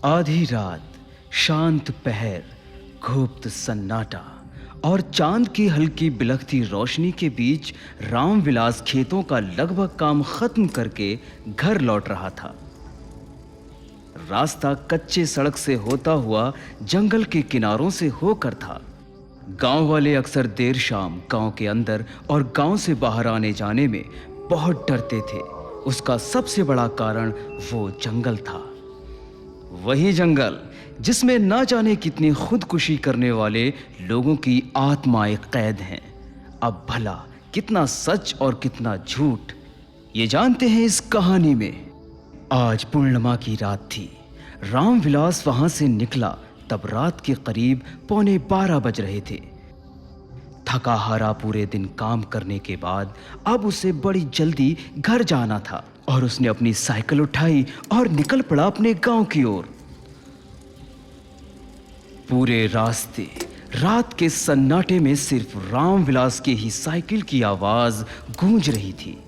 आधी रात, शांत पहर, गुप्त सन्नाटा और चांद की हल्की बिलखती रोशनी के बीच रामविलास खेतों का लगभग काम खत्म करके घर लौट रहा था। रास्ता कच्चे सड़क से होता हुआ जंगल के किनारों से होकर था। गांव वाले अक्सर देर शाम गांव के अंदर और गांव से बाहर आने जाने में बहुत डरते थे। उसका सबसे बड़ा कारण वो जंगल था। वही जंगल जिसमें ना जाने कितनी खुदकुशी करने वाले लोगों की आत्माएं कैद हैं। अब भला कितना सच और कितना झूठ, ये जानते हैं इस कहानी में। आज पूर्णिमा की रात थी। रामविलास वहां से निकला तब रात के करीब 11:15 बज रहे थे। थका हारा पूरे दिन काम करने के बाद अब उसे बड़ी जल्दी घर जाना था और उसने अपनी साइकिल उठाई और निकल पड़ा अपने गांव की ओर। पूरे रास्ते रात के सन्नाटे में सिर्फ रामविलास की ही साइकिल की आवाज गूंज रही थी।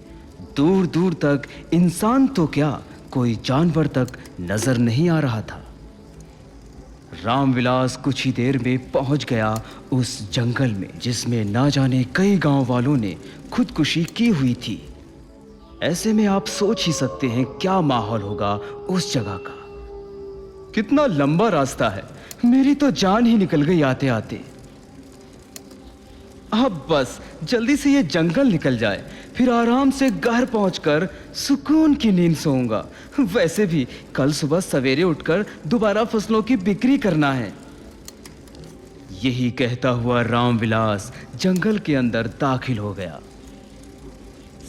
दूर दूर तक इंसान तो क्या, कोई जानवर तक नजर नहीं आ रहा था। रामविलास कुछ ही देर में पहुंच गया उस जंगल में जिसमें ना जाने कई गांव वालों ने खुदकुशी की हुई थी। ऐसे में आप सोच ही सकते हैं क्या माहौल होगा उस जगह का। कितना लंबा रास्ता है, मेरी तो जान ही निकल गई आते आते। अब बस जल्दी से ये जंगल निकल जाए, फिर आराम से घर पहुंचकर सुकून की नींद सोऊंगा। वैसे भी कल सुबह सवेरे उठकर दोबारा फसलों की बिक्री करना है। यही कहता हुआ रामविलास जंगल के अंदर दाखिल हो गया।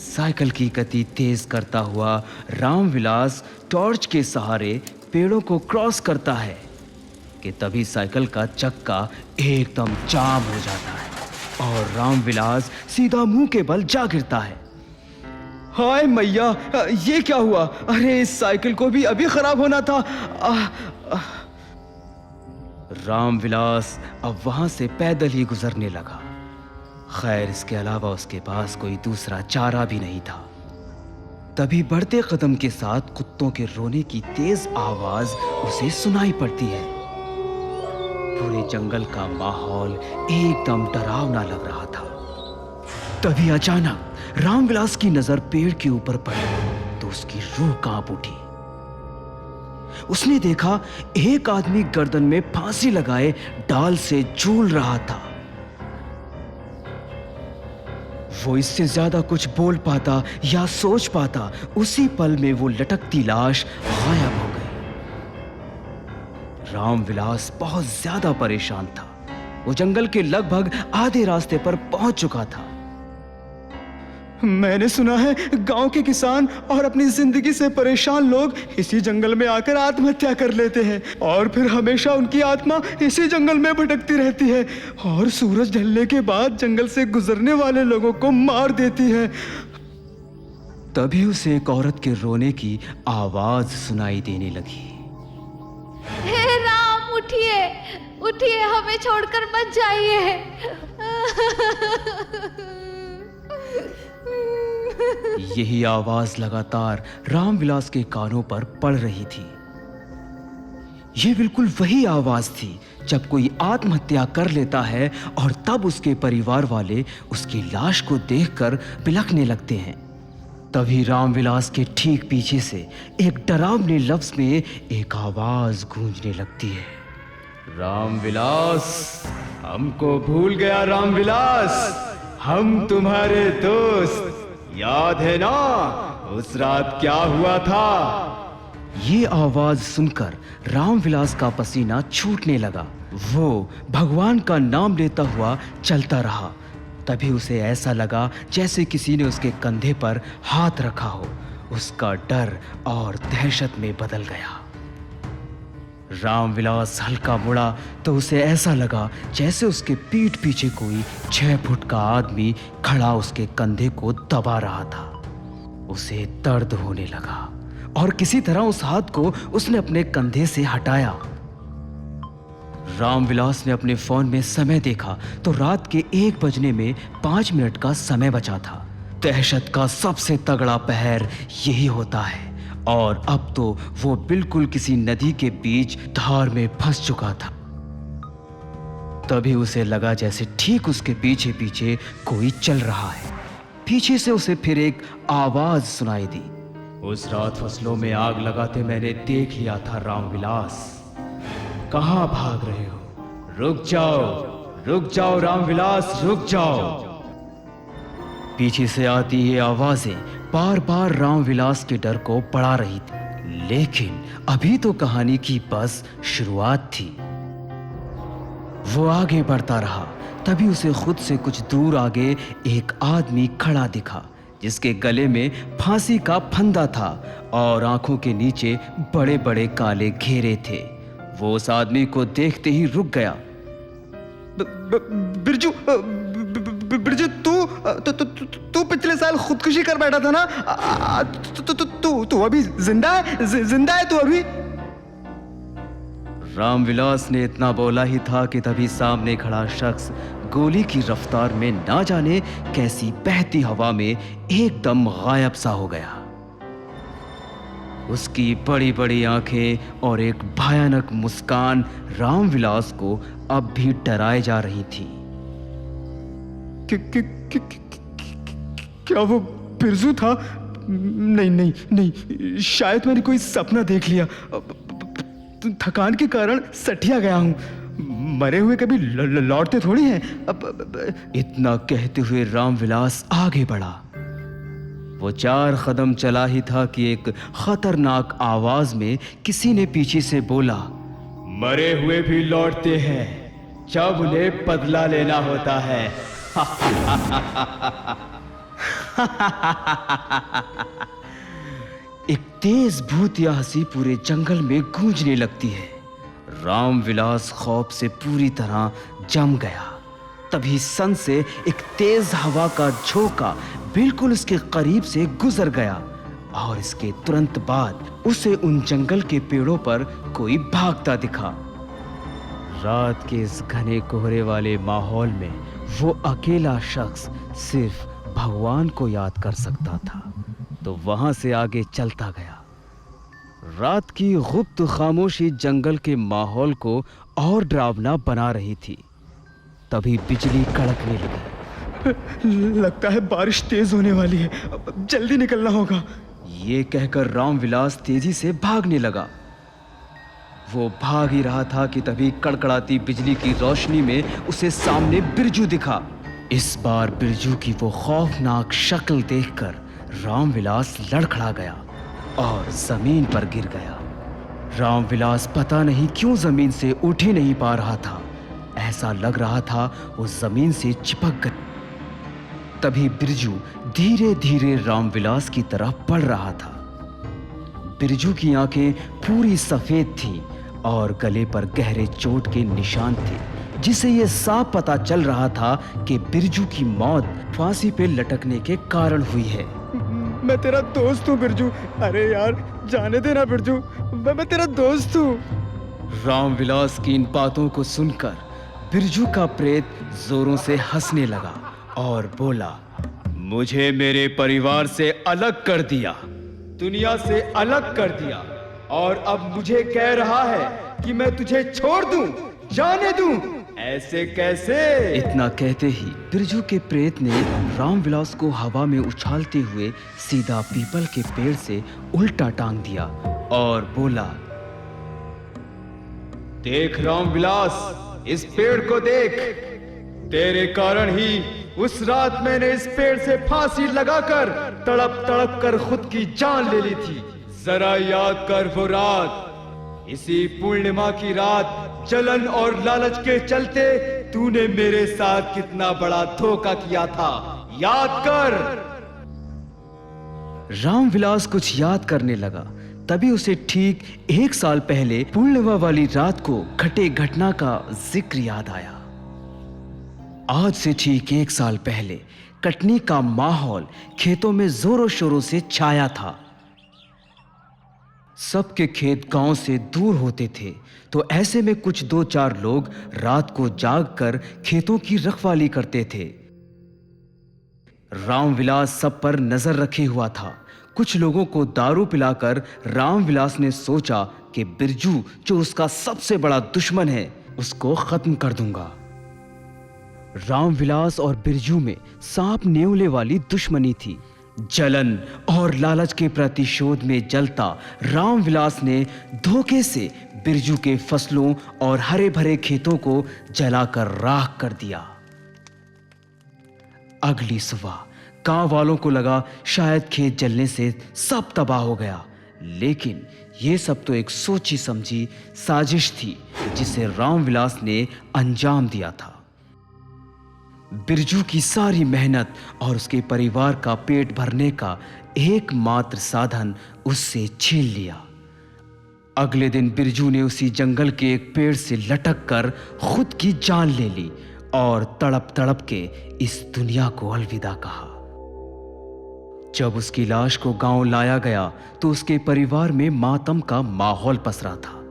साइकिल की गति तेज करता हुआ रामविलास टॉर्च के सहारे पेड़ों को क्रॉस करता है कि तभी साइकिल का चक्का एकदम जाम हो जाता है और रामविलास सीधा मुंह के बल जा गिरता है। हाय मैया, ये क्या हुआ? अरे इस साइकिल को भी अभी खराब होना था। रामविलास अब वहां से पैदल ही गुजरने लगा। खैर, इसके अलावा उसके पास कोई दूसरा चारा भी नहीं था। तभी बढ़ते कदम के साथ कुत्तों के रोने की तेज आवाज उसे सुनाई पड़ती है। पूरे जंगल का माहौल एकदम डरावना लग रहा था। तभी अचानक रामविलास की नजर पेड़ के ऊपर पड़ी तो उसकी रूह कांप उठी। उसने देखा एक आदमी गर्दन में फांसी लगाए डाल से झूल रहा था। वो इससे ज्यादा कुछ बोल पाता या सोच पाता, उसी पल में वो लटकती लाश गायब हो गई। रामविलास बहुत ज्यादा परेशान था। वो जंगल के लगभग आधे रास्ते पर पहुंच चुका था। मैंने सुना है गांव के किसान और अपनी जिंदगी से परेशान लोग इसी जंगल में आकर आत्महत्या कर लेते हैं और फिर हमेशा उनकी आत्मा इसी जंगल में भटकती रहती है और सूरज ढलने के बाद जंगल से गुजरने वाले लोगों को मार देती है। तभी उसे एक औरत के रोने की आवाज सुनाई देने लगी। हे राम, उठिए उठिए, हमें छोड़कर मत जाइए। यही आवाज लगातार रामविलास के कानों पर पड़ रही थी। यह बिल्कुल वही आवाज थी जब कोई आत्महत्या कर लेता है और तब उसके परिवार वाले उसकी लाश को देखकर बिलखने लगते हैं। तभी रामविलास के ठीक पीछे से एक डरावने लफ्ज में एक आवाज गूंजने लगती है। रामविलास, हमको भूल गया रामविलास, हम तुम्हारे दोस्त, याद है ना उस रात क्या हुआ था? ये आवाज सुनकर रामविलास का पसीना छूटने लगा। वो भगवान का नाम लेता हुआ चलता रहा। तभी उसे ऐसा लगा जैसे किसी ने उसके कंधे पर हाथ रखा हो। उसका डर और दहशत में बदल गया। रामविलास हल्का मुड़ा तो उसे ऐसा लगा जैसे उसके पीठ पीछे कोई 6 फुट का आदमी खड़ा उसके कंधे को दबा रहा था। उसे दर्द होने लगा और किसी तरह उस हाथ को उसने अपने कंधे से हटाया। रामविलास ने अपने फोन में समय देखा तो रात के 1 बजने में 5 मिनट का समय बचा था। दहशत का सबसे तगड़ा पहर यही होता है और अब तो वो बिल्कुल किसी नदी के बीच धार में फंस चुका था। तभी उसे लगा जैसे ठीक उसके पीछे पीछे कोई चल रहा है। पीछे से उसे फिर एक आवाज सुनाई दी। उस रात फसलों में आग लगाते मैंने देख लिया था रामविलास। कहाँ भाग रहे हो? रुक जाओ रामविलास, रुक जाओ। पीछे से आती ये आवाजें बार बार रामविलास के डर को बढ़ा रही थी। लेकिन अभी तो कहानी की बस शुरुआत थी। वो आगे बढ़ता रहा। तभी उसे खुद से कुछ दूर आगे एक आदमी खड़ा दिखा, जिसके गले में फांसी का फंदा था और आंखों के नीचे बड़े बड़े काले घेरे थे। वो उस आदमी को देखते ही रुक गया। बिरजू, बिरजू, तू पिछले साल खुदकुशी कर बैठा था ना? तू अभी जिंदा है तू अभी? रामविलास ने इतना बोला ही था कि तभी सामने खड़ा शख्स गोली की रफ्तार में ना जाने कैसी बहती हवा में एकदम गायब सा हो गया। उसकी बड़ी बड़ी आंखें और एक भयानक मुस्कान रामविलास को अब भी डराए जा रही थी। क्या वो बिरजू था? नहीं, शायद मैंने कोई सपना देख लिया। थकान के कारण सठिया गया हूं। मरे हुए कभी लौटते थोड़ी हैं। इतना कहते हुए रामविलास आगे बढ़ा। वो 4 कदम चला ही था कि एक खतरनाक आवाज में किसी ने पीछे से बोला, मरे हुए भी लौटते हैं जब उन्हें बदला लेना होता है। एक तेज भूतिया हंसी पूरे जंगल में गूंजने लगती है। रामविलास खौफ से पूरी तरह जम गया। तभी सन से एक तेज हवा का झोंका बिल्कुल उसके करीब से गुजर गया और इसके तुरंत बाद उसे उन जंगल के पेड़ों पर कोई भागता दिखा। रात के इस घने कोहरे वाले माहौल में वो अकेला शख्स सिर्फ भगवान को याद कर सकता था, तो वहां से आगे चलता गया। रात की गुप्त खामोशी जंगल के माहौल को और डरावना बना रही थी। तभी बिजली कड़कने लगी। लगता है बारिश तेज होने वाली है, जल्दी निकलना होगा। ये कहकर रामविलास तेजी से भागने लगा। वो भाग ही रहा था कि तभी कड़कड़ाती बिजली की रोशनी में उसे सामने बिरजू दिखा। इस बार बिरजू की वो खौफनाक शक्ल देखकर रामविलास लड़खड़ा गया और जमीन पर गिर गया। रामविलास पता नहीं क्यों जमीन से उठ ही नहीं पा रहा था। ऐसा लग रहा था वो जमीन से चिपक गया। तभी बिरजू धीरे धीरे रामविलास की तरफ बढ़ रहा था। बिरजू की आंखें पूरी सफेद थीं और गले पर गहरे चोट के निशान थे, जिसे ये साफ पता चल रहा था कि बिरजू की मौत फांसी पे लटकने के कारण हुई है। मैं तेरा दोस्त हूँ बिरजू। अरे यार, जाने देना बिरजू, मैं तेरा दोस्त हूँ। रामविलास की इन बातों को सुनकर बिरजू का प्रेत जोरों से हंसने लगा और बोला, मुझे मेरे परिवार से अलग कर दिया, दुनिया से अलग कर दिया, और अब मुझे कह रहा है कि मैं तुझे छोड़ दूं, जाने दूं। ऐसे कैसे? इतना कहते ही बिरजू के प्रेत ने रामविलास को हवा में उछालते हुए सीधा पीपल के पेड़ से उल्टा टांग दिया और बोला, देख रामविलास, इस पेड़ को देख। तेरे कारण ही उस रात मैंने इस पेड़ से फांसी लगाकर तड़प तड़प कर खुद की जान ले ली थी। जरा याद कर वो रात, इसी पूर्णिमा की रात, जलन और लालच के चलते तूने मेरे साथ कितना बड़ा धोखा किया था, याद कर। रामविलास कुछ याद करने लगा। तभी उसे ठीक 1 साल पहले पूर्णिमा वाली रात को घटे घटना का जिक्र याद आया। आज से ठीक 1 साल पहले कटनी का माहौल खेतों में जोरों शोरों से छाया था। सबके खेत गांव से दूर होते थे, तो ऐसे में कुछ 2-4 लोग रात को जागकर खेतों की रखवाली करते थे। रामविलास सब पर नजर रखे हुआ था। कुछ लोगों को दारू पिलाकर रामविलास ने सोचा कि बिरजू जो उसका सबसे बड़ा दुश्मन है उसको खत्म कर दूंगा। रामविलास और बिरजू में सांप नेवले वाली दुश्मनी थी। जलन और लालच के प्रतिशोध में जलता रामविलास ने धोखे से बिरजू के फसलों और हरे भरे खेतों को जलाकर राख कर दिया। अगली सुबह गांव वालों को लगा शायद खेत जलने से सब तबाह हो गया, लेकिन यह सब तो एक सोची समझी साजिश थी जिसे रामविलास ने अंजाम दिया था। बिरजू की सारी मेहनत और उसके परिवार का पेट भरने का एकमात्र साधन उससे छीन लिया। अगले दिन बिरजू ने उसी जंगल के एक पेड़ से लटक कर खुद की जान ले ली और तड़प तड़प के इस दुनिया को अलविदा कहा। जब उसकी लाश को गांव लाया गया तो उसके परिवार में मातम का माहौल पसरा था।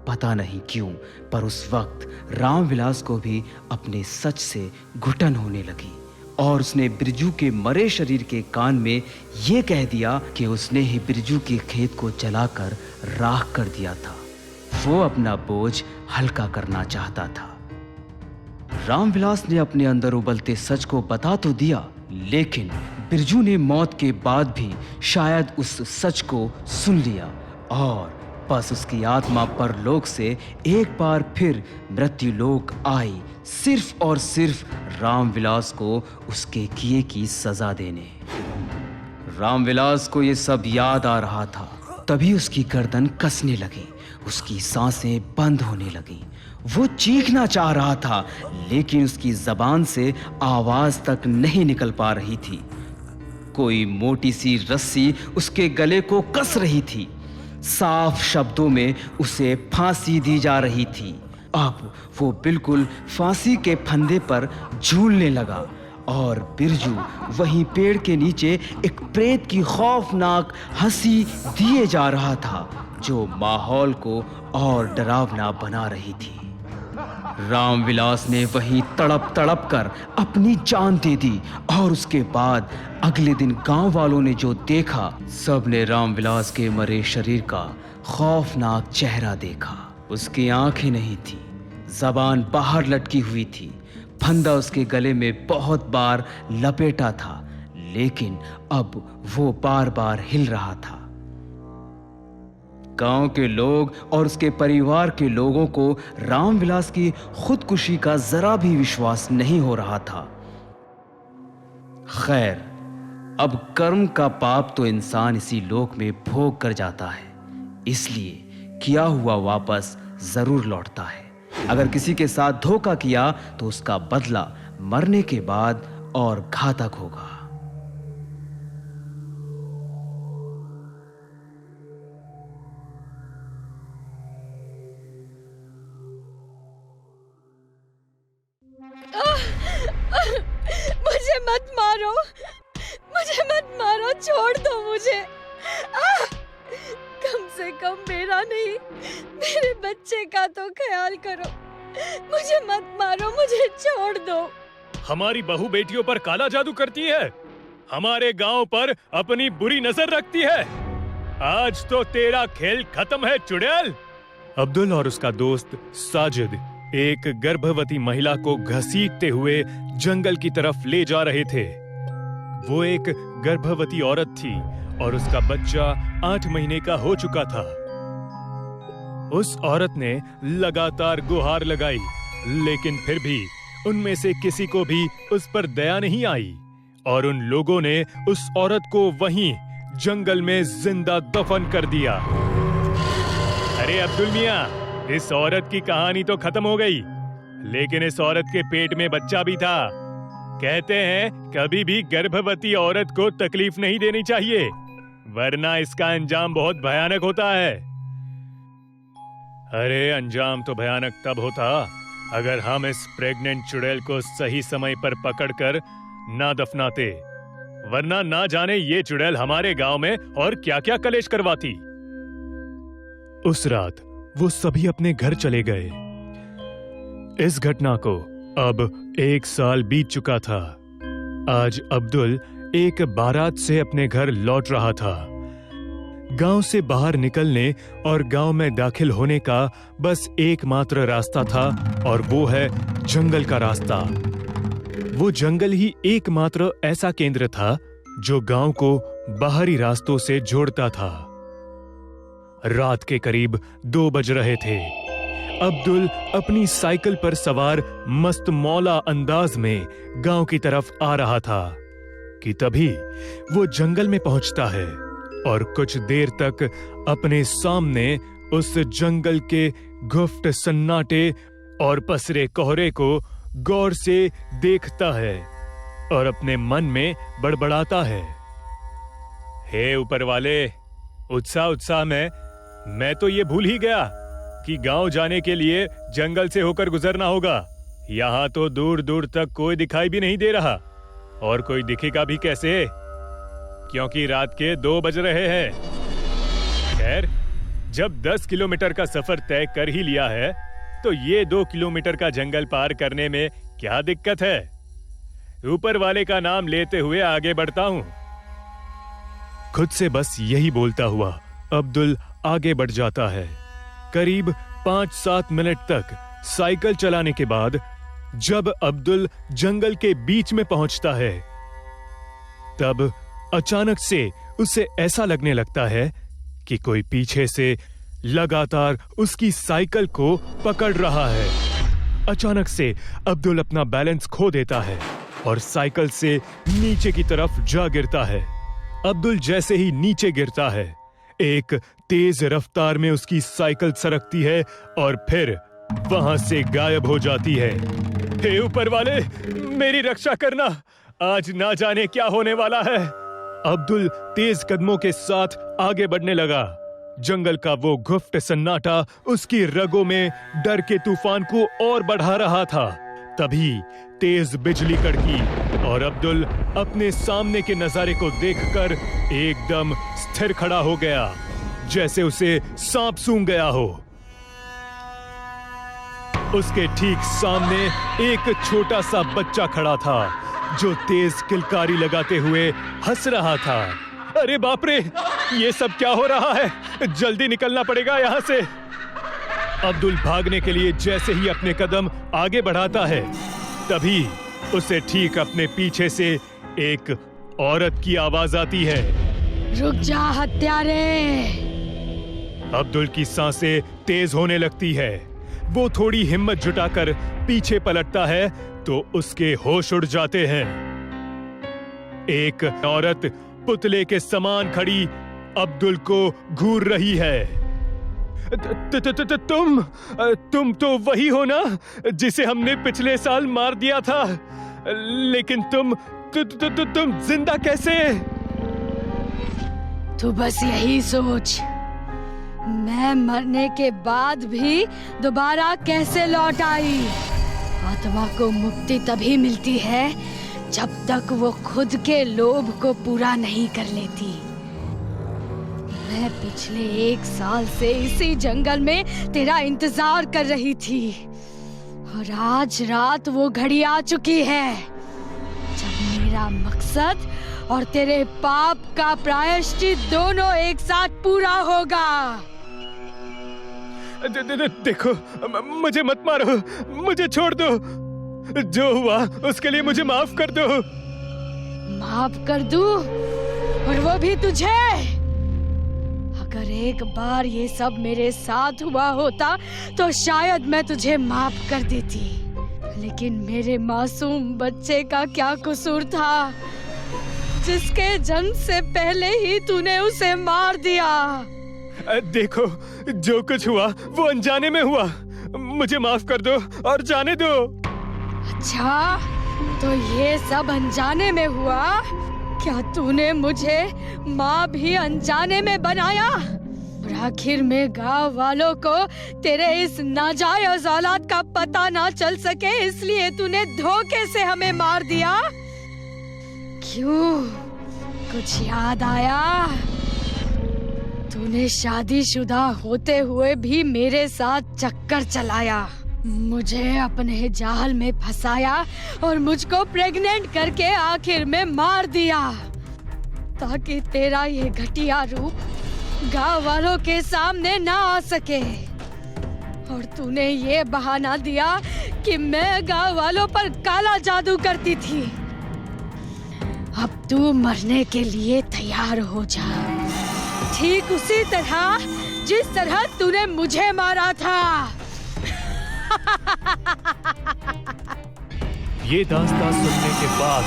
पता नहीं क्यों, पर उस वक्त रामविलास को भी अपने सच से घुटन होने लगी और उसने बिरजू के मरे शरीर के कान में यह कह दिया कि उसने ही बिरजू के खेत को जलाकर राख कर दिया था। वो अपना बोझ हल्का करना चाहता था। रामविलास ने अपने अंदर उबलते सच को बता तो दिया, लेकिन बिरजू ने मौत के बाद भी शायद उस सच को सुन लिया और बस उसकी आत्मा परलोक से एक बार फिर मृत्युलोक आई, सिर्फ और सिर्फ रामविलास को उसके किए की सजा देने। रामविलास को यह सब याद आ रहा था। तभी उसकी गर्दन कसने लगी, उसकी सांसें बंद होने लगी। वो चीखना चाह रहा था, लेकिन उसकी जबान से आवाज तक नहीं निकल पा रही थी। कोई मोटी सी रस्सी उसके गले को कस रही थी। साफ शब्दों में उसे फांसी दी जा रही थी। अब वो बिल्कुल फांसी के फंदे पर झूलने लगा और बिरजू वहीं पेड़ के नीचे एक प्रेत की खौफनाक हंसी दिए जा रहा था, जो माहौल को और डरावना बना रही थी। रामविलास ने वहीं तड़प तड़प कर अपनी जान दे दी और उसके बाद अगले दिन गांव वालों ने जो देखा, सब ने रामविलास के मरे शरीर का खौफनाक चेहरा देखा। उसकी आंखें नहीं थी, जबान बाहर लटकी हुई थी, फंदा उसके गले में बहुत बार लपेटा था, लेकिन अब वो बार बार हिल रहा था। गांव के लोग और उसके परिवार के लोगों को रामविलास की खुदकुशी का जरा भी विश्वास नहीं हो रहा था। खैर, अब कर्म का पाप तो इंसान इसी लोक में भोग कर जाता है, इसलिए किया हुआ वापस जरूर लौटता है। अगर किसी के साथ धोखा किया तो उसका बदला मरने के बाद और घातक होगा। मुझे मत मारो, मुझे मत मारो, छोड़ दो मुझे। कम से कम मेरा नहीं, मेरे बच्चे का तो ख्याल करो। मुझे मत मारो, मुझे छोड़ दो। हमारी बहू बेटियों पर काला जादू करती है, हमारे गांव पर अपनी बुरी नजर रखती है। आज तो तेरा खेल खत्म है चुड़ैल। अब्दुल और उसका दोस्त साजिद एक गर्भवती महिला को घसीटते हुए जंगल की तरफ ले जा रहे थे। वो एक गर्भवती औरत थी और उसका बच्चा 8 महीने का हो चुका था। उस औरत ने लगातार गुहार लगाई, लेकिन फिर भी उनमें से किसी को भी उस पर दया नहीं आई और उन लोगों ने उस औरत को वहीं जंगल में जिंदा दफन कर दिया। अरे अब्दुल मियां, इस औरत की कहानी तो खत्म हो गई, लेकिन इस औरत के पेट में बच्चा भी था। कहते हैं कभी भी गर्भवती औरत को तकलीफ नहीं देनी चाहिए, वरना इसका अंजाम बहुत भयानक होता है। अरे अंजाम तो भयानक तब होता अगर हम इस प्रेग्नेंट चुड़ैल को सही समय पर पकड़कर ना दफनाते, वरना ना जाने ये चुड़ैल हमारे गांव में और क्या क्या कलेश करवाती। उस रात वो सभी अपने घर चले गए। इस घटना को अब 1 साल बीत चुका था। आज अब्दुल एक बारात से अपने घर लौट रहा था। गांव से बाहर निकलने और गांव में दाखिल होने का बस एकमात्र रास्ता था और वो है जंगल का रास्ता। वो जंगल ही एकमात्र ऐसा केंद्र था जो गांव को बाहरी रास्तों से जोड़ता था। रात के करीब 2 बज रहे थे। अब्दुल अपनी साइकिल पर सवार मस्त मौला अंदाज में गांव की तरफ आ रहा था कि तभी वो जंगल में पहुंचता है और कुछ देर तक अपने सामने उस जंगल के गुफ्त सन्नाटे और पसरे कोहरे को गौर से देखता है और अपने मन में बड़बड़ाता है, हे ऊपर वाले, उत्साह में मैं तो ये भूल ही गया कि गांव जाने के लिए जंगल से होकर गुजरना होगा। यहाँ तो दूर दूर तक कोई दिखाई भी नहीं दे रहा और कोई दिखेगा भी कैसे, क्योंकि रात के 2 बज रहे हैं। खैर, जब 10 किलोमीटर का सफर तय कर ही लिया है तो ये 2 किलोमीटर का जंगल पार करने में क्या दिक्कत है। ऊपर वाले का नाम लेते हुए आगे बढ़ता हूं। खुद से बस यही बोलता हुआ अब्दुल आगे बढ़ जाता है। करीब 5-7 मिनट तक साइकिल चलाने के बाद जब अब्दुल जंगल के बीच में पहुंचता है तब अचानक से उसे ऐसा लगने लगता है कि कोई पीछे से लगातार उसकी साइकिल को पकड़ रहा है। अचानक से अब्दुल अपना बैलेंस खो देता है और साइकिल से नीचे की तरफ जा गिरता है। अब्दुल जैसे ही नीचे गिरता है, एक तेज रफ्तार में उसकी साइकिल सरकती है और फिर वहां से गायब हो जाती है। हे ऊपर वाले, मेरी रक्षा करना, आज ना जाने क्या होने वाला है। अब्दुल तेज कदमों के साथ आगे बढ़ने लगा। जंगल का वो गुफ्त सन्नाटा उसकी रगों में डर के तूफान को और बढ़ा रहा था। तभी तेज बिजली कड़की और अब्दुल अपने सामने के नजारे को देखकर एकदम स्थिर खड़ा हो गया, जैसे उसे सांप सूंघ गया हो। उसके ठीक सामने एक छोटा सा बच्चा खड़ा था जो तेज किलकारी लगाते हुए हंस रहा था। अरे बाप रे, ये सब क्या हो रहा है? जल्दी निकलना पड़ेगा यहाँ से। अब्दुल भागने के लिए जैसे ही अपने कदम आगे बढ़ाता है तभी उसे ठीक अपने पीछे से एक औरत की आवाज आती है, रुक जा हत्यारे। अब्दुल की सांसें तेज होने लगती है। वो थोड़ी हिम्मत जुटाकर पीछे पलटता है तो उसके होश उड़ जाते हैं। एक औरत पुतले के समान खड़ी अब्दुल को घूर रही है। तुम तो वही हो ना जिसे हमने पिछले साल मार दिया था, लेकिन तुम जिंदा कैसे? तू बस यही सोच, मैं मरने के बाद भी दोबारा कैसे लौट आई। आत्मा को मुक्ति तभी मिलती है जब तक वो खुद के लोभ को पूरा नहीं कर लेती। मैं पिछले 1 साल से इसी जंगल में तेरा इंतजार कर रही थी और आज रात वो घड़ी आ चुकी है जब मेरा मकसद और तेरे पाप का प्रायश्चित दोनों एक साथ पूरा होगा। देखो, मुझे मत मारो, मुझे छोड़ दो। जो हुआ उसके लिए मुझे माफ कर दो। माफ कर दूं? और वो भी तुझे? अगर एक बार ये सब मेरे साथ हुआ होता तो शायद मैं तुझे माफ कर देती, लेकिन मेरे मासूम बच्चे का क्या कसूर था जिसके जन्म से पहले ही तूने उसे मार दिया। देखो, जो कुछ हुआ वो अनजाने में हुआ, मुझे माफ कर दो और जाने दो। अच्छा, तो ये सब अनजाने में हुआ? क्या तूने मुझे माँ भी अनजाने में बनाया? और आखिर में गांव वालों को तेरे इस नाजायज औलाद का पता ना चल सके इसलिए तूने धोखे से हमें मार दिया। क्यों, कुछ याद आया? तूने शादीशुदा होते हुए भी मेरे साथ चक्कर चलाया, मुझे अपने जाल में फंसाया और मुझको प्रेग्नेंट करके आखिर में मार दिया। ताकि तेरा ये घटिया रूप गांव वालों के सामने ना आ सके। और तूने ये बहाना दिया कि मैं गांव वालों पर काला जादू करती थी। अब तू मरने के लिए तैयार हो जा, ठीक उसी तरह जिस तरह तूने मुझे मारा था। ये दास्तां सुनने के बाद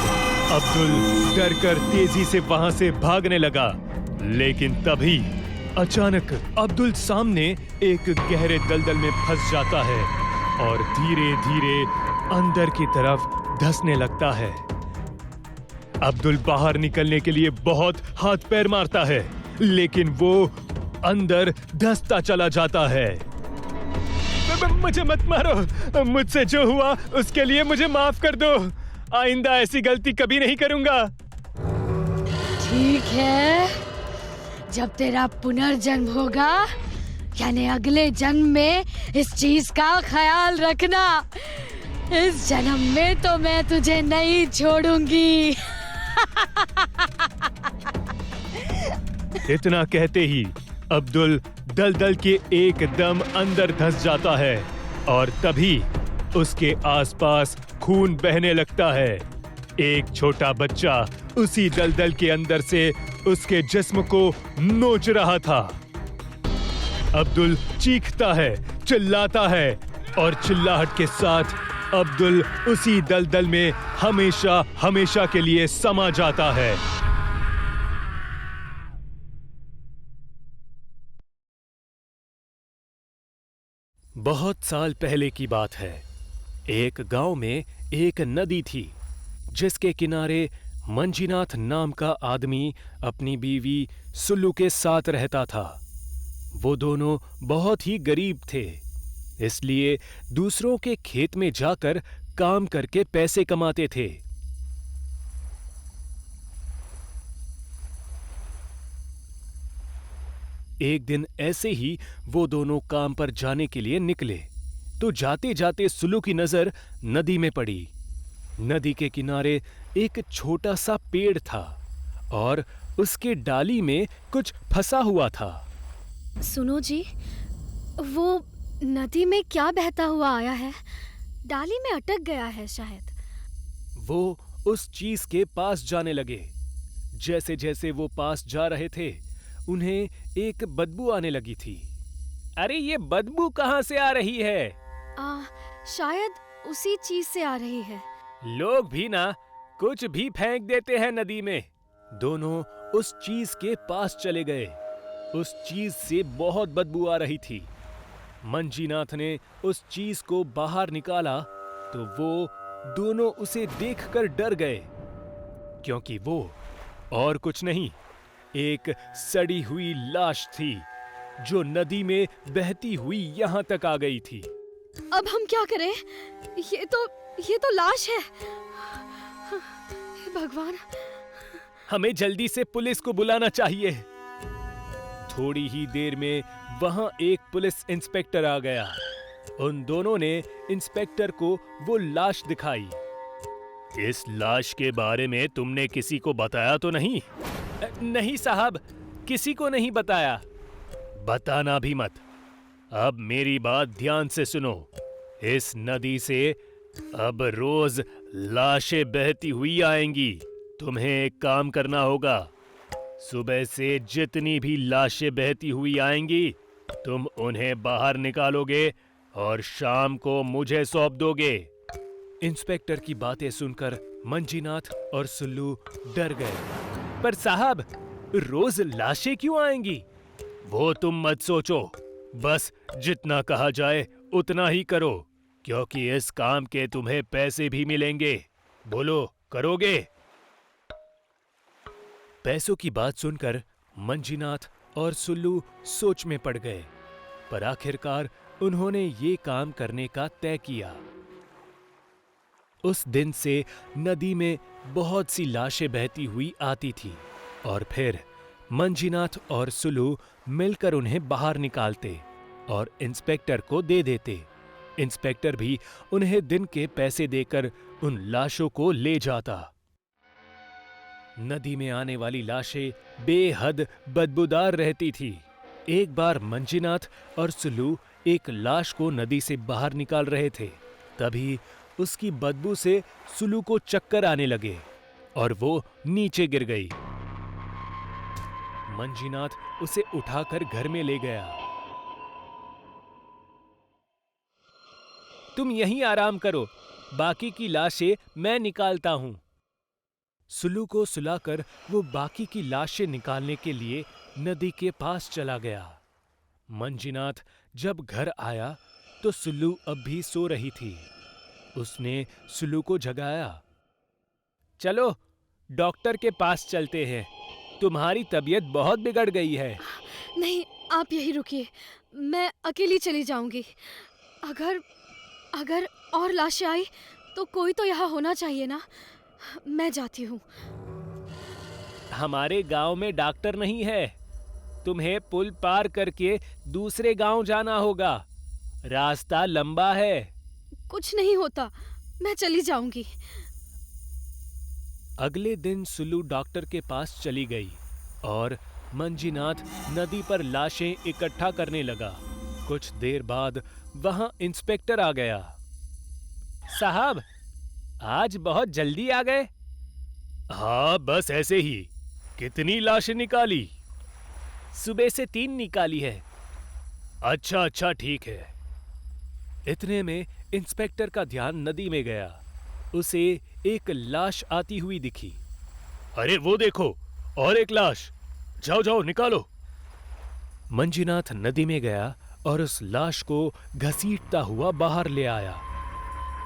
अब्दुल डरकर तेजी से वहां से भागने लगा, लेकिन तभी अचानक अब्दुल सामने एक गहरे दलदल में फंस जाता है और धीरे धीरे अंदर की तरफ धंसने लगता है। अब्दुल बाहर निकलने के लिए बहुत हाथ पैर मारता है, लेकिन वो अंदर धंसता चला जाता है। मुझे मत मारो, मुझसे जो हुआ उसके लिए मुझे माफ कर दो। आइंदा ऐसी गलती कभी नहीं करूंगा। ठीक है, जब तेरा पुनर्जन्म होगा, यानी अगले जन्म में, इस चीज का ख्याल रखना। इस जन्म में तो मैं तुझे नहीं छोड़ूंगी। इतना कहते ही अब्दुल दलदल के एकदम अंदर धंस जाता है और तभी उसके आसपास खून बहने लगता है। एक छोटा बच्चा उसी दलदल के अंदर से उसके जिस्म को नोच रहा था। अब्दुल चीखता है, चिल्लाता है और चिल्लाहट के साथ अब्दुल उसी दलदल में हमेशा हमेशा के लिए समा जाता है। बहुत साल पहले की बात है। एक गांव में एक नदी थी जिसके किनारे मंजीनाथ नाम का आदमी अपनी बीवी सुल्लू के साथ रहता था। वो दोनों बहुत ही गरीब थे, इसलिए दूसरों के खेत में जाकर काम करके पैसे कमाते थे। एक दिन ऐसे ही वो दोनों काम पर जाने के लिए निकले तो जाते जाते सुल्लू की नजर नदी में पड़ी। नदी के किनारे एक छोटा सा पेड़ था और उसके डाली में कुछ फंसा हुआ था। सुनो जी, वो नदी में क्या बहता हुआ आया है? डाली में अटक गया है शायद। वो उस चीज के पास जाने लगे। जैसे जैसे वो पास जा रहे थे, उन्हें एक बदबू आने लगी थी। अरे ये बदबू कहां से आ रही है? शायद उसी चीज से आ रही है। लोग भी ना कुछ भी फेंक देते हैं नदी में। दोनों उस चीज के पास चले गए। उस चीज से बहुत बदबू आ रही थी। मंजीनाथ ने उस चीज को बाहर निकाला तो वो दोनों उसे देखकर डर गए, क्योंकि वो और कुछ नहीं, एक सड़ी हुई लाश थी जो नदी में बहती हुई यहां तक आ गई थी। अब हम क्या करें? ये तो लाश है। भगवान, हमें जल्दी से पुलिस को बुलाना चाहिए। थोड़ी ही देर में वहां एक पुलिस इंस्पेक्टर आ गया। उन दोनों ने इंस्पेक्टर को वो लाश दिखाई। इस लाश के बारे में तुमने किसी को बताया तो नहीं? नहीं साहब, किसी को नहीं बताया। बताना भी मत। अब मेरी बात ध्यान से सुनो। इस नदी से अब रोज लाशें बहती हुई आएंगी। तुम्हें एक काम करना होगा। सुबह से जितनी भी लाशें बहती हुई आएंगी, तुम उन्हें बाहर निकालोगे और शाम को मुझे सौंप दोगे। इंस्पेक्टर की बातें सुनकर मंजीनाथ और सुल्लू डर गए। पर साहब, रोज लाशें क्यों आएंगी? वो तुम मत सोचो, बस जितना कहा जाए उतना ही करो, क्योंकि इस काम के तुम्हें पैसे भी मिलेंगे। बोलो, करोगे? पैसों की बात सुनकर मंजीनाथ और सुल्लू सोच में पड़ गए, पर आखिरकार उन्होंने ये काम करने का तय किया। उस दिन से नदी में बहुत सी लाशें बहती हुई आती थी और फिर मंजीनाथ और सुल्लू मिलकर उन्हें बाहर निकालते और इंस्पेक्टर को दे देते। इंस्पेक्टर भी उन्हें दिन के पैसे देकर उन लाशों को ले जाता। नदी में आने वाली लाशें बेहद बदबूदार रहती थी। एक बार मंजीनाथ और सुल्लू एक लाश को नदी से बाहर निकाल रहे थे। तभी उसकी बदबू से सुल्लू को चक्कर आने लगे और वो नीचे गिर गई। मंजीनाथ उसे उठाकर घर में ले गया। तुम यहीं आराम करो, बाकी की लाशें मैं निकालता हूं। सुल्लू को सुलाकर वो बाकी की लाशें निकालने के लिए नदी के पास चला गया। मंजीनाथ जब घर आया तो सुल्लू अब भी सो रही थी। उसने सुल्लू को जगाया। चलो डॉक्टर के पास चलते हैं, तुम्हारी तबीयत बहुत बिगड़ गई है। नहीं, आप यहीं रुकिए, मैं अकेली चली जाऊंगी। अगर और लाशें आई तो कोई तो यहाँ होना चाहिए ना। मैं जाती हूँ। हमारे गांव में डॉक्टर नहीं है, तुम्हें पुल पार करके दूसरे गांव जाना होगा, रास्ता लंबा है। कुछ नहीं होता, मैं चली जाऊंगी। अगले दिन सुल्लू डॉक्टर के पास चली गई और मंजीनाथ नदी पर लाशें इकट्ठा करने लगा। कुछ देर बाद वहां इंस्पेक्टर आ गया। साहब, आज बहुत जल्दी आ गए। हाँ, बस ऐसे ही। कितनी लाशें निकाली? सुबह से 3 निकाली है। अच्छा अच्छा, ठीक है। इतने में इंस्पेक्टर का ध्यान नदी में गया। उसे एक लाश आती हुई दिखी। अरे वो देखो, और एक लाश। जाओ जाओ निकालो। मंजीनाथ नदी में गया और उस लाश को घसीटता हुआ बाहर ले आया।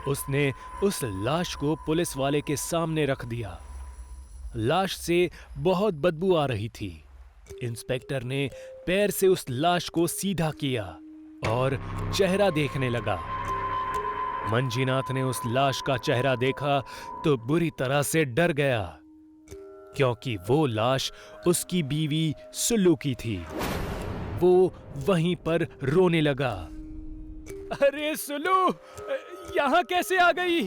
उसने उस लाश को पुलिस वाले के सामने रख दिया। लाश से बहुत बदबू आ रही थी। इंस्पेक्टर ने पैर से उस लाश को सीधा किया और चेहरा देखने लगा। मंजीनाथ ने उस लाश का चेहरा देखा तो बुरी तरह से डर गया, क्योंकि वो लाश उसकी बीवी सुल्लू की थी। वो वहीं पर रोने लगा। अरे सुल्लू, यहाँ कैसे आ गई?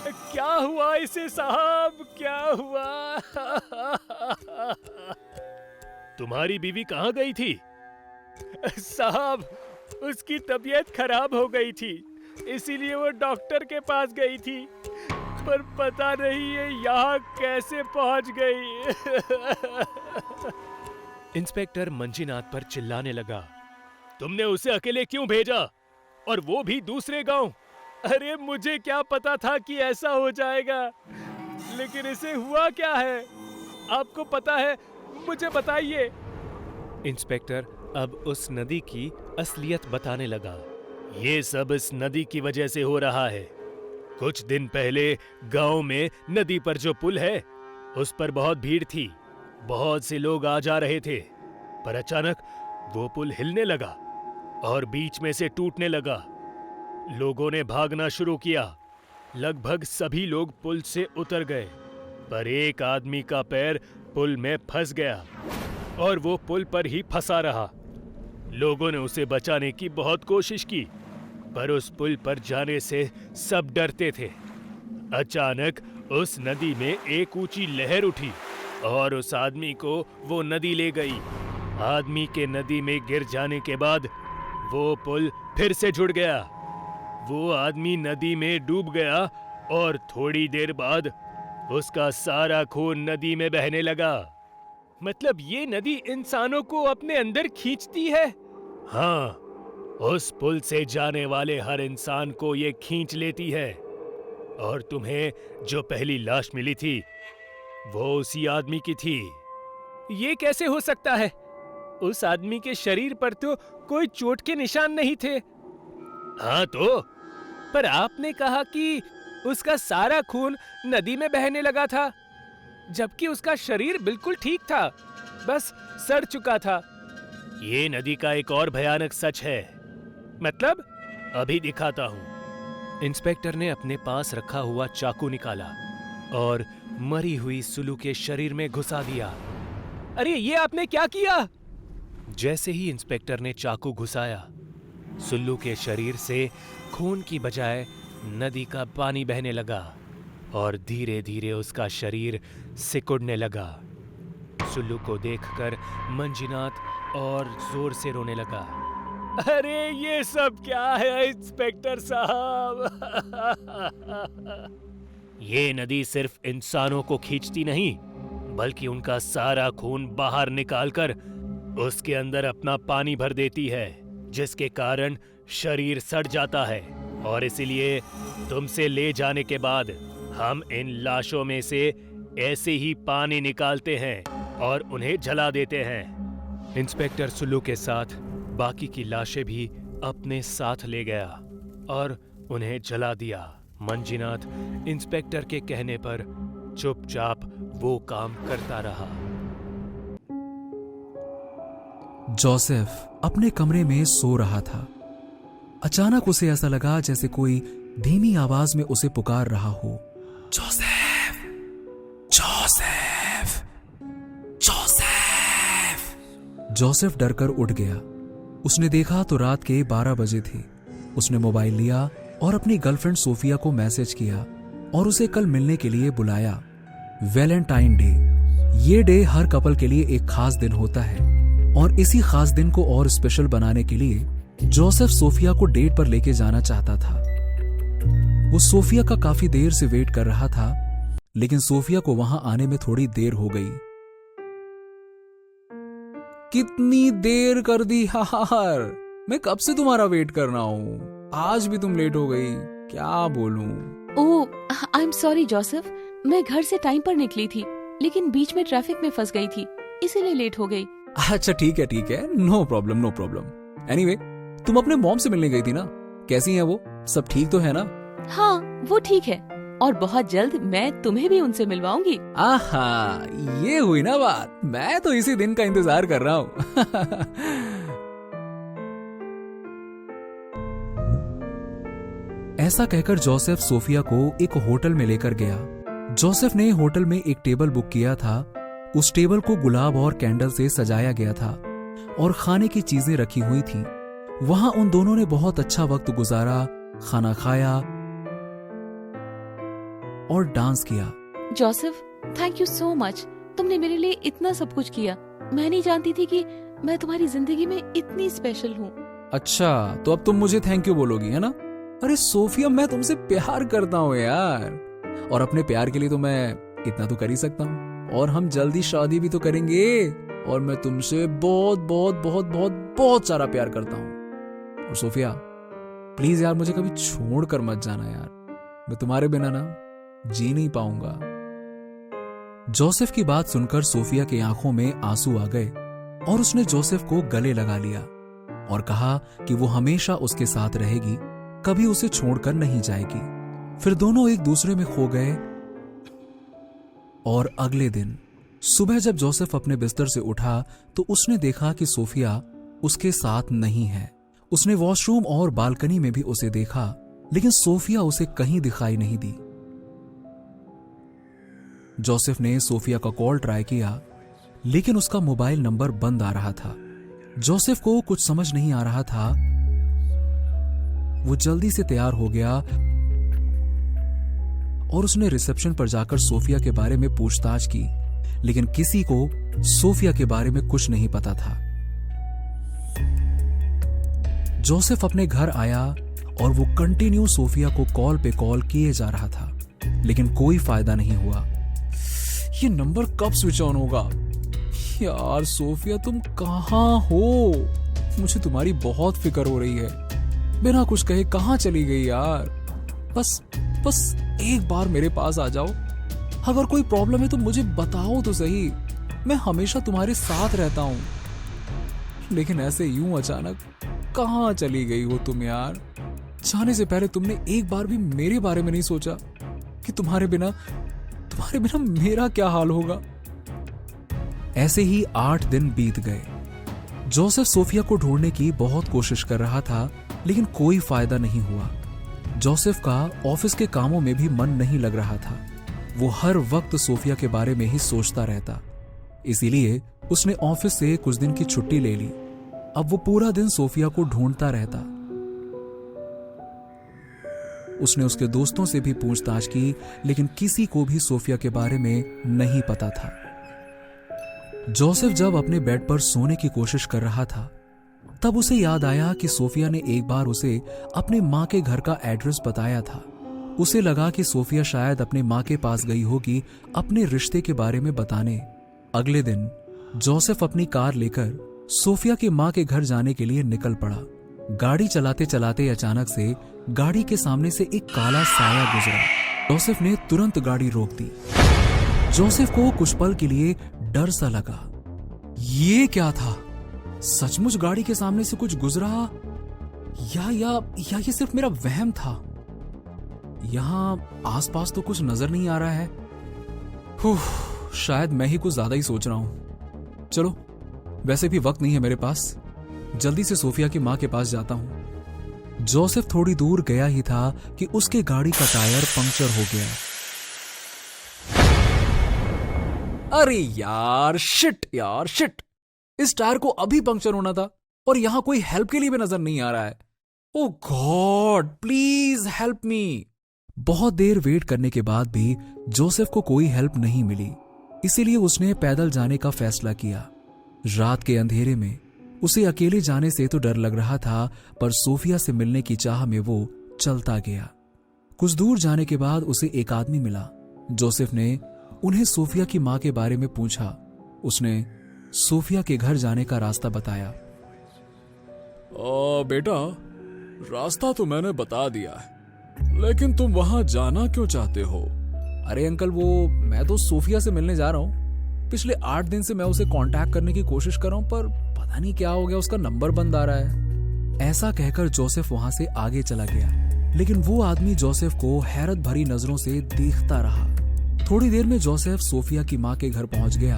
क्या हुआ इसे साहब, क्या हुआ? तुम्हारी बीवी कहाँ गई थी? साहब, उसकी तबीयत खराब हो गई थी, इसीलिए वो डॉक्टर के पास गई थी, पर पता नहीं है यहाँ कैसे पहुंच गई। इंस्पेक्टर मंजीनाथ पर चिल्लाने लगा। तुमने उसे अकेले क्यों भेजा, और वो भी दूसरे गांव? अरे मुझे क्या पता था कि ऐसा हो जाएगा, लेकिन इसे हुआ क्या है? आपको पता है, मुझे बताइए। इंस्पेक्टर अब उस नदी की असलियत बताने लगा। ये सब इस नदी की वजह से हो रहा है। कुछ दिन पहले गांव में नदी पर जो पुल है, उस पर बहुत भीड़ थी। बहुत से लोग आ जा रहे थे, पर अचानक वो पुल हिलने लगा और बीच में से टूटने लगा। लोगों ने भागना शुरू किया। लगभग सभी लोग पुल से उतर गए, पर एक आदमी का पैर पुल में फंस गया और वो पुल पर ही फंसा रहा। लोगों ने उसे बचाने की बहुत कोशिश की, पर उस पुल पर जाने से सब डरते थे। अचानक उस नदी में एक ऊंची लहर उठी और उस आदमी को वो नदी ले गई। आदमी के नदी में गिर जाने के बाद वो पुल फिर से जुड़ गया। वो आदमी नदी में डूब गया और थोड़ी देर बाद उसका सारा खून नदी में बहने लगा। मतलब ये नदी इंसानों को अपने अंदर खींचती है? हाँ, उस पुल से जाने वाले हर इंसान को ये खींच लेती है। और तुम्हें जो पहली लाश मिली थी, वो उसी आदमी की थी। ये कैसे हो सकता है? उस आदमी के शरीर पर तो कोई चोट के निशान नहीं थे। हाँ तो, पर आपने कहा कि उसका सारा खून नदी में बहने लगा था, जबकि उसका शरीर बिल्कुल ठीक था, बस सड़ चुका था। ये नदी का एक और भयानक सच है। मतलब? अभी दिखाता हूँ। इंस्पेक्टर ने अपने पास रखा हुआ चाकू निकाला और मरी हुई सुल्लू के शरीर में घुसा दिया। अरे ये आपने क्या किया? जैसे ही इंस्पेक्टर ने चाकू घुसाया, सुल्लू के शरीर से खून की बजाय नदी का पानी बहने लगा। और धीरे धीरे उसका शरीर सिकुड़ने लगा। सुल्लू को देखकर मंजीनाथ और जोर से रोने लगा। अरे ये सब क्या है इंस्पेक्टर साहब? ये नदी सिर्फ इंसानों को खींचती नहीं, बल्कि उनका सारा खून बाहर निकालकर उसके अंदर अपना पानी भर देती है, जिसके कारण शरीर सड़ जाता है। और इसलिए तुमसे ले जाने के बाद हम इन लाशों में से ऐसे ही पानी निकालते हैं और उन्हें जला देते हैं। इंस्पेक्टर सुल्लू के साथ बाकी की लाशें भी अपने साथ ले गया और उन्हें जला दिया। मंजीनाथ इंस्पेक्टर के कहने पर चुपचाप वो काम करता रहा। जोसेफ अपने कमरे में सो रहा था। अचानक उसे ऐसा लगा जैसे कोई धीमी आवाज में उसे पुकार रहा हो, जोसेफ, जोसेफ, जोसेफ। जोसेफ डरकर उठ गया। उसने देखा तो रात के 12 बजे थे। उसने मोबाइल लिया और अपनी गर्लफ्रेंड सोफिया को मैसेज किया और उसे कल मिलने के लिए बुलाया। वैलेंटाइन डे, ये डे हर कपल के लिए एक खास दिन होता है और इसी खास दिन को और स्पेशल बनाने के लिए जोसेफ सोफिया को डेट पर लेके जाना चाहता था। वो सोफिया का काफी देर से वेट कर रहा था, लेकिन सोफिया को वहां आने में थोड़ी देर हो गई। कितनी देर कर दी यार, मैं कब से तुम्हारा वेट कर रहा हूँ, आज भी तुम लेट हो गई, क्या बोलूं। ओह, आई एम सॉरी जोसेफ, मैं घर से टाइम पर निकली थी, लेकिन बीच में ट्रैफिक में फंस गई थी, इसीलिए लेट हो गई। अच्छा ठीक है, no problem no problem. Anyway, तुम अपने मॉम से मिलने गई थी ना, कैसी हैं वो, सब ठीक तो है ना? हाँ, वो ठीक है और बहुत जल्द मैं तुम्हें भी उनसे मिलवाऊंगी। आहा, ये हुई ना बात, मैं तो इसी दिन का इंतजार कर रहा हूँ। ऐसा कहकर जोसेफ सोफिया को एक होटल में लेकर गया। जोसेफ ने होटल में एक टेबल बुक किया था। उस टेबल को गुलाब और कैंडल से सजाया गया था और खाने की चीजें रखी हुई थी। वहां उन दोनों ने बहुत अच्छा वक्त गुजारा, खाना खाया और डांस किया। Joseph, thank you so much, तुमने मेरे लिए इतना सब कुछ किया। मैं नहीं जानती थी कि मैं तुम्हारी जिंदगी में इतनी स्पेशल हूँ। अच्छा, तो अब तुम मुझे थैंक यू बोलोगी, है ना? अरे सोफिया, मैं तुमसे प्यार करता हूँ यार, और अपने प्यार के लिए तो मैं इतना तो कर ही सकता हूँ। और हम जल्दी शादी भी तो करेंगे और मैं तुमसे बहुत बहुत बहुत बहुत बहुत सारा प्यार करता हूँ। और सोफिया, प्लीज यार मुझे कभी छोड़ कर मत जाना यार, मैं तुम्हारे बिना ना जी नहीं पाऊंगा। जोसेफ की बात सुनकर सोफिया की आंखों में आंसू आ गए और उसने जोसेफ को गले लगा लिया और कहा कि वो हमेशा उसके साथ रहेगी, कभी उसे छोड़कर नहीं जाएगी। फिर दोनों एक दूसरे में खो गए। और अगले दिन सुबह जब जोसेफ अपने बिस्तर से उठा तो उसने देखा कि सोफिया उसके साथ नहीं है। उसने वॉशरूम और बालकनी में भी उसे देखा, लेकिन सोफिया उसे कहीं दिखाई नहीं दी। जोसेफ ने सोफिया का कॉल ट्राई किया, लेकिन उसका मोबाइल नंबर बंद आ रहा था। जोसेफ को कुछ समझ नहीं आ रहा था। वो जल्दी से तैयार हो गया और उसने रिसेप्शन पर जाकर सोफिया के बारे में पूछताछ की, लेकिन किसी को सोफिया के बारे में कुछ नहीं पता था। जोसेफ अपने घर आया और वो कंटिन्यू सोफिया को कॉल पे कॉल किए जा रहा था, लेकिन कोई फायदा नहीं हुआ। ये नंबर कब स्विच ऑन होगा? यार सोफिया, तुम कहां हो? मुझे तुम्हारी बहुत फिक्र हो रही है। बिना कुछ कहे कहां चली गई यार? बस एक बार मेरे पास आ जाओ। अगर कोई प्रॉब्लम है तो मुझे बताओ तो सही, मैं हमेशा तुम्हारे साथ रहता हूं। लेकिन ऐसे यूं अचानक कहां चली गई हो तुम यार? जाने से पहले तुमने एक बार भी मेरे बारे में नहीं सोचा कि तुम्हारे बिना मेरा क्या हाल होगा। ऐसे ही 8 दिन बीत गए। जोसेफ सोफिया को ढूंढने की बहुत कोशिश कर रहा था, लेकिन कोई फायदा नहीं हुआ। जोसेफ का ऑफिस के कामों में भी मन नहीं लग रहा था। वो हर वक्त सोफिया के बारे में ही सोचता रहता। इसीलिए उसने ऑफिस से कुछ दिन की छुट्टी ले ली। अब वो पूरा दिन सोफिया को ढूंढता रहता। उसने उसके दोस्तों से भी पूछताछ की, लेकिन किसी को भी सोफिया के बारे में नहीं पता था। जोसेफ जब अपने बेड पर सोने की कोशिश कर रहा था, तब उसे याद आया कि सोफिया ने एक बार उसे अपनी माँ के घर का एड्रेस बताया था। उसे लगा कि सोफिया शायद अपने माँ के पास गई होगी अपने रिश्ते के बारे में बताने। अगले दिन जोसेफ अपनी कार लेकर सोफिया के माँ के घर जाने के लिए निकल पड़ा। गाड़ी चलाते चलाते अचानक से गाड़ी के सामने से एक काला साया गुजरा। जोसेफ ने तुरंत गाड़ी रोक दी। जोसेफ को कुछ पल के लिए डर सा लगा। ये क्या था? सचमुच गाड़ी के सामने से कुछ गुजरा या ये सिर्फ मेरा वहम था? यहां आसपास तो कुछ नजर नहीं आ रहा है। शायद मैं ही कुछ ज्यादा ही सोच रहा हूं। चलो, वैसे भी वक्त नहीं है मेरे पास, जल्दी से सोफिया की मां के पास जाता हूं। जोसेफ थोड़ी दूर गया ही था कि उसके गाड़ी का टायर पंक्चर हो गया। अरे यार, शिट! इस टायर को अभी पंक्चर होना था और यहां कोई हेल्प के लिए भी नजर नहीं आ रहा है। ओ गॉड, प्लीज हेल्प मी। बहुत देर वेट करने के बाद भी जोसेफ को कोई हेल्प नहीं मिली, इसीलिए उसने पैदल जाने का फैसला किया। रात के अंधेरे में उसे अकेले जाने से तो डर लग रहा था, पर सोफिया से मिलने की चाह में वो चलता गया। कुछ दूर जाने के बाद उसे एक आदमी मिला। जोसेफ ने उन्हें सोफिया की मां के बारे में पूछा। उसने सोफिया के घर जाने का रास्ता बताया। बेटा, रास्ता तो मैंने बता दिया है, लेकिन तुम वहां जाना क्यों चाहते हो? अरे अंकल, मैं तो सोफिया से मिलने जा रहा हूँ। पिछले 8 दिन से मैं उसे कांटेक्ट करने की कोशिश कर रहा हूँ, पर पता नहीं क्या हो गया, उसका नंबर बंद आ रहा है। ऐसा कहकर जोसेफ वहां से आगे चला गया, लेकिन वो आदमी जोसेफ को हैरत भरी नजरों से देखता रहा। थोड़ी देर में जोसेफ सोफिया की मां के घर पहुंच गया।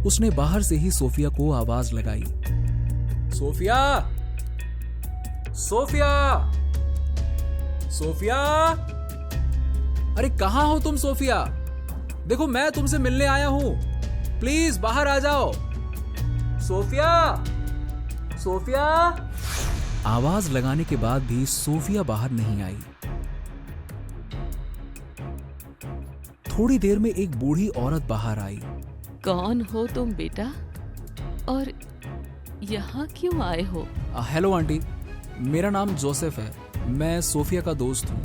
उसने बाहर से ही सोफिया को आवाज लगाई। सोफिया! सोफिया! सोफिया! अरे कहां हो तुम सोफिया? देखो, मैं तुमसे मिलने आया हूं, प्लीज बाहर आ जाओ। सोफिया! सोफिया! आवाज लगाने के बाद भी सोफिया बाहर नहीं आई। थोड़ी देर में एक बूढ़ी औरत बाहर आई। कौन हो तुम बेटा, और यहाँ क्यों आए हो? हेलो आंटी, मेरा नाम जोसेफ है। मैं सोफिया का दोस्त हूँ।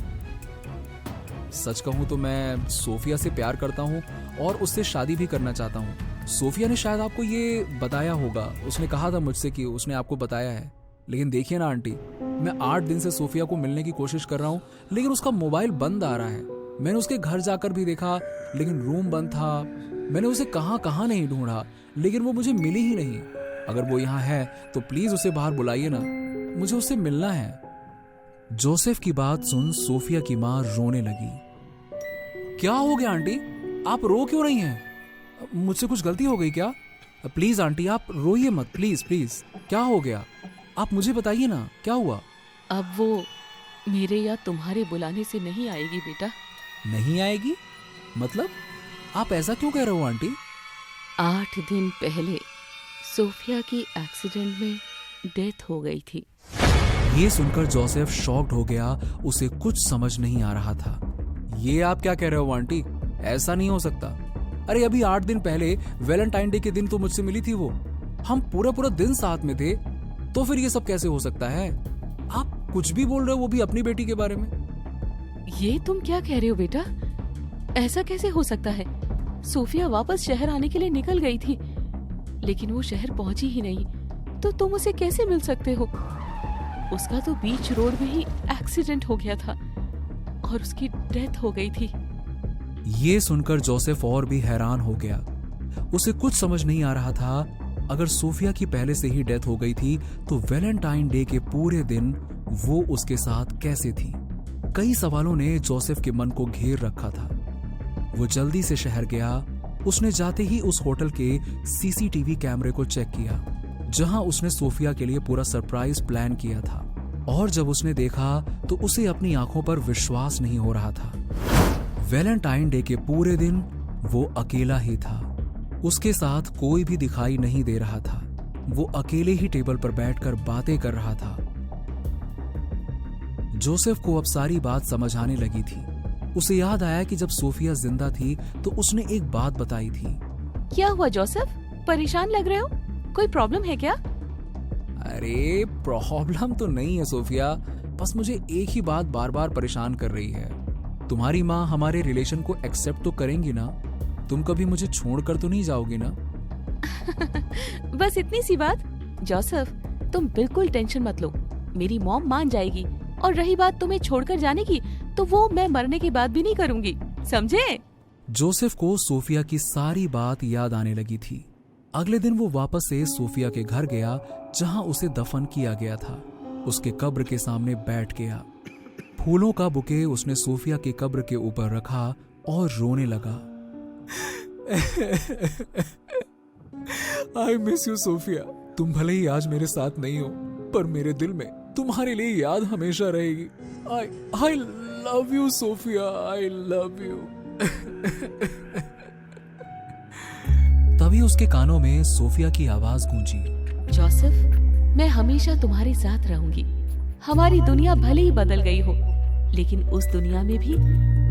सच कहूँ तो मैं सोफिया से प्यार करता हूँ और उससे शादी भी करना चाहता हूँ। सोफिया ने शायद आपको ये बताया होगा, उसने कहा था मुझसे कि उसने आपको बताया है। लेकिन देखिए ना आंटी, मैं 8 दिन से सोफिया को मिलने की कोशिश कर रहा हूँ, लेकिन उसका मोबाइल बंद आ रहा है। मैंने उसके घर जाकर भी देखा, लेकिन रूम बंद था। मैंने उसे कहाँ नहीं ढूंढा, लेकिन वो मुझे मिली ही नहीं। अगर वो यहाँ है तो प्लीज उसे बाहर बुलाइए ना, मुझे उससे मिलना है। जोसेफ की बात सुन सोफिया की माँ रोने लगी। क्या हो गया आंटी, आप रो क्यों रही हैं? मुझसे कुछ गलती हो गई क्या? प्लीज आंटी, आप रोइए मत, प्लीज। क्या हो गया, आप मुझे बताइए ना, क्या हुआ? अब वो मेरे या तुम्हारे बुलाने से नहीं आएगी बेटा। नहीं आएगी? मतलब आप ऐसा क्यों कह रहे हो आंटी? 8 दिन पहले सोफिया की एक्सीडेंट में डेथ हो गई थी। ये सुनकर जोसेफ शॉक्ड हो गया। उसे कुछ समझ नहीं आ रहा था। ये आप क्या कह रहे हो आंटी? ऐसा नहीं हो सकता। अरे अभी 8 दिन पहले वैलेंटाइन डे के दिन तो मुझसे मिली थी वो। हम पूरा दिन साथ में थे, तो फिर ये सब कैसे हो सकता है? आप कुछ भी बोल रहे हो, वो भी अपनी बेटी के बारे में। ये तुम क्या कह रहे हो बेटा? ऐसा कैसे हो सकता है? सोफिया वापस शहर आने के लिए निकल गई थी, लेकिन वो शहर पहुंची ही नहीं, तो तुम उसे कैसे मिल सकते हो? उसका तो बीच रोड में ही एक्सीडेंट हो गया था और उसकी डेथ हो गई थी। ये सुनकर जोसेफ और भी हैरान हो गया। उसे कुछ समझ नहीं आ रहा था। अगर सोफिया की पहले से ही डेथ हो गई थी, तो वैलेंटाइन डे के पूरे दिन वो उसके साथ कैसे थी? कई सवालों ने जोसेफ के मन को घेर रखा था। वो जल्दी से शहर गया। उसने जाते ही उस होटल के सीसीटीवी कैमरे को चेक किया, जहां उसने सोफिया के लिए पूरा सरप्राइज प्लान किया था। और जब उसने देखा तो उसे अपनी आंखों पर विश्वास नहीं हो रहा था। वैलेंटाइन डे के पूरे दिन वो अकेला ही था। उसके साथ कोई भी दिखाई नहीं दे रहा था। वो अकेले ही टेबल पर बैठकर बातें कर रहा था। जोसेफ को अब सारी बात समझ आने लगी थी। उसे याद आया कि जब सोफिया जिंदा थी तो उसने एक बात बताई थी। क्या हुआ जोसेफ, परेशान लग रहे हो? कोई प्रॉब्लम है क्या? अरे प्रॉब्लम तो नहीं है सोफिया, बस मुझे एक ही बात बार बार परेशान कर रही है। तुम्हारी माँ हमारे रिलेशन को एक्सेप्ट तो करेंगी ना? तुम कभी मुझे छोड़कर तो नहीं जाओगी ना? बस इतनी सी बात। जोसेफ, तुम बिल्कुल टेंशन मत लो, मेरी मॉम मान जाएगी। और रही बात तुम्हें छोड़कर जाने की, तो वो मैं मरने के बाद भी नहीं करूंगी, समझे? जोसेफ को सोफिया की सारी बात याद आने लगी थी। अगले दिन वो वापस से सोफिया के घर गया जहां उसे दफन किया गया था। उसके कब्र के सामने बैठ गया। फूलों का बुके उसने सोफिया के कब्र के ऊपर रखा और रोने लगा। आई मिस यू सोफिया, तुम भले ही आज मेरे साथ नहीं हो, पर मेरे दिल में तुम्हारे लिए याद हमेशा रहेगी। I love you Sophia, I love you. तभी उसके कानों में सोफिया की आवाज गूंजी। जोसेफ, मैं हमेशा तुम्हारे साथ रहूंगी। हमारी दुनिया भले ही बदल गई हो, लेकिन उस दुनिया में भी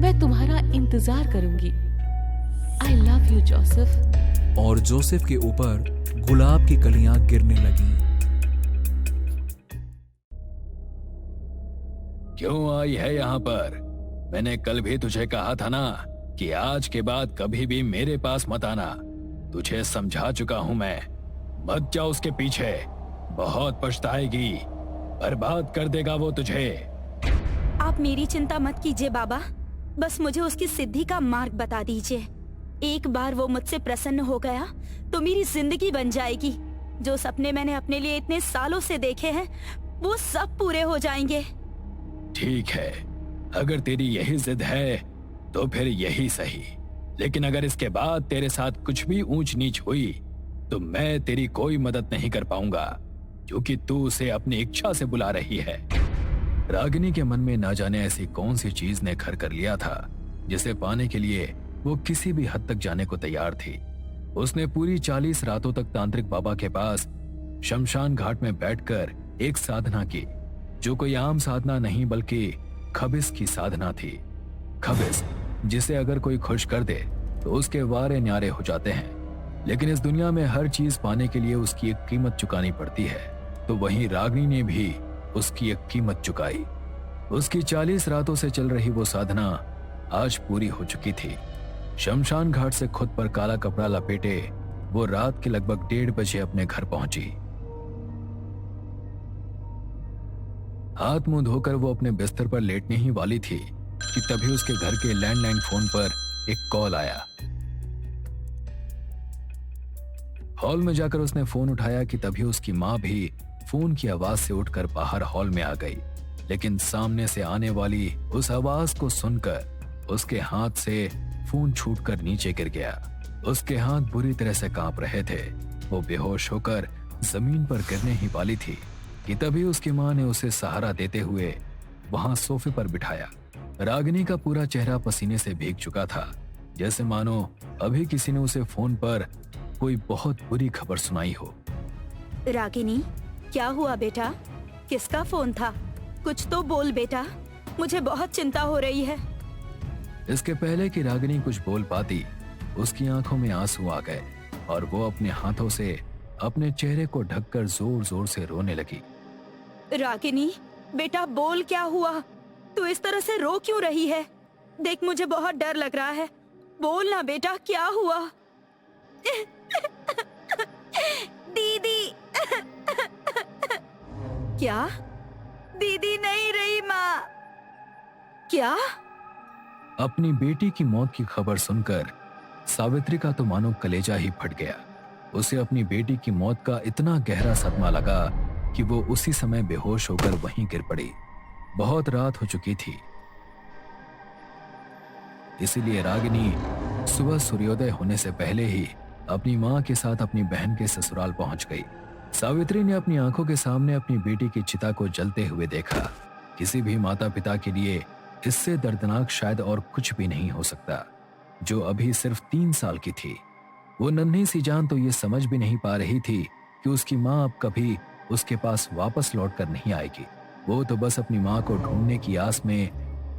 मैं तुम्हारा इंतजार करूंगी। आई लव यू जोसेफ। और जोसेफ के ऊपर गुलाब की कलियां गिरने लगी। क्यों आई है यहाँ पर? मैंने कल भी तुझे कहा था ना कि आज के बाद कभी भी मेरे पास मत आना। तुझे समझा चुका हूँ मैं। मत जा उसके पीछे, बहुत पछताएगी, बर्बाद कर देगा वो तुझे। आप मेरी चिंता मत कीजिए बाबा, बस मुझे उसकी सिद्धि का मार्ग बता दीजिए। एक बार वो मुझसे प्रसन्न हो गया तो मेरी जिंदगी बन जाएगी। जो सपने मैंने अपने लिए इतने सालों से देखे हैं वो सब पूरे हो जाएंगे। ठीक है, अगर तेरी यही जिद है तो फिर यही सही, लेकिन अगर इसके बाद तेरे साथ कुछ भी ऊंच नीच हुई तो मैं तेरी कोई मदद नहीं कर पाऊंगा, क्योंकि तू उसे अपनी इच्छा से बुला रही है। रागिनी के मन में ना जाने ऐसी कौन सी चीज ने घर कर लिया था जिसे पाने के लिए वो किसी भी हद तक जाने को तैयार थी। उसने पूरी 40 रातों तक तांत्रिक बाबा के पास शमशान घाट में बैठकर एक साधना की, जो कोई आम साधना नहीं बल्कि खबिस की साधना थी। खबिस जिसे अगर कोई खुश कर दे तो उसके वारे न्यारे हो जाते हैं, लेकिन इस दुनिया में हर चीज पाने के लिए उसकी एक कीमत चुकानी पड़ती है। तो वहीं रागिनी ने भी उसकी एक कीमत चुकाई। उसकी 40 रातों से चल रही वो साधना आज पूरी हो चुकी थी। शमशान घाट से खुद पर काला कपड़ा लपेटे वो रात के लगभग 1:30 बजे अपने घर पहुंची। हाथ मुंह धोकर वो अपने बिस्तर पर लेटने ही वाली थी कि तभी उसके घर के लैंडलाइन फोन पर एक कॉल आया। हॉल में जाकर उसने फोन उठाया कि तभी उसकी माँ भी फोन की आवाज से उठकर बाहर हॉल में आ गई, लेकिन सामने से आने वाली उस आवाज को सुनकर उसके हाथ से फोन छूटकर नीचे गिर गया। उसके हाथ बुरी तरह से कांप रहे थे। वो बेहोश होकर जमीन पर गिरने ही वाली थी कि तभी उसकी माँ ने उसे सहारा देते हुए वहां सोफे पर बिठाया। रागिनी का पूरा चेहरा पसीने से भीग चुका था, जैसे मानो अभी किसी ने उसे फोन पर कोई बहुत बुरी खबर सुनाई हो। रागिनी, क्या हुआ बेटा? किसका फोन था? कुछ तो बोल बेटा, मुझे बहुत चिंता हो रही है। इसके पहले कि रागिनी कुछ बोल पाती, उसकी आंखों में आंसू आ गए और वो अपने हाथों से अपने चेहरे को ढककर जोर जोर से रोने लगी। रागिनी बेटा, बोल क्या हुआ? तू इस तरह से रो क्यों रही है? देख, मुझे बहुत डर लग रहा है। बोल ना बेटा, क्या हुआ? दीदी। क्या? दीदी नहीं रही माँ? क्या? अपनी बेटी की मौत की खबर सुनकर सावित्री का तो मानो कलेजा ही फट गया। उसे अपनी बेटी की मौत का इतना गहरा सदमा लगा कि वो उसी समय बेहोश होकर वहीं गिर पड़ी। बहुत रात हो चुकी थी, इसीलिए रागिनी सुबह सूर्योदय होने से पहले ही अपनी माँ के साथ अपनी बहन के ससुराल पहुंच गई। सावित्री ने अपनी आंखों के सामने अपनी बेटी की चिता को जलते हुए देखा। किसी भी माता पिता के लिए इससे दर्दनाक शायद और कुछ भी नहीं हो सकता। जो अभी सिर्फ 3 साल की थी, वो नन्ही सी जान तो ये समझ भी नहीं पा रही थी कि उसकी माँ अब कभी उसके पास वापस लौट कर नहीं आएगी। वो तो बस अपनी माँ को ढूंढने की आस में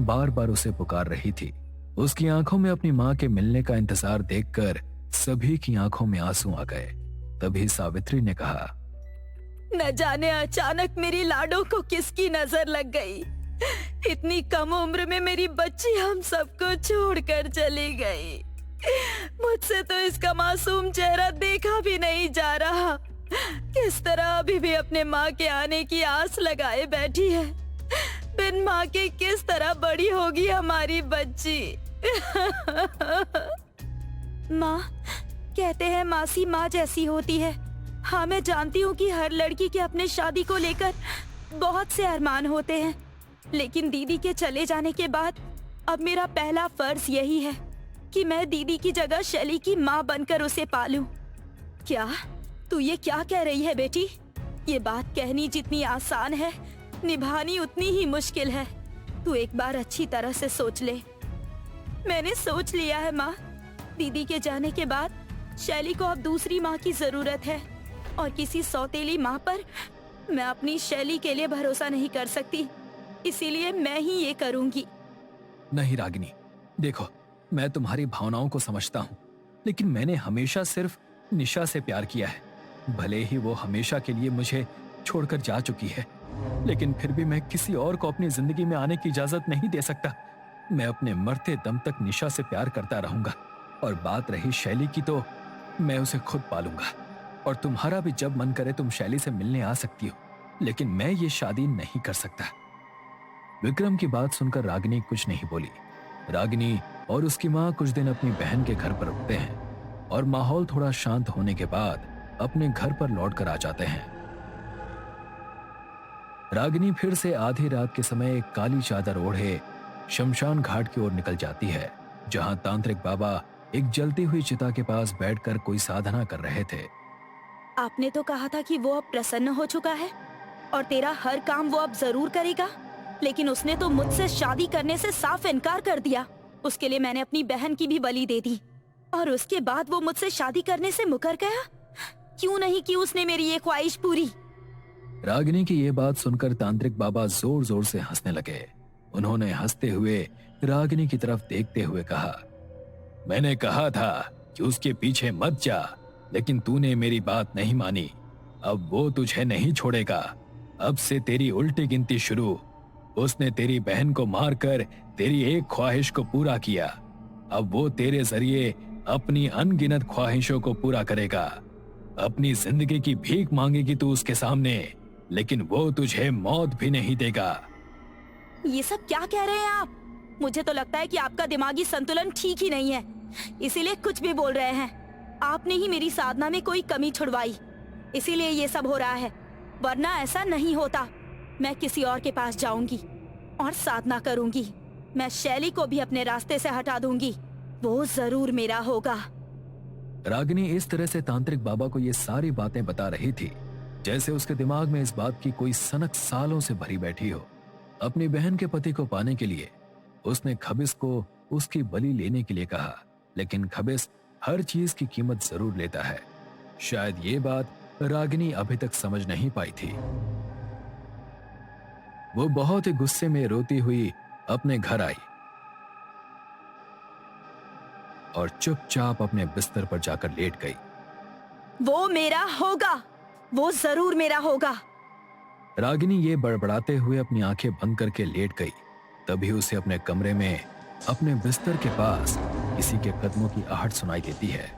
बार बार उसे पुकार रही थी। उसकी आंखों में अपनी माँ के मिलने का इंतजार देखकर सभी की आंखों में आंसू आ गए। तभी सावित्री ने कहा, न जाने अचानक मेरी लाडो को किसकी नजर लग गई। इतनी कम उम्र में मेरी बच्ची हम सबको छोड़कर चली गई। मुझसे तो इसका मासूम चेहरा देखा भी नहीं जा रहा। किस तरह अभी भी अपने माँ के आने की आस लगाए बैठी है। बिन माँ के किस तरह बड़ी होगी हमारी बच्ची। माँ, कहते हैं मासी माँ जैसी होती है। हाँ, मैं जानती हूँ कि हर लड़की के अपने शादी को लेकर बहुत से अरमान होते हैं, लेकिन दीदी के चले जाने के बाद अब मेरा पहला फर्ज यही है कि मैं दीदी की जगह शैली की माँ बनकर उसे पालूं। क्या तू ये क्या कह रही है बेटी? ये बात कहनी जितनी आसान है, निभानी उतनी ही मुश्किल है। तू एक बार अच्छी तरह से सोच ले। मैंने सोच लिया है माँ। दीदी के जाने के बाद शैली को अब दूसरी माँ की जरूरत है, और किसी सौतेली माँ पर मैं अपनी शैली के लिए भरोसा नहीं कर सकती। इसीलिए मैं ही ये करूंगी। नहीं रागिनी, देखो, मैं तुम्हारी भावनाओं को समझता हूँ, लेकिन मैंने हमेशा सिर्फ निशा से प्यार किया है। भले ही वो हमेशा के लिए मुझे छोड़कर जा चुकी है, लेकिन फिर भी मैं किसी और को अपनी जिंदगी में आने की इजाजत नहीं दे सकता। मैं अपने मरते दम तक निशा से प्यार करता रहूंगा, और बात रही शैली की तो मैं उसे खुद पालूंगा। और तुम्हारा भी जब मन करे तुम शैली से मिलने आ सकती हो, लेकिन मैं ये शादी नहीं कर सकता। विक्रम की बात सुनकर रागिनी कुछ नहीं बोली। रागिनी और उसकी माँ कुछ दिन अपनी बहन के घर पर रुकते हैं, और माहौल थोड़ा शांत होने के बाद अपने घर पर लौटकर आ जाते हैं। रागिनी फिर से आधी रात के समय एक काली चादर ओढ़े शमशान घाट की ओर निकल जाती है, जहां तांत्रिक बाबा एक जलती हुई चिता के पास बैठकर कोई साधना कर रहे थे। आपने तो कहा था कि वो अब प्रसन्न हो चुका है और तेरा हर काम वो अब जरूर करेगा, लेकिन उसने तो मुझसे शादी करने से साफ इनकार कर दिया। उसके लिए मैंने अपनी बहन की भी बलि दे दी, और उसके बाद वो मुझसे शादी करने से मुकर गया। क्यों नहीं की उसने मेरी ये ख्वाहिश पूरी? रागिनी की ये बात सुनकर तांत्रिक बाबा जोर जोर से हंसने लगे। उन्होंने हंसते हुए रागिनी की तरफ देखते हुए कहा, मैंने कहा था कि उसके पीछे मत जा, लेकिन तूने मेरी बात नहीं मानी। अब वो तुझे नहीं छोड़ेगा। अब से तेरी उल्टी गिनती शुरू। उसने तेरी बहन को मारकर तेरी एक ख्वाहिश को पूरा किया। अब वो तेरे जरिए अपनी अनगिनत ख्वाहिशों को पूरा करेगा। अपनी जिंदगी की भीख मांगेगी तू उसके सामने, लेकिन वो तुझे मौत भी नहीं देगा। ये सब क्या कह रहे हैं आप? मुझे तो लगता है कि आपका दिमागी संतुलन ठीक ही नहीं है, इसीलिए कुछ भी बोल रहे हैं। आपने ही मेरी साधना में कोई कमी छुड़वाई, इसीलिए ये सब हो रहा है, वरना ऐसा नहीं होता। मैं किसी और के पास जाऊंगी और साधना करूंगी। मैं शैली को भी अपने रास्ते से हटा दूंगी। वो जरूर मेरा होगा। रागिनी इस तरह से तांत्रिक बाबा को ये सारी बातें बता रही थी जैसे उसके दिमाग में इस बात की कोई सनक सालों से भरी बैठी हो। अपनी बहन के पति को पाने के लिए उसने खबिस को उसकी बलि लेने के लिए कहा, लेकिन खबिस हर चीज की कीमत जरूर लेता है। शायद ये बात रागिनी अभी तक समझ नहीं पाई थी। वो बहुत ही गुस्से में रोती हुई अपने घर आई और चुपचाप अपने बिस्तर पर जाकर लेट गई। वो मेरा होगा, वो जरूर मेरा होगा। रागिनी ये बड़बड़ाते हुए अपनी आंखें बंद करके लेट गई। तभी उसे अपने कमरे में अपने बिस्तर के पास किसी के कदमों की आहट सुनाई देती है।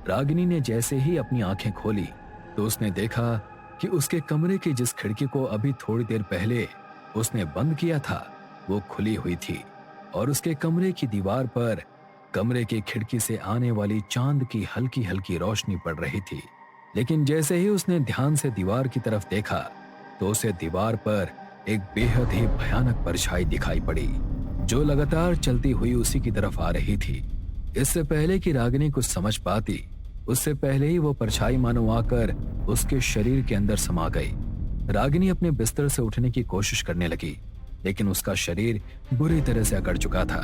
रागिनी ने जैसे ही अपनी आंखें खोली तो उसने देखा कि उसके कमरे की जिस खिड़की को अभी थोड़ी देर पहले उसने बंद किया था वो खुली हुई थी, और उसके कमरे की दीवार पर कमरे की खिड़की से आने वाली चांद की हल्की हल्की रोशनी पड़ रही थी। लेकिन जैसे ही उसने ध्यान से दीवार की तरफ देखा तो उसे दीवार पर एक बेहद ही भयानक परछाई दिखाई पड़ी जो लगातार चलती हुई उसी की तरफ आ रही थी। इससे पहले कि रागिनी कुछ समझ पाती, उससे पहले ही वो परछाई मानो आकर उसके शरीर के अंदर समा गई। रागिनी अपने बिस्तर से उठने की कोशिश करने लगी, लेकिन उसका शरीर बुरी तरह से अकड़ चुका था।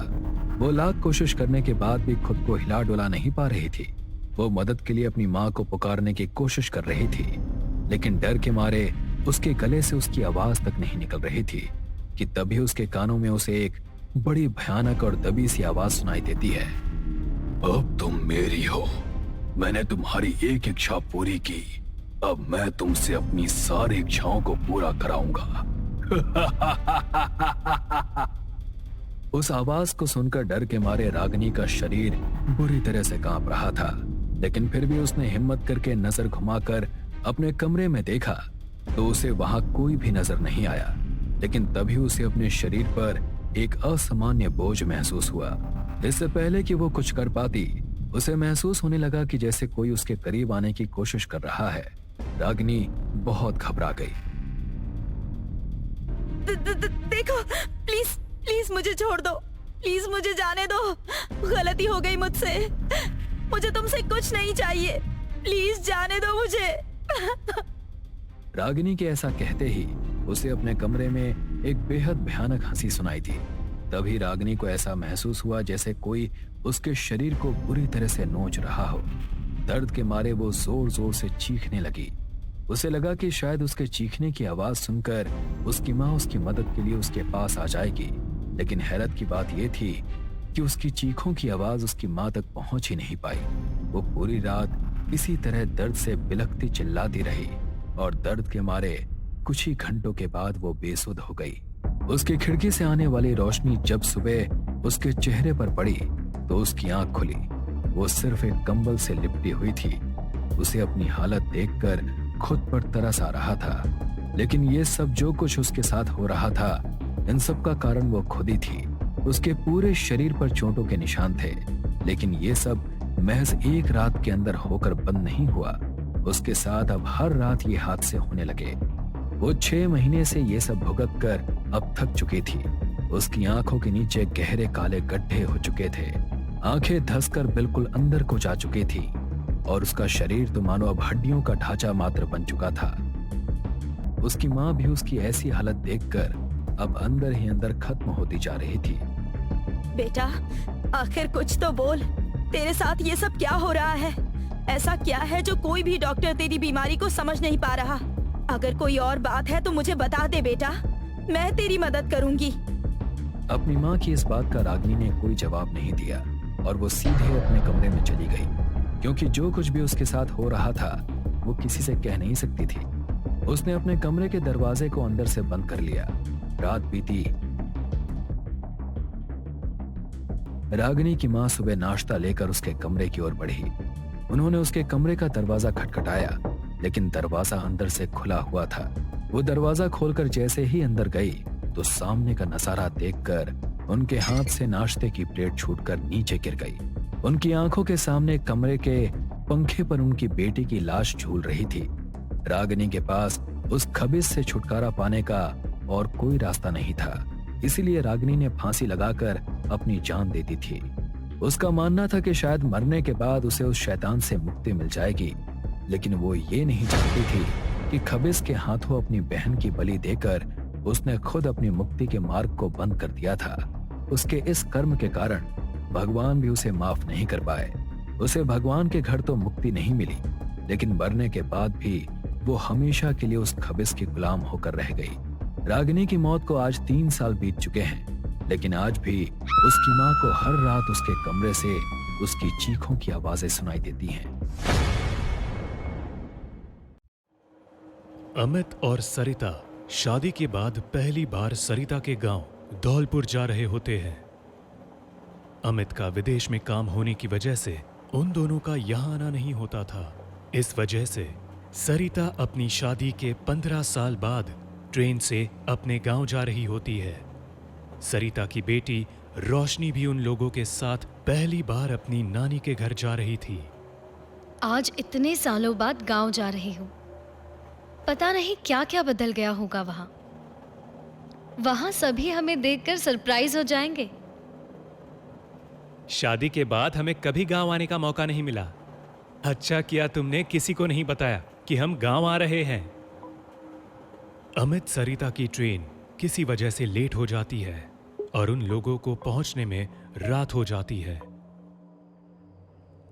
वो लाख कोशिश करने के बाद भी खुद को हिला डुला नहीं पा रही थी। वो मदद के लिए अपनी माँ को पुकारने की कोशिश कर रही थी, लेकिन डर के मारे उसके गले से उसकी आवाज तक नहीं निकल रही थी कि तभी उसके कानों में उसे एक बड़ी भयानक और दबी सी आवाज सुनाई देती है। अब तुम मेरी हो, मैंने तुम्हारी एक इच्छा पूरी की, अब मैं तुमसे अपनी सारी इच्छाओं को पूरा कराऊंगा। उस आवाज को सुनकर डर के मारे रागिनी का शरीर बुरी तरह से कांप रहा था, लेकिन फिर भी उसने हिम्मत करके नजर घुमाकर अपने कमरे में देखा तो उसे वहां कोई भी नजर नहीं आया। लेकिन तभी उसे अपने शरीर पर एक असामान्य बोझ महसूस हुआ। इससे पहले कि वो कुछ कर पाती, उसे महसूस होने लगा कि जैसे कोई उसके करीब आने की कोशिश कर रहा है। रागिनी बहुत घबरा गई। देखो, प्लीज प्लीज मुझे छोड़ दो, प्लीज मुझे जाने दो, गलती हो गई मुझसे, मुझे तुमसे कुछ नहीं चाहिए, प्लीज जाने दो मुझे। रागिनी के ऐसा कहते ही उसे अपने कमरे में एक बेहद भयानक हंसी सुनाई दी। तभी रागिनी को ऐसा महसूस हुआ जैसे कोई उसके शरीर को बुरी तरह से नोच रहा हो। दर्द के मारे वो जोर जोर से चीखने लगी। उसे लगा कि शायद उसके चीखने की आवाज सुनकर उसकी माँ उसकी मदद के लिए उसके पास आ जाएगी, लेकिन हैरत की बात यह थी कि उसकी चीखों की आवाज उसकी माँ तक पहुंच ही नहीं पाई। वो पूरी रात इसी तरह दर्द से बिलखती चिल्लाती रही और दर्द के मारे कुछ ही घंटों के बाद वो बेसुध हो गई। उसकी खिड़की से आने वाली रोशनी जब सुबह उसके चेहरे पर पड़ी तो उसकी आंख खुली। वो सिर्फ एक कंबल से लिपटी हुई थी। उसे अपनी हालत देखकर खुद पर तरस आ रहा था, लेकिन ये सब जो कुछ उसके साथ हो रहा था, इन सब का कारण वो खुद ही थी। उसके पूरे शरीर पर चोटों के निशान थे, लेकिन ये सब महज एक रात के अंदर होकर बंद नहीं हुआ। उसके साथ अब हर रात ये हादसे होने लगे। वो 6 महीने से ये सब भुगत कर अब थक चुकी थी। उसकी आंखों के नीचे गहरे काले गड्ढे हो चुके थे, आंखें धंसकर बिल्कुल अंदर को जा चुकी थी और उसका शरीर तो मानो अब हड्डियों का ढांचा मात्र बन चुका था। उसकी माँ भी उसकी ऐसी हालत देखकर अब अंदर ही अंदर खत्म होती जा रही थी। बेटा, आखिर कुछ तो बोल, तेरे साथ ये सब क्या हो रहा है? ऐसा क्या है जो कोई भी डॉक्टर तेरी बीमारी को समझ नहीं पा रहा? अगर कोई और बात है तो मुझे बता दे बेटा, मैं तेरी मदद करूंगी। अपनी माँ की इस बात का रागिनी ने कोई जवाब नहीं दिया और वो सीधे अपने कमरे में चली गई, क्योंकि जो कुछ भी उसके साथ हो रहा था वो किसी से कह नहीं सकती थी। उसने अपने कमरे के दरवाजे को अंदर से बंद कर लिया। रात बीती। रागिनी की माँ सुबह नाश्ता लेकर उसके कमरे की ओर बढ़ी। उन्होंने उसके कमरे का दरवाजा खटखटाया, लेकिन दरवाजा अंदर से खुला हुआ था। वो दरवाजा खोलकर जैसे ही अंदर गई तो सामने का नजारा देखकर उनके हाथ से नाश्ते की प्लेट छूटकर नीचे गिर गई। उनकी आंखों के सामने कमरे के पंखे पर उनकी बेटी की लाश झूल रही थी। रागिनी के पास उस खबीस से छुटकारा पाने का और कोई रास्ता नहीं था, इसीलिए रागिनी ने फांसी लगाकर अपनी जान दे दी थी। उसका मानना था कि शायद मरने के बाद उसे उस शैतान से मुक्ति मिल जाएगी, लेकिन वो ये नहीं जानती थी कि खबीस के हाथों अपनी बहन की बलि देकर उसने खुद अपनी मुक्ति के मार्ग को बंद कर दिया था। उसके इस कर्म के कारण भगवान भी उसे माफ नहीं कर पाए। उसे भगवान के घर तो मुक्ति नहीं मिली, लेकिन मरने के बाद भी वो हमेशा के लिए उस खबीस की गुलाम होकर रह गई। रागिनी की मौत को आज 3 साल बीत चुके हैं, लेकिन आज भी उसकी माँ को हर रात उसके कमरे से उसकी चीखों की आवाजें सुनाई देती हैं। अमित और सरिता शादी के बाद पहली बार सरिता के गांव धौलपुर जा रहे होते हैं। अमित का विदेश में काम होने की वजह से उन दोनों का यहाँ आना नहीं होता था। इस वजह से सरिता अपनी शादी के 15 साल बाद ट्रेन से अपने गांव जा रही होती है। सरिता की बेटी रोशनी भी उन लोगों के साथ पहली बार अपनी नानी के घर जा रही थी। आज इतने सालों बाद गांव जा रही हूँ। पता नहीं क्या क्या बदल गया होगा वहां सभी हमें देखकर सरप्राइज हो जाएंगे। शादी के बाद हमें कभी गांव आने का मौका नहीं मिला। अच्छा किया तुमने किसी को नहीं बताया कि हम गांव आ रहे हैं। अमित सरिता की ट्रेन किसी वजह से लेट हो जाती है और उन लोगों को पहुंचने में रात हो जाती है।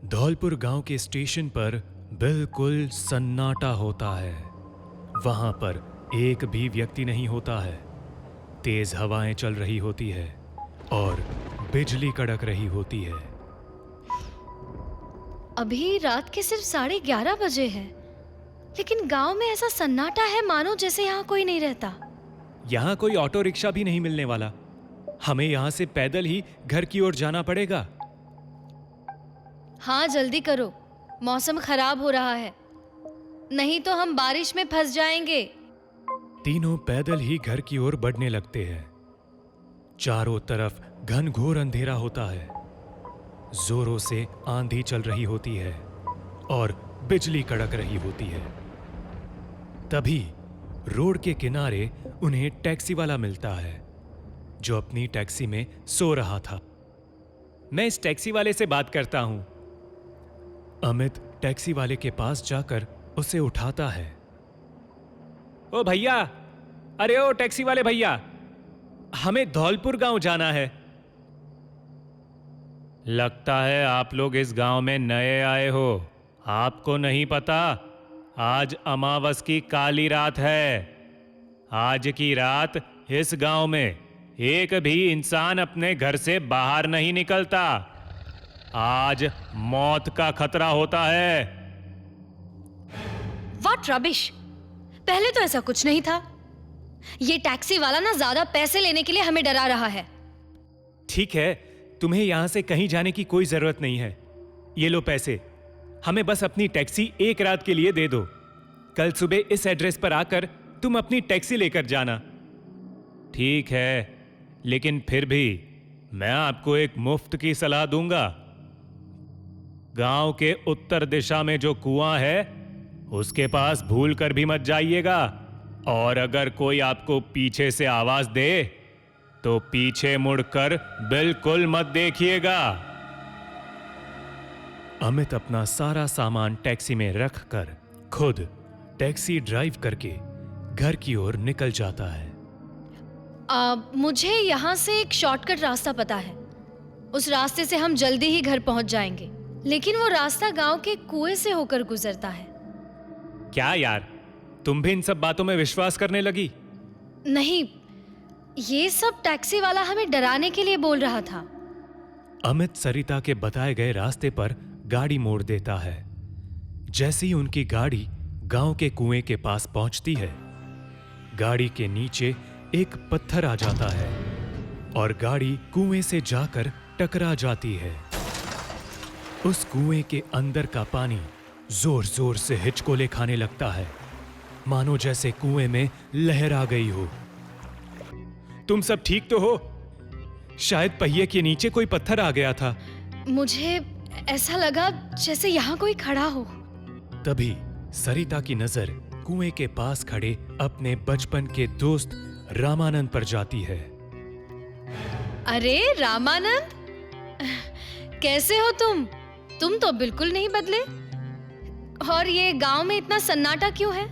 धौलपुर गांव के स्टेशन पर बिल्कुल सन्नाटा होता है। वहां पर एक भी व्यक्ति नहीं होता है। तेज हवाएं चल रही होती है और बिजली कड़क रही होती है। अभी रात के सिर्फ 11:30 बजे है, लेकिन गांव में ऐसा सन्नाटा है मानो जैसे यहाँ कोई नहीं रहता। यहाँ कोई ऑटो रिक्शा भी नहीं मिलने वाला। हमें यहाँ से पैदल ही घर की ओर जाना पड़ेगा। हाँ जल्दी करो, मौसम खराब हो रहा है, नहीं तो हम बारिश में फंस जाएंगे। तीनों पैदल ही घर की ओर बढ़ने लगते हैं। चारों तरफ घनघोर अंधेरा होता है। जोरों से आंधी चल रही होती है और बिजली कड़क रही होती है। तभी रोड के किनारे उन्हें टैक्सी वाला मिलता है, जो अपनी टैक्सी में सो रहा था। मैं इस टैक्सी वाले से बात करता हूं। अमित टैक्सी वाले के पास जाकर उसे उठाता है। ओ भैया, अरे ओ टैक्सी वाले भैया, हमें धौलपुर गांव जाना है। लगता है आप लोग इस गांव में नए आए हो। आपको नहीं पता, आज अमावस की काली रात है। आज की रात इस गांव में एक भी इंसान अपने घर से बाहर नहीं निकलता। आज मौत का खतरा होता है। What rubbish! पहले तो ऐसा कुछ नहीं था। ये टैक्सी वाला ना ज्यादा पैसे लेने के लिए हमें डरा रहा है। ठीक है, तुम्हें यहां से कहीं जाने की कोई जरूरत नहीं है। ये लो पैसे, हमें बस अपनी टैक्सी एक रात के लिए दे दो। कल सुबह इस एड्रेस पर आकर तुम अपनी टैक्सी लेकर जाना। ठीक है, लेकिन फिर भी मैं आपको एक मुफ्त की सलाह दूंगा। गांव के उत्तर दिशा में जो कुआं है, उसके पास भूल कर भी मत जाइएगा। और अगर कोई आपको पीछे से आवाज दे तो पीछे मुड़कर बिल्कुल मत देखिएगा। अमित अपना सारा सामान टैक्सी में रखकर खुद टैक्सी ड्राइव करके घर की ओर निकल जाता है। मुझे यहाँ से एक शॉर्टकट रास्ता पता है। उस रास्ते से हम जल्दी ही घर पहुंच जाएंगे, लेकिन वो रास्ता गांव के कुएं से होकर गुजरता है। क्या यार, तुम भी इन सब बातों में विश्वास करने लगी? नहीं, ये सब टैक्सी वाला हमें डराने के लिए बोल रहा था। अमित सरिता के बताए गए रास्ते पर गाड़ी मोड़ देता है। जैसे ही उनकी गाड़ी गांव के कुएं के पास पहुंचती है, गाड़ी के नीचे एक पत्थर आ जाता है और गाड़ी कुएं से जाकर टकरा जाती है। उस कुएं के अंदर का पानी जोर जोर से हिचकोले खाने लगता है, मानो जैसे कुएं में लहर आ गई हो। तुम सब ठीक तो हो? शायद पहिए के नीचे कोई पत्थर आ गया था। मुझे ऐसा लगा जैसे यहाँ कोई खड़ा हो। तभी सरिता की नजर कुएं के पास खड़े अपने बचपन के दोस्त रामानंद पर जाती है। अरे रामानंद, कैसे हो तुम? तुम तो बिल्कुल नहीं बदले। और ये गांव में इतना सन्नाटा क्यों है?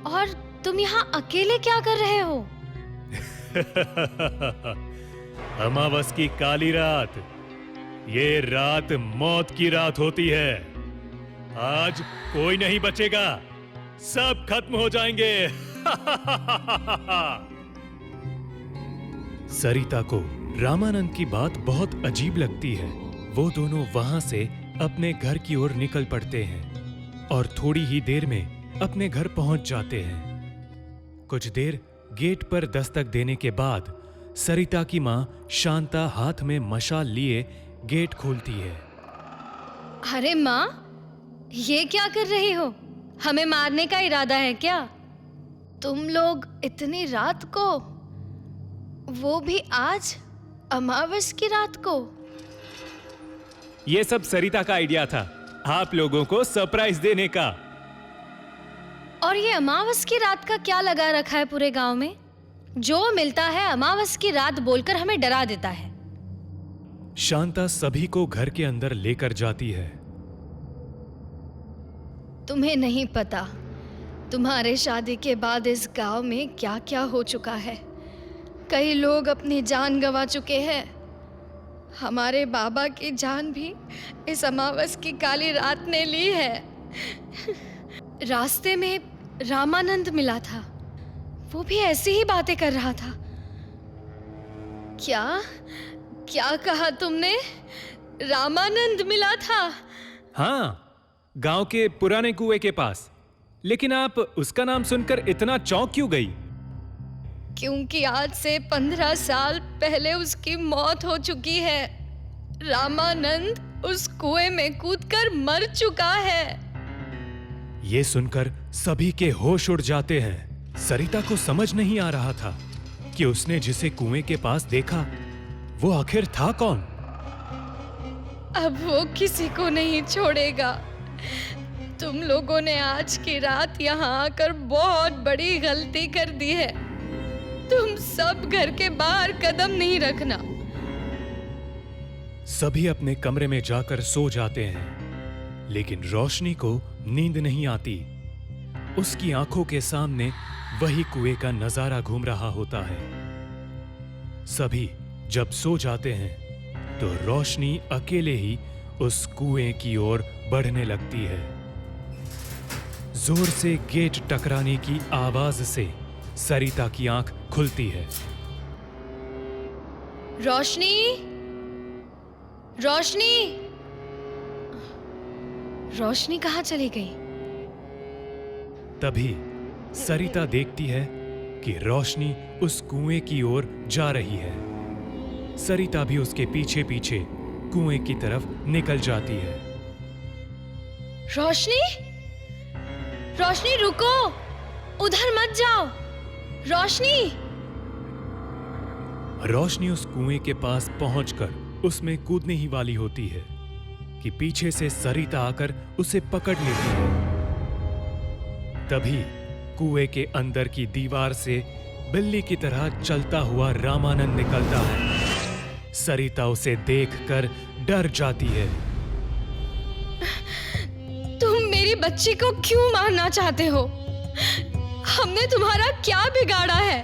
और तुम यहाँ अकेले क्या कर रहे हो? अमावस की काली रात, ये रात मौत की रात होती है। आज कोई नहीं बचेगा, सब खत्म हो जाएंगे। सरिता को रामानंद की बात बहुत अजीब लगती है। वो दोनों वहां से अपने घर की ओर निकल पड़ते हैं और थोड़ी ही देर में अपने घर पहुंच जाते हैं। कुछ देर गेट पर दस्तक देने के बाद सरिता की मां शांता हाथ में मशाल लिए गेट खोलती है। अरे माँ, ये क्या कर रही हो? हमें मारने का इरादा है क्या? तुम लोग इतनी रात को, वो भी आज अमावस की रात को? ये सब सरिता का आइडिया था, आप लोगों को सरप्राइज देने का। और ये अमावस की रात का क्या लगा रखा है पूरे गांव में? जो मिलता है अमावस की रात बोलकर हमें डरा देता है। शांता सभी को घर के अंदर लेकर जाती है। तुम्हें नहीं पता, तुम्हारे शादी के बाद इस गांव में क्या क्या हो चुका है। कई लोग अपनी जान गंवा चुके हैं। हमारे बाबा की जान भी इस अमावस की काली रात ने ली है। रास्ते में रामानंद मिला था। वो भी ऐसी ही बातें कर रहा था। क्या क्या कहा तुमने? रामानंद मिला था? हाँ, गांव के पुराने कुएं के पास। लेकिन आप उसका नाम सुनकर इतना चौंक क्यों गई? क्योंकि आज से 15 साल पहले उसकी मौत हो चुकी है। रामानंद उस कुएं में कूदकर मर चुका है। ये सुनकर सभी के होश उड़ जाते हैं। सरिता को समझ नहीं आ रहा था कि उसने जिसे कुएं के पास देखा वो आखिर था कौन। अब वो किसी को नहीं छोड़ेगा। तुम लोगों ने आज की रात यहाँ आकर बहुत बड़ी गलती कर दी है। तुम सब घर के बाहर कदम नहीं रखना। सभी अपने कमरे में जाकर सो जाते हैं, लेकिन रोशनी को नींद नहीं आती। उसकी आंखों के सामने वही कुएं का नजारा घूम रहा होता है। सभी जब सो जाते हैं तो रोशनी अकेले ही उस कुएं की ओर बढ़ने लगती है। जोर से गेट टकराने की आवाज से सरिता की आंख खुलती है। रोशनी, रोशनी, रोशनी कहाँ चली गई? तभी सरिता देखती है कि रोशनी उस कुएं की ओर जा रही है। सरिता भी उसके पीछे पीछे कुएं की तरफ निकल जाती है। रोशनी, रोशनी रुको, उधर मत जाओ। रोशनी। रोशनी उस कुएं के पास पहुंचकर उसमें कूदने ही वाली होती है कि पीछे से सरिता आकर उसे पकड़ लेती है। तभी कुएं के अंदर की दीवार से बिल्ली की तरह चलता हुआ रामानंद निकलता है। सरिता उसे देखकर डर जाती है। तुम मेरी बच्ची को क्यों मारना चाहते हो? हमने तुम्हारा क्या बिगाड़ा है?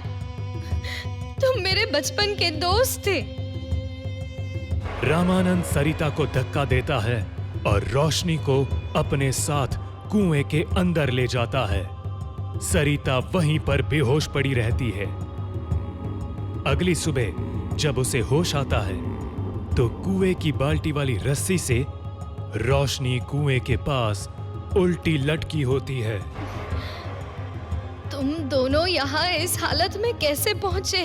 तुम मेरे बचपन के दोस्त थे। रामानंद सरिता को धक्का देता है और रोशनी को अपने साथ कुएं के अंदर ले जाता है। सरिता वहीं पर बेहोश पड़ी रहती है। अगली सुबह जब उसे होश आता है तो कुएं की बाल्टी वाली रस्सी से रोशनी कुएं के पास उल्टी लटकी होती है। तुम दोनों यहाँ इस हालत में कैसे पहुंचे?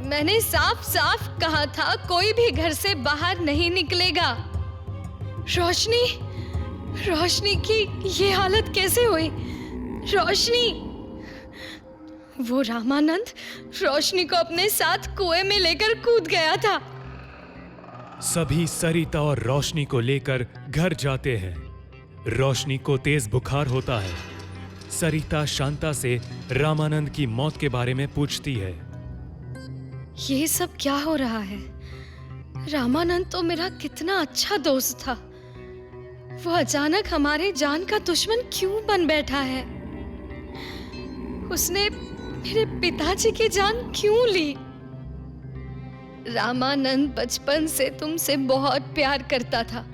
मैंने साफ साफ कहा था कोई भी घर से बाहर नहीं निकलेगा। रोशनी, रोशनी की ये हालत कैसे हुई? रोशनी, वो रामानंद रोशनी को अपने साथ कुएं में लेकर कूद गया था। सभी सरिता और रोशनी को लेकर घर जाते हैं। रोशनी को तेज बुखार होता है। सरिता शांता से रामानंद की मौत के बारे में पूछती है। ये सब क्या हो रहा है? रामानंद तो मेरा कितना अच्छा दोस्त था। वो अचानक हमारे जान का दुश्मन क्यों बन बैठा है? उसने मेरे पिताजी की जान क्यों ली? रामानंद बचपन से तुमसे बहुत प्यार करता था।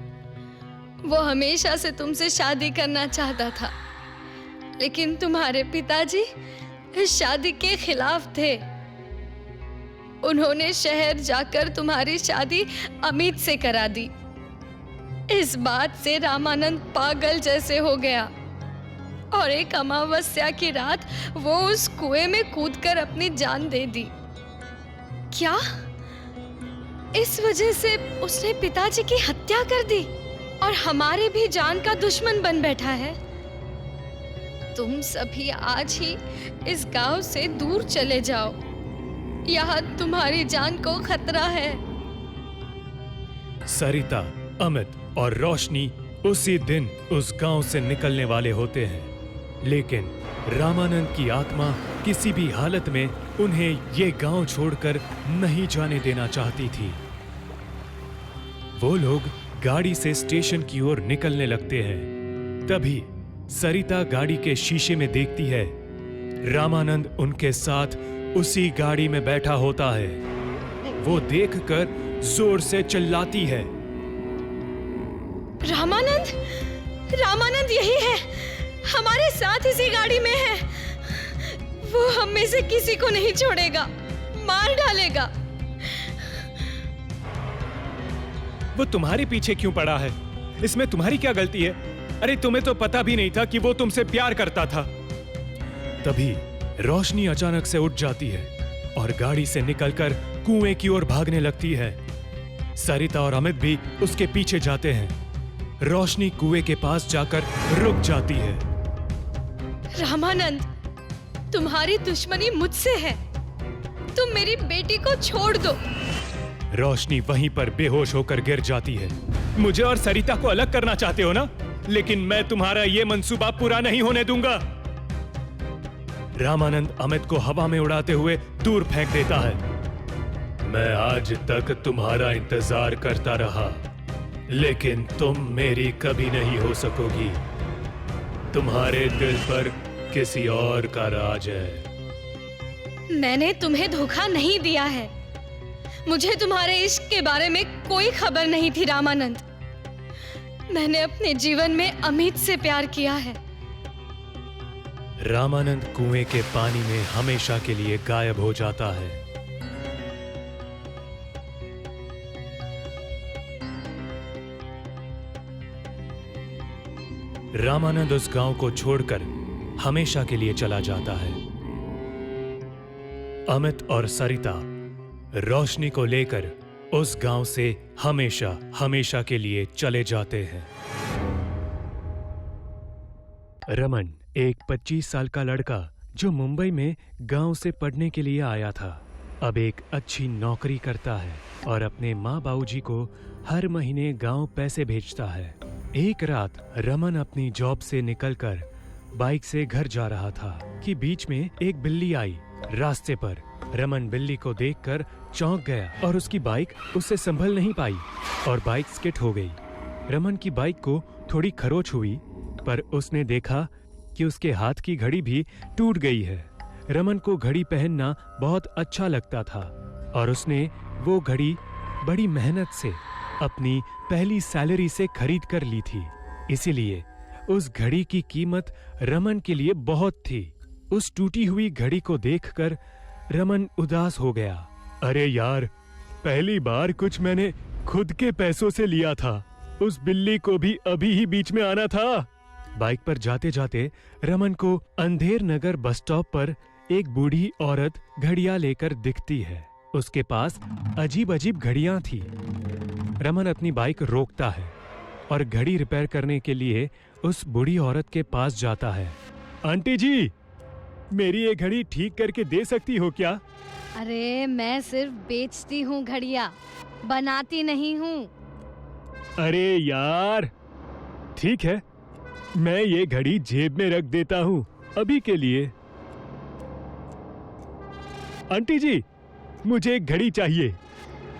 वो हमेशा से तुमसे शादी करना चाहता था, लेकिन तुम्हारे पिताजी इस शादी के खिलाफ थे। उन्होंने शहर जाकर तुम्हारी शादी अमित से करा दी। इस बात से रामानंद पागल जैसे हो गया और एक अमावस्या की रात वो उस कुएं में कूदकर अपनी जान दे दी। क्या इस वजह से उसने पिताजी की हत्या कर दी और हमारे भी जान का दुश्मन बन बैठा है? तुम सभी आज ही इस गांव से दूर चले जाओ। यहाँ तुम्हारी जान को खतरा है। सरिता, अमित और रोशनी उसी दिन उस गांव से निकलने वाले होते हैं, लेकिन रामानंद की आत्मा किसी भी हालत में उन्हें ये गांव छोड़कर नहीं जाने देना चाहती थी। वो लोग गाड़ी से स्टेशन की ओर निकलने लगते हैं। तभी सरिता गाड़ी के शीशे में देखती है रामानंद उनके साथ उसी गाड़ी में बैठा होता है। वो देखकर जोर से चिल्लाती है, रामानंद, रामानंद यही है। हमारे साथ इसी गाड़ी में है। वो हम में से किसी को नहीं छोड़ेगा, मार डालेगा। वो तुम्हारे पीछे क्यों पड़ा है? इसमें तुम्हारी क्या गलती है? अरे तुम्हें तो पता भी नहीं था कि वो तुमसे प्यार करता था। तभी रोशनी अचानक से उठ जाती है और गाड़ी से निकलकर कुएं की ओर भागने लगती है। सरिता और अमित भी उसके पीछे जाते हैं। रोशनी कुएं के पास जाकर रुक जाती है। रामानंद, तुम्हारी दुश्मनी मुझसे है। तुम मेरी बेटी को छोड़ दो। रोशनी वहीं पर बेहोश होकर गिर जाती है। मुझे और सरिता को अलग करना चाहते हो ना? लेकिन मैं तुम्हारा ये मंसूबा पूरा नहीं होने दूंगा। रामानंद अमित को हवा में उड़ाते हुए दूर फेंक देता है। मैं आज तक तुम्हारा इंतजार करता रहा, लेकिन तुम मेरी कभी नहीं हो सकोगी। तुम्हारे दिल पर किसी और का राज है। मैंने तुम्हें धोखा नहीं दिया है। मुझे तुम्हारे इश्क के बारे में कोई खबर नहीं थी रामानंद। मैंने अपने जीवन में अमित से प्यार किया है। रामानंद कुएं के पानी में हमेशा के लिए गायब हो जाता है। रामानंद उस गांव को छोड़कर हमेशा के लिए चला जाता है। अमित और सरिता रोशनी को लेकर उस गांव से हमेशा हमेशा के लिए चले जाते हैं। रमन एक 25 साल का लड़का जो मुंबई में गांव से पढ़ने के लिए आया था, अब एक अच्छी नौकरी करता है और अपने माँ बाबूजी को हर महीने गांव पैसे भेजता है। एक रात रमन अपनी जॉब से निकलकर बाइक से घर जा रहा था कि बीच में एक बिल्ली आई। रास्ते पर रमन बिल्ली को देखकर चौंक गया और उसकी बाइक उससे संभल नहीं पाई और बाइक स्किड हो गई। रमन की बाइक को थोड़ी खरोच हुई, पर उसने देखा कि उसके हाथ की घड़ी भी टूट गई है। रमन को घड़ी पहनना बहुत अच्छा लगता था और उसने वो घड़ी बड़ी मेहनत से अपनी पहली सैलरी से खरीद कर ली थी। इसीलिए उस घड़ी की कीमत रमन के लिए बहुत थी। उस टूटी हुई घड़ी को देखकर रमन उदास हो गया। अरे यार, पहली बार कुछ मैंने खुद के पैसों से लिया था। उस बिल्ली को भी अभी ही बीच में आना था। बाइक पर जाते जाते रमन को अंधेर नगर बस स्टॉप पर एक बूढ़ी औरत घड़ियां लेकर दिखती है। उसके पास अजीब अजीब घड़ियां थी। रमन अपनी बाइक रोकता है और घड़ी रिपेयर करने के लिए उस बूढ़ी औरत के पास जाता है। आंटी जी, मेरी ये घड़ी ठीक करके दे सकती हो क्या? अरे मैं सिर्फ बेचती हूँ घड़ियाँ, बनाती नहीं हूँ। अरे यार, ठीक है, मैं ये घड़ी जेब में रख देता हूँ अभी के लिए। आंटी जी, मुझे एक घड़ी चाहिए।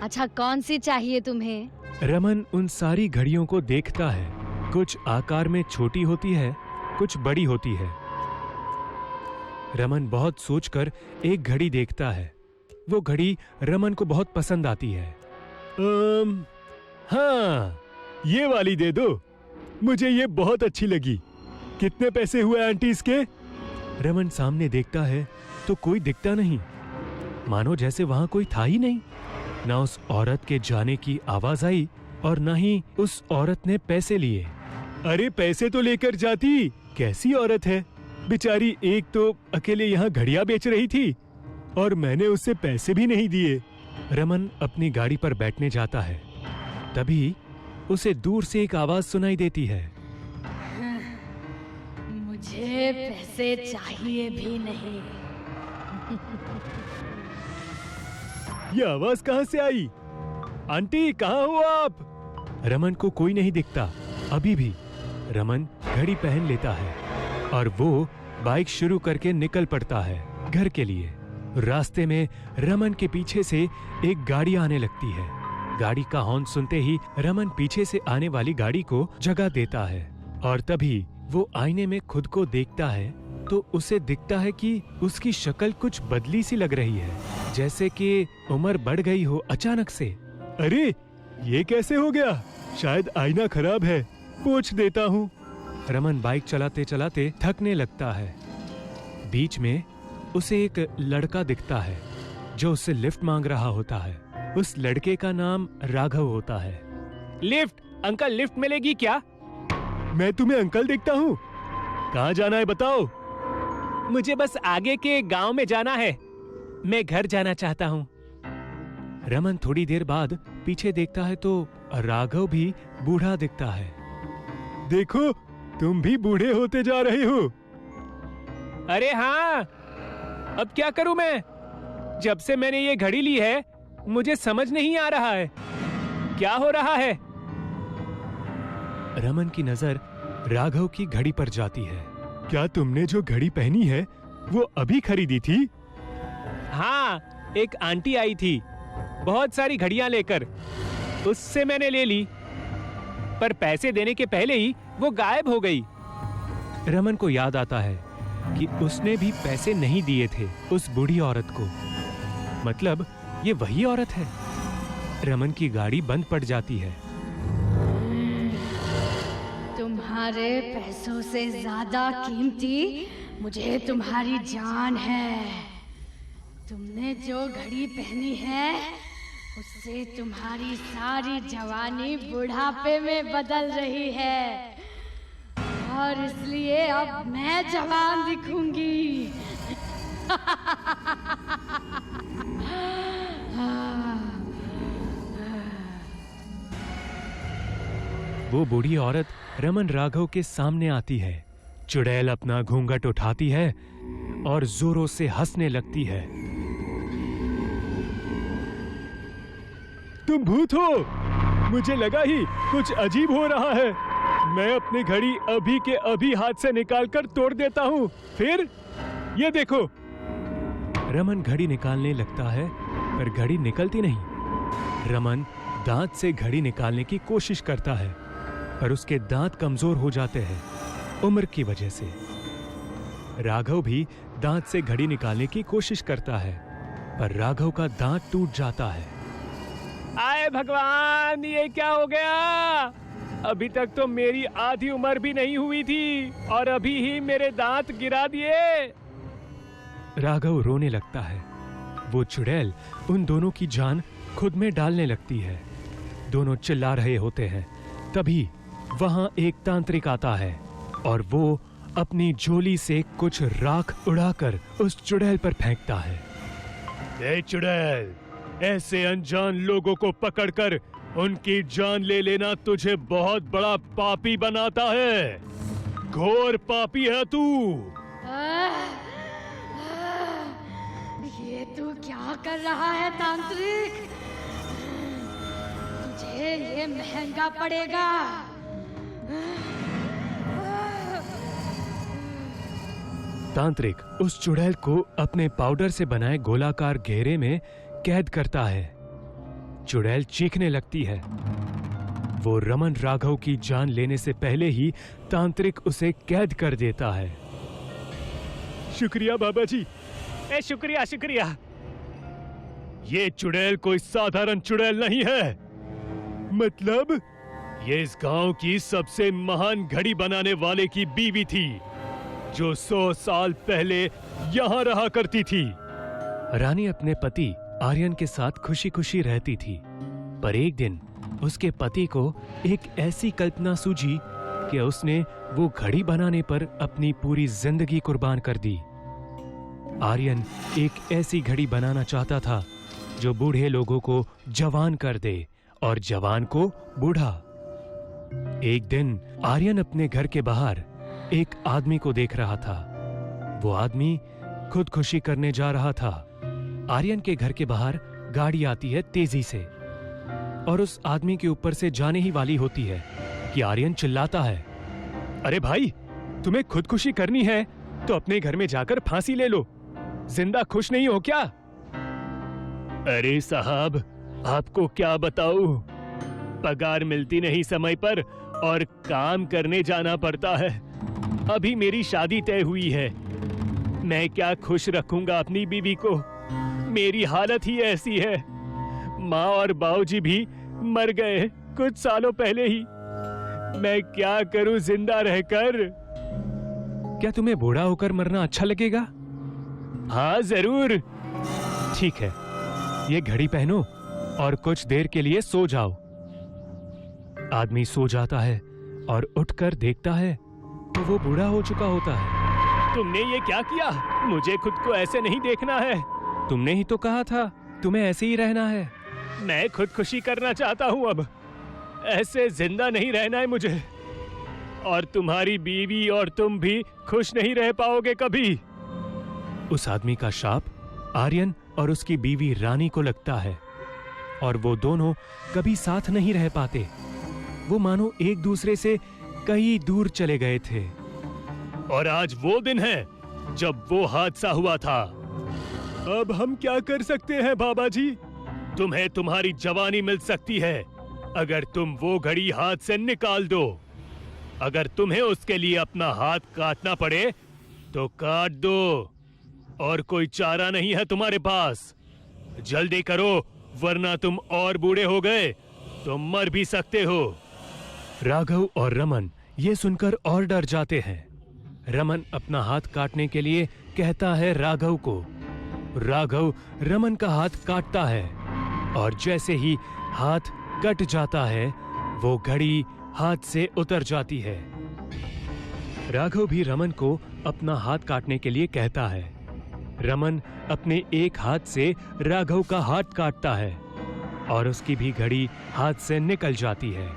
अच्छा, कौन सी चाहिए तुम्हें? रमन उन सारी घड़ियों को देखता है। कुछ आकार में छोटी होती है, कुछ बड़ी होती है। रमन बहुत सोचकर एक घड़ी देखता है। वो घड़ी रमन को बहुत पसंद आती है। हाँ, ये वाली दे दो, मुझे ये बहुत अच्छी लगी। कितने पैसे हुए आंटी इसके? रमन सामने देखता है तो कोई दिखता नहीं, मानो जैसे वहां कोई था ही नहीं। ना उस औरत के जाने की आवाज आई और ना ही उस औरत ने पैसे लिए। अरे पैसे तो लेकर जाती, कैसी औरत है बेचारी। एक तो अकेले यहाँ घड़ियां बेच रही थी और मैंने उससे पैसे भी नहीं दिए। रमन अपनी गाड़ी पर बैठने जाता है, तभी उसे दूर से एक आवाज सुनाई देती है। मुझे पैसे चाहिए भी नहीं। ये आवाज कहाँ से आई? आंटी, कहाँ हो आप? रमन को कोई नहीं दिखता। अभी भी रमन घड़ी पहन लेता है और वो बाइक शुरू करके निकल पड़ता है घर के लिए। रास्ते में रमन के पीछे से एक गाड़ी आने लगती है। गाड़ी का हॉर्न सुनते ही रमन पीछे से आने वाली गाड़ी को जगह देता है और तभी वो आईने में खुद को देखता है तो उसे दिखता है कि उसकी शक्ल कुछ बदली सी लग रही है, जैसे कि उम्र बढ़ गई हो अचानक से। अरे, ये कैसे हो गया? शायद आईना खराब है, पोंछ देता हूँ। रमन बाइक चलाते चलाते थकने लगता है। बीच में उसे एक लड़का दिखता है जो उससे लिफ्ट मांग रहा होता है। उस लड़के का नाम राघव होता है। लिफ्ट अंकल, लिफ्ट मिलेगी क्या? मैं तुम्हें अंकल दिखता हूँ? कहाँ जाना है बताओ? मुझे बस आगे के गांव में जाना है, मैं घर जाना चाहता हूँ। रमन थोड़ी देर बाद पीछे देखता है तो राघव भी बूढ़ा दिखता है। देखो, तुम भी बूढ़े होते जा रहे हो। अरे हाँ, अब क्या करूं मैं? जब से मैंने ये घड़ी ली है मुझे समझ नहीं आ रहा है क्या हो रहा है। रमन की नजर राघव की घड़ी पर जाती है। क्या तुमने जो घड़ी पहनी है वो अभी खरीदी थी? हाँ, एक आंटी आई थी बहुत सारी घड़ियां लेकर, उससे मैंने ले ली, पर पैसे देने के पहले ही वो गायब हो गई। रमन को याद आता है कि उसने भी पैसे नहीं दिए थे उस बूढ़ी औरत को। मतलब ये वही औरत है। रमन की गाड़ी बंद पड़ जाती है। तुम्हारे पैसों से ज्यादा कीमती मुझे तुम्हारी जान है। तुमने जो घड़ी पहनी है उससे तुम्हारी सारी जवानी बुढ़ापे में बदल रही है, और इसलिए अब मैं जवान दिखूंगी। वो बूढ़ी औरत रमन राघव के सामने आती है। चुड़ैल अपना घूंघट उठाती है और जोरों से हंसने लगती है। तुम भूत हो? मुझे लगा ही कुछ अजीब हो रहा है। मैं अपनी घड़ी अभी के अभी हाथ से निकालकर तोड़ देता हूँ। फिर ये देखो। रमन घड़ी निकालने लगता है पर घड़ी निकलती नहीं। रमन दांत से घड़ी निकालने की कोशिश करता है पर उसके दांत कमजोर हो जाते हैं उम्र की वजह से। राघव भी दांत से घड़ी निकालने की कोशिश करता है पर राघव का दांत टूट जाता है। आए भगवान, ये क्या हो गया? अभी तक तो मेरी आधी उम्र भी नहीं हुई थी और अभी ही मेरे दांत गिरा दिए। राघव रोने लगता है। वो चुड़ैल उन दोनों की जान खुद में डालने लगती है। दोनों चिल्ला रहे होते हैं। तभी वहां एक तांत्रिक आता है और वो अपनी झोली से कुछ राख उड़ाकर उस चुड़ैल पर फेंकता है। ए चुड़ैल, ऐसे अनजान लोगों को पकड़कर उनकी जान ले लेना तुझे बहुत बड़ा पापी बनाता है। घोर पापी है तू। ये तू क्या कर रहा है तांत्रिक? तुझे ये महंगा पड़ेगा। तांत्रिक उस चुड़ैल को अपने पाउडर से बनाए गोलाकार घेरे में कैद करता है। चुड़ैल चीखने लगती है। वो रमन राघव की जान लेने से पहले ही तांत्रिक उसे कैद कर देता है। शुक्रिया बाबा जी। शुक्रिया शुक्रिया। ये चुड़ैल कोई साधारण चुड़ैल नहीं है। मतलब ये इस गांव की सबसे महान घड़ी बनाने वाले की बीवी थी जो 100 साल पहले यहां रहा करती थी। रानी अपने पति आर्यन के साथ खुशी खुशी रहती थी, पर एक दिन उसके पति को एक ऐसी कल्पना सूझी कि उसने वो घड़ी बनाने पर अपनी पूरी जिंदगी कुर्बान कर दी। आर्यन एक ऐसी घड़ी बनाना चाहता था जो बूढ़े लोगों को जवान कर दे और जवान को बूढ़ा। एक दिन आर्यन अपने घर के बाहर एक आदमी को देख रहा था। वो आदमी खुदकुशी करने जा रहा था। आर्यन के घर के बाहर गाड़ी आती है तेजी से और उस आदमी के ऊपर से जाने ही वाली होती है कि आर्यन चिल्लाता है, अरे भाई, तुम्हें खुदकुशी करनी है तो अपने घर में जाकर फांसी ले लो। जिंदा खुश नहीं हो क्या? अरे साहब, आपको क्या बताऊं, पगार मिलती नहीं समय पर और काम करने जाना पड़ता है। अभी मेरी शादी तय हुई है, मैं क्या खुश रखूंगा अपनी बीवी को। मेरी हालत ही ऐसी है। माँ और बाबूजी भी मर गए कुछ सालों पहले ही। मैं क्या करूं जिंदा रहकर? क्या तुम्हें बूढ़ा होकर मरना अच्छा लगेगा? हाँ जरूर। ठीक है, ये घड़ी पहनो और कुछ देर के लिए सो जाओ। आदमी सो जाता है और उठकर देखता है तो वो बूढ़ा हो चुका होता है। तुमने ये क्या किया? मुझे खुद को ऐसे नहीं देखना है। तुमने ही तो कहा था तुम्हें ऐसे ही रहना है। मैं खुदकुशी करना चाहता हूँ अब। ऐसे जिंदा नहीं रहना है मुझे। और तुम्हारी बीवी और तुम भी खुश नहीं रह पाओगे कभी। उस आदमी का शाप आर्यन और उसकी बीवी रानी को लगता है और वो दोनों कभी साथ नहीं रह पाते। वो मानो एक दूसरे से कहीं दूर चले गए थे। और आज वो दिन है जब वो हादसा हुआ था। अब हम क्या कर सकते हैं बाबा जी? तुम्हें तुम्हारी जवानी मिल सकती है अगर तुम वो घड़ी हाथ से निकाल दो। अगर तुम्हें उसके लिए अपना हाथ काटना पड़े तो काट दो, और कोई चारा नहीं है तुम्हारे पास। जल्दी करो, वरना तुम और बूढ़े हो गए तो मर भी सकते हो। राघव और रमन ये सुनकर और डर जाते हैं। रमन अपना हाथ काटने के लिए कहता है राघव को। राघव रमन का हाथ काटता है और जैसे ही हाथ कट जाता है वो घड़ी हाथ से उतर जाती है। राघव भी रमन को अपना हाथ काटने के लिए कहता है। रमन अपने एक हाथ से राघव का हाथ काटता है और उसकी भी घड़ी हाथ से निकल जाती है।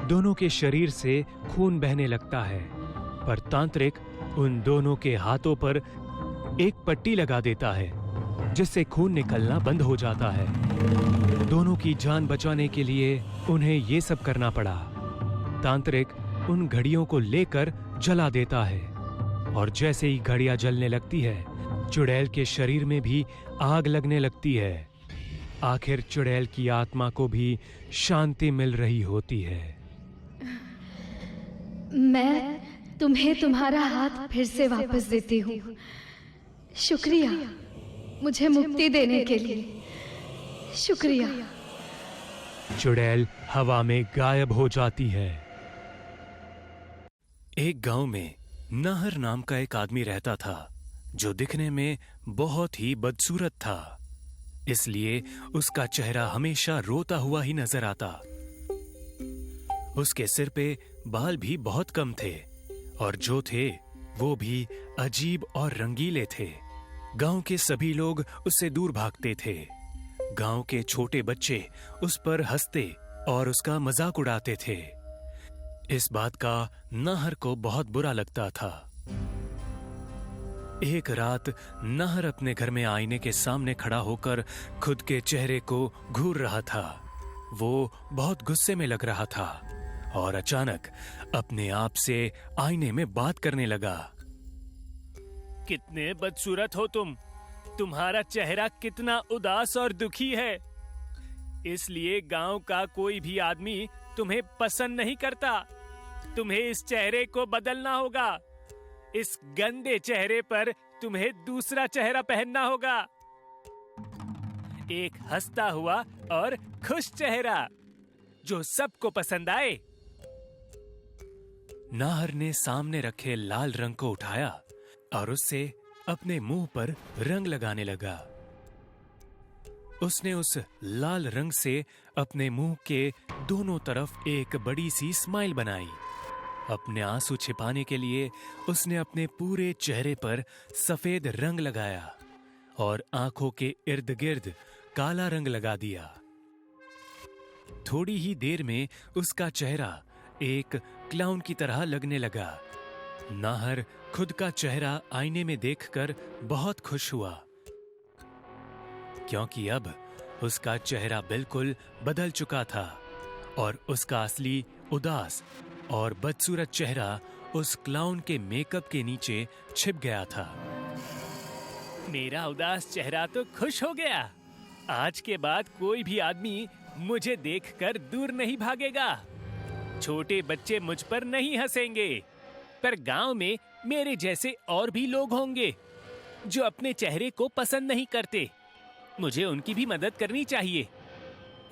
दोनों के शरीर से खून बहने लगता है, पर तांत्रिक उन दोनों के हाथों पर एक पट्टी लगा देता है जिससे खून निकलना बंद हो जाता है। दोनों की जान बचाने के लिए उन्हें ये सब करना पड़ा। तांत्रिक उन घड़ियों को लेकर जला देता है और जैसे ही घड़ियां जलने लगती है चुड़ैल के शरीर में भी आग लगने लगती है। आखिर चुड़ैल की आत्मा को भी शांति मिल रही होती है। मैं तुम्हें तुम्हारा हाथ फिर से वापस देती हूँ। शुक्रिया मुझे मुक्ति देने के लिए। शुक्रिया। चुड़ैल हवा में गायब हो जाती है। एक गांव में नाहर नाम का एक आदमी रहता था जो दिखने में बहुत ही बदसूरत था। इसलिए उसका चेहरा हमेशा रोता हुआ ही नजर आता। उसके सिर पे बाल भी बहुत कम थे और जो थे वो भी अजीब और रंगीले थे। गांव के सभी लोग उससे दूर भागते थे। गांव के छोटे बच्चे उस पर हंसते और उसका मजाक उड़ाते थे। इस बात का नाहर को बहुत बुरा लगता था। एक रात नाहर अपने घर में आईने के सामने खड़ा होकर खुद के चेहरे को घूर रहा था। वो बहुत गुस्से में लग रहा था और अचानक अपने आप से आईने में बात करने लगा। कितने बदसूरत हो तुम। तुम्हारा चेहरा कितना उदास और दुखी है। इसलिए गांव का कोई भी आदमी तुम्हें पसंद नहीं करता। तुम्हें इस चेहरे को बदलना होगा। इस गंदे चेहरे पर तुम्हें दूसरा चेहरा पहनना होगा। एक हंसता हुआ और खुश चेहरा जो सबको पसंद आए। नाहर ने सामने रखे लाल रंग को उठाया और उससे अपने मुंह पर रंग लगाने लगा। उसने उस लाल रंग से अपने मुंह के दोनों तरफ एक बड़ी सी स्माइल बनाई। अपने आंसू छिपाने के लिए उसने अपने पूरे चेहरे पर सफेद रंग लगाया और आंखों के इर्द गिर्द काला रंग लगा दिया। थोड़ी ही देर में उसका चेहरा एक क्लाउन की तरह लगने लगा। नाहर खुद का चेहरा आईने में देखकर बहुत खुश हुआ, क्योंकि अब उसका चेहरा बिल्कुल बदल चुका था और उसका असली उदास और बदसूरत चेहरा उस क्लाउन के मेकअप के नीचे छिप गया था। मेरा उदास चेहरा तो खुश हो गया। आज के बाद कोई भी आदमी मुझे देखकर दूर नहीं भागेगा। छोटे बच्चे मुझ पर नहीं हंसेंगे, पर गांव में मेरे जैसे और भी लोग होंगे जो अपने चेहरे को पसंद नहीं करते। मुझे उनकी भी मदद करनी चाहिए।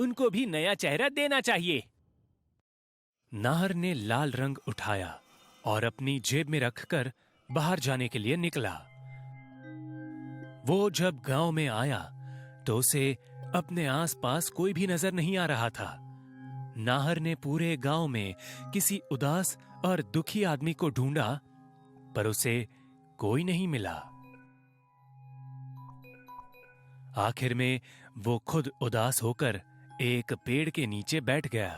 उनको भी नया चेहरा देना चाहिए। नाहर ने लाल रंग उठाया और अपनी जेब में रखकर बाहर जाने के लिए निकला। वो जब गांव में आया तो उसे अपने आसपास कोई भी नजर नहीं आ रहा था। नाहर ने पूरे गांव में किसी उदास और दुखी आदमी को ढूंढा, पर उसे कोई नहीं मिला। आखिर में वो खुद उदास होकर एक पेड़ के नीचे बैठ गया।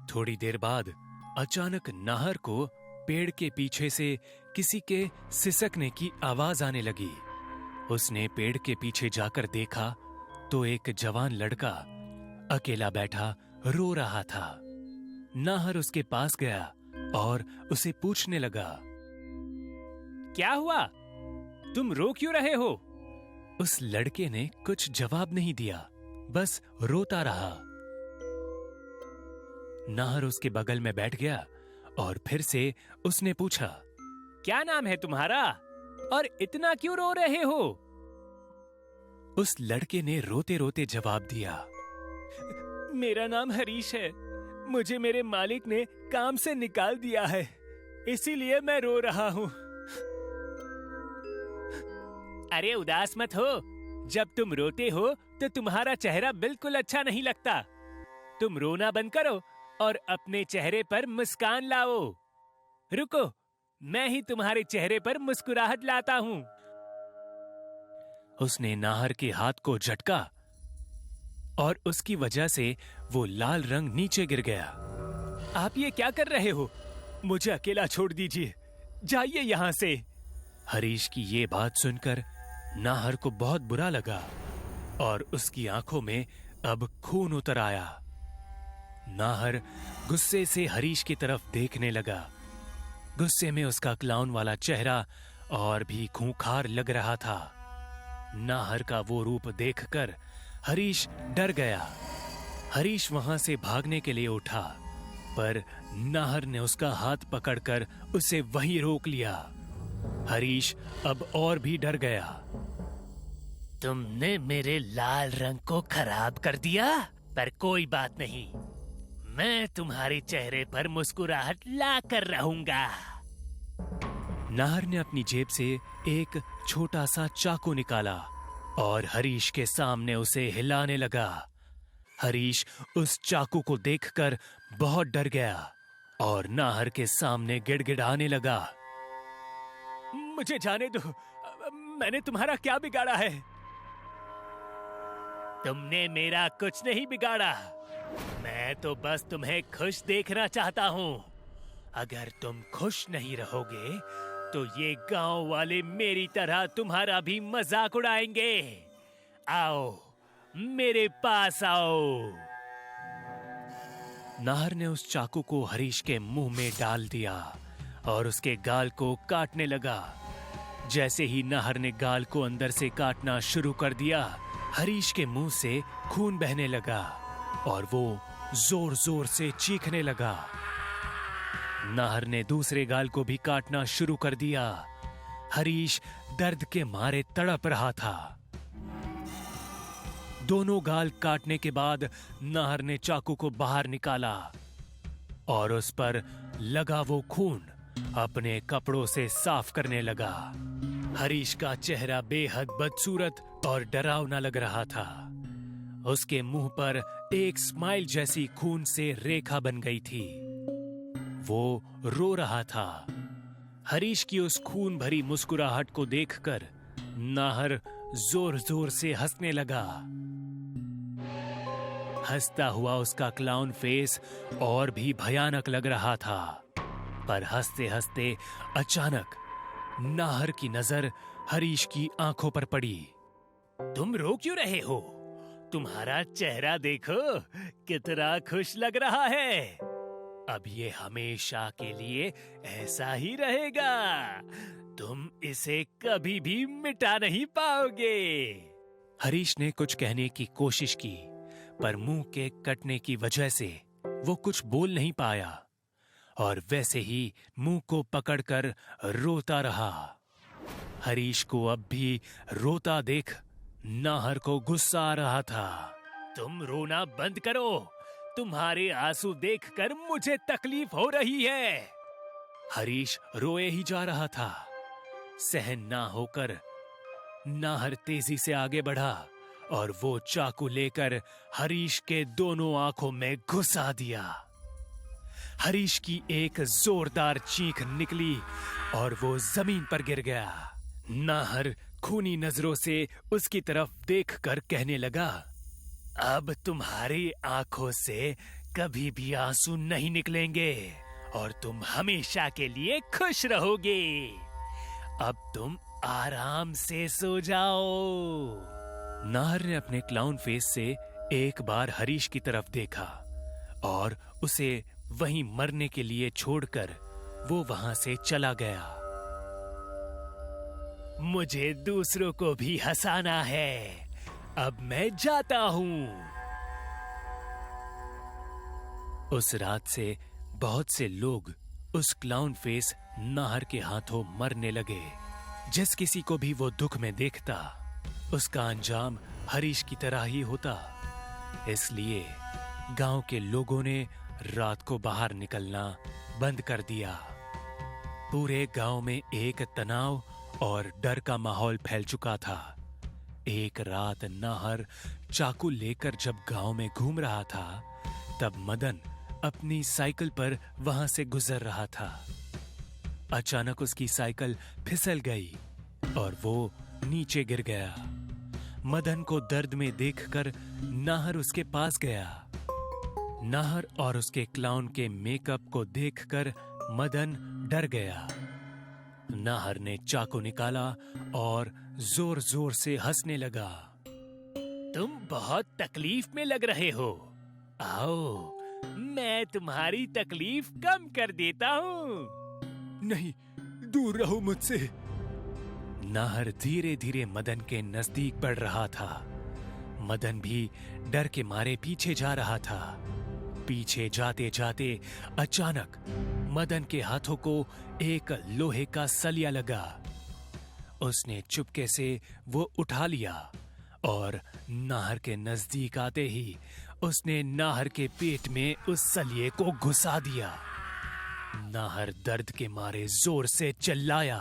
थोड़ी देर बाद अचानक नाहर को पेड़ के पीछे से किसी के सिसकने की आवाज आने लगी। उसने पेड़ के पीछे जाकर देखा तो एक जवान लड़का अकेला बैठा रो रहा था। नाहर उसके पास गया और उसे पूछने लगा, क्या हुआ? तुम रो क्यों रहे हो? उस लड़के ने कुछ जवाब नहीं दिया, बस रोता रहा। नाहर उसके बगल में बैठ गया और फिर से उसने पूछा, क्या नाम है तुम्हारा और इतना क्यों रो रहे हो? उस लड़के ने रोते रोते जवाब दिया, मेरा नाम हरीश है। मुझे मेरे मालिक ने काम से निकाल दिया है, इसीलिए मैं रो रहा हूँ। अरे उदास मत हो, जब तुम रोते हो तो तुम्हारा चेहरा बिल्कुल अच्छा नहीं लगता। तुम रोना बंद करो और अपने चेहरे पर मुस्कान लाओ। रुको, मैं ही तुम्हारे चेहरे पर मुस्कुराहट लाता हूँ। उसने नाहर के हाथ को झटका और उसकी वजह से वो लाल रंग नीचे गिर गया। आप ये क्या कर रहे हो? मुझे अकेला छोड़ दीजिए, जाइए यहाँ से। हरीश की ये बात सुनकर नाहर को बहुत बुरा लगा और उसकी आंखों में अब खून उतर आया। नाहर गुस्से से हरीश की तरफ देखने लगा। गुस्से में उसका क्लाउन वाला चेहरा और भी खूंखार लग रहा था। नाहर का वो रूप देखकर हरीश डर गया। हरीश वहां से भागने के लिए उठा, पर नाहर ने उसका हाथ पकड़कर उसे वहीं रोक लिया। हरीश अब और भी डर गया। तुमने मेरे लाल रंग को खराब कर दिया, पर कोई बात नहीं, मैं तुम्हारे चेहरे पर मुस्कुराहट ला कर रहूंगा। नाहर ने अपनी जेब से एक छोटा सा चाकू निकाला और हरीश के सामने उसे हिलाने लगा। हरीश उस चाकू को देखकर बहुत डर गया और नाहर के सामने गिड़गिड़ाने लगा। मुझे जाने दो, मैंने तुम्हारा क्या बिगाड़ा है? तुमने मेरा कुछ नहीं बिगाड़ा, मैं तो बस तुम्हें खुश देखना चाहता हूँ। अगर तुम खुश नहीं रहोगे तो ये गांव वाले मेरी तरह तुम्हारा भी मजाक उड़ाएंगे। आओ, मेरे पास आओ। नाहर ने उस चाकू को हरीश के मुंह में डाल दिया और उसके गाल को काटने लगा। जैसे ही नाहर ने गाल को अंदर से काटना शुरू कर दिया, हरीश के मुंह से खून बहने लगा और वो जोर जोर से चीखने लगा। नाहर ने दूसरे गाल को भी काटना शुरू कर दिया। हरीश दर्द के मारे तड़प रहा था। दोनों गाल काटने के बाद नाहर ने चाकू को बाहर निकाला और उस पर लगा वो खून अपने कपड़ों से साफ करने लगा। हरीश का चेहरा बेहद बदसूरत और डरावना लग रहा था। उसके मुंह पर एक स्माइल जैसी खून से रेखा बन गई थी। वो रो रहा था। हरीश की उस खून भरी मुस्कुराहट को देखकर नाहर जोर जोर से हंसने लगा। हंसता हुआ उसका क्लाउन फेस और भी भयानक लग रहा था। पर हंसते हंसते अचानक नाहर की नजर हरीश की आंखों पर पड़ी। तुम रो क्यों रहे हो? तुम्हारा चेहरा देखो, कितना खुश लग रहा है। अब ये हमेशा के लिए ऐसा ही रहेगा। तुम इसे कभी भी मिटा नहीं पाओगे। हरीश ने कुछ कहने की कोशिश की, पर मुंह के कटने की वजह से वो कुछ बोल नहीं पाया और वैसे ही मुंह को पकड़कर रोता रहा। हरीश को अब भी रोता देख नाहर को गुस्सा आ रहा था। तुम रोना बंद करो, तुम्हारे आंसू देखकर मुझे तकलीफ हो रही है। हरीश रोए ही जा रहा था। सहन ना होकर नाहर तेजी से आगे बढ़ा और वो चाकू लेकर हरीश के दोनों आंखों में घुसा दिया। हरीश की एक जोरदार चीख निकली और वो जमीन पर गिर गया। नाहर खूनी नजरों से उसकी तरफ देखकर कहने लगा, अब तुम्हारी आंखों से कभी भी आंसू नहीं निकलेंगे और तुम हमेशा के लिए खुश रहोगे। अब तुम आराम से सो जाओ। नाहर ने अपने क्लाउन फेस से एक बार हरीश की तरफ देखा और उसे वहीं मरने के लिए छोड़कर वो वहां से चला गया। मुझे दूसरों को भी हंसाना है, अब मैं जाता हूं। उस रात से बहुत से लोग उस क्लाउन फेस नाहर के हाथों मरने लगे। जिस किसी को भी वो दुख में देखता, उसका अंजाम हरीश की तरह ही होता। इसलिए गांव के लोगों ने रात को बाहर निकलना बंद कर दिया। पूरे गांव में एक तनाव और डर का माहौल फैल चुका था। एक रात नाहर चाकू लेकर जब गांव में घूम रहा था, तब मदन अपनी साइकिल पर वहां से गुजर रहा था। अचानक उसकी साइकिल फिसल गई और वो नीचे गिर गया। मदन को दर्द में देखकर नाहर उसके पास गया। नाहर और उसके क्लाउन के मेकअप को देखकर मदन डर गया। नाहर ने चाकू निकाला और जोर जोर से हंसने लगा। तुम बहुत तकलीफ में लग रहे हो, आओ मैं तुम्हारी तकलीफ कम कर देता हूँ। नहीं, दूर रहो मुझसे। नाहर धीरे धीरे मदन के नजदीक बढ़ रहा था। मदन भी डर के मारे पीछे जा रहा था। पीछे जाते जाते अचानक मदन के हाथों को एक लोहे का सलिया लगा। उसने चुपके से वो उठा लिया और नाहर के नजदीक आते ही उसने नाहर के पेट में उस सलिए को घुसा दिया। नाहर दर्द के मारे जोर से चिल्लाया,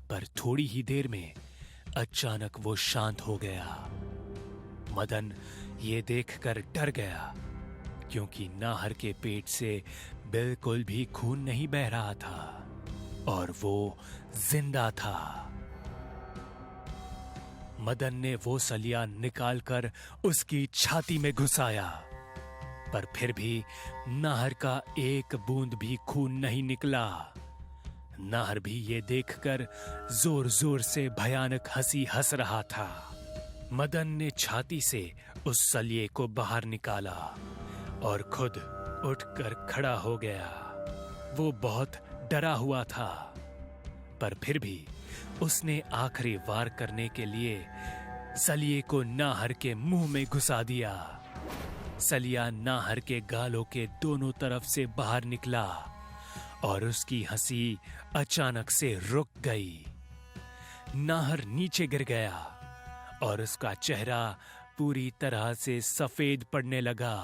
पर थोड़ी ही देर में अचानक वो शांत हो गया। मदन ये देखकर डर गया, क्योंकि नाहर के पेट से बिल्कुल भी खून नहीं बह रहा था और वो जिंदा था। मदन ने वो सलिया निकालकर उसकी छाती में घुसाया, पर फिर भी नाहर का एक बूंद भी खून नहीं निकला। नाहर भी ये देखकर जोर जोर से भयानक हंसी हंस रहा था। मदन ने छाती से उस सलिए को बाहर निकाला और खुद उठकर खड़ा हो गया। वो बहुत डरा हुआ था, पर फिर भी उसने आखिरी वार करने के लिए सलिए को नाहर के मुंह में घुसा दिया। सलिया नाहर के गालों के दोनों तरफ से बाहर निकला और उसकी हंसी अचानक से रुक गई। नाहर नीचे गिर गया और उसका चेहरा पूरी तरह से सफेद पड़ने लगा।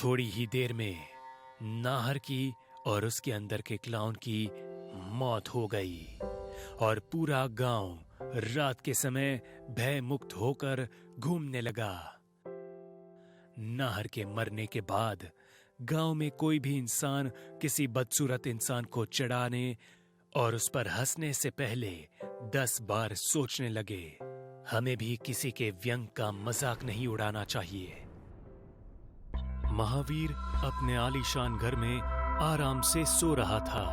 थोड़ी ही देर में नाहर की और उसके अंदर के क्लाउन की मौत हो गई और पूरा गांव रात के समय भय मुक्त होकर घूमने लगा। नाहर के मरने के बाद गांव में कोई भी इंसान किसी बदसूरत इंसान को चिढ़ाने और उस पर हंसने से पहले 10 बार सोचने लगे। हमें भी किसी के व्यंग का मजाक नहीं उड़ाना चाहिए। महावीर अपने आलीशान घर में आराम से सो रहा था।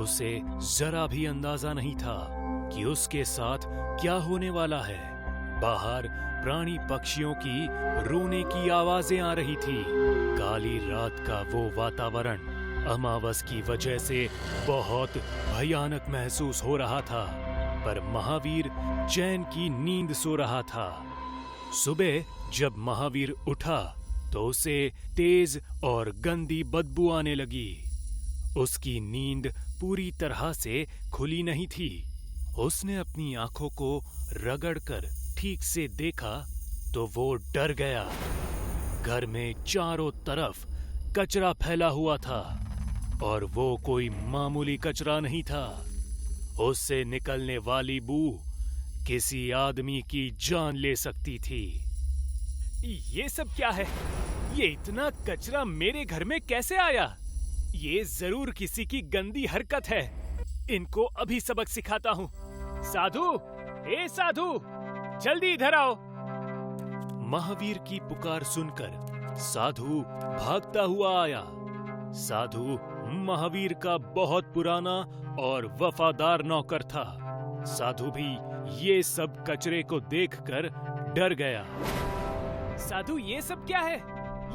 उसे जरा भी अंदाजा नहीं था कि उसके साथ क्या होने वाला है। बाहर प्राणी पक्षियों की रोने की आवाजें आ रही थी। काली रात का वो वातावरण अमावस की वजह से बहुत भयानक महसूस हो रहा था, पर महावीर चैन की नींद सो रहा था। सुबह जब महावीर उठा तो उसे तेज और गंदी बदबू आने लगी। उसकी नींद पूरी तरह से खुली नहीं थी। उसने अपनी आंखों को रगड़कर ठीक से देखा तो वो डर गया। घर में चारों तरफ कचरा फैला हुआ था और वो कोई मामूली कचरा नहीं था। उससे निकलने वाली बू किसी आदमी की जान ले सकती थी। ये सब क्या है? ये इतना कचरा मेरे घर में कैसे आया? ये जरूर किसी की गंदी हरकत है। इनको अभी सबक सिखाता हूँ। साधु, ए साधु, जल्दी इधर आओ। महावीर की पुकार सुनकर साधु भागता हुआ आया। साधु महावीर का बहुत पुराना और वफादार नौकर था। साधु भी ये सब कचरे को देखकर डर गया। साधु, ये सब क्या है?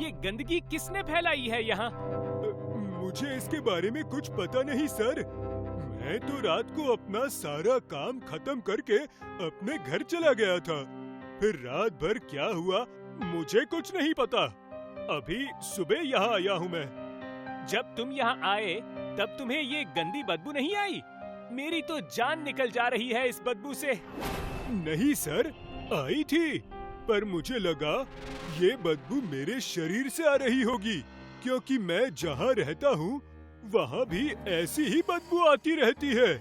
ये गंदगी किसने फैलाई है यहाँ? मुझे इसके बारे में कुछ पता नहीं सर। मैं तो रात को अपना सारा काम खत्म करके अपने घर चला गया था। फिर रात भर क्या हुआ मुझे कुछ नहीं पता। अभी सुबह यहाँ आया हूँ मैं। जब तुम यहाँ आए तब तुम्हें ये गंदी बदबू नहीं आई? मेरी तो जान निकल जा रही है इस बदबू से। नहीं सर, आई थी, पर मुझे लगा ये बदबू मेरे शरीर से आ रही होगी, क्योंकि मैं जहाँ रहता हूँ वहाँ भी ऐसी ही बदबू आती रहती है।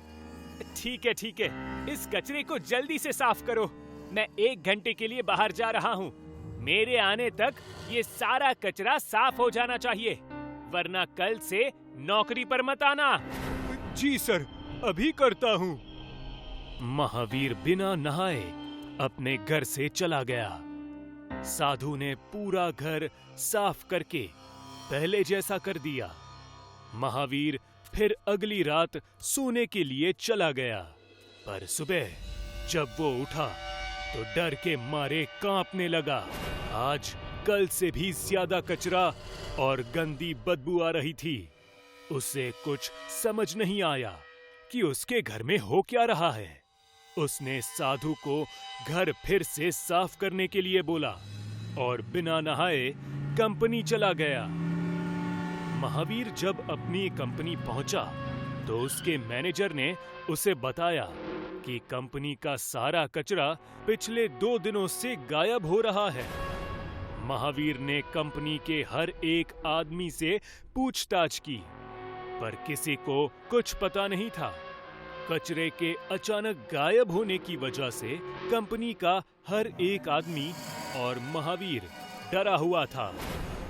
ठीक है, ठीक है, इस कचरे को जल्दी से साफ करो। मैं 1 घंटे के लिए बाहर जा रहा हूँ। मेरे आने तक ये सारा कचरा साफ हो जाना चाहिए, वरना कल से नौकरी पर मत आना। जी सर, अभी करता हूँ। महावीर बिना नहाए अपने घर से चला गया। साधु ने पूरा घर साफ करके पहले जैसा कर दिया। महावीर फिर अगली रात सोने के लिए चला गया, पर सुबह जब वो उठा तो डर के मारे कांपने लगा। आज कल से भी ज्यादा कचरा और गंदी बदबू आ रही थी। उसे कुछ समझ नहीं आया कि उसके घर में हो क्या रहा है। उसने साधु को घर फिर से साफ करने के लिए बोला और बिना नहाए कंपनी चला गया। महावीर जब अपनी कंपनी पहुंचा तो उसके मैनेजर ने उसे बताया कि कंपनी का सारा कचरा पिछले 2 दिनों से गायब हो रहा है। महावीर ने कंपनी के हर एक आदमी से पूछताछ की, पर किसी को कुछ पता नहीं था। कचरे के अचानक गायब होने की वजह से कंपनी का हर एक आदमी और महावीर डरा हुआ था,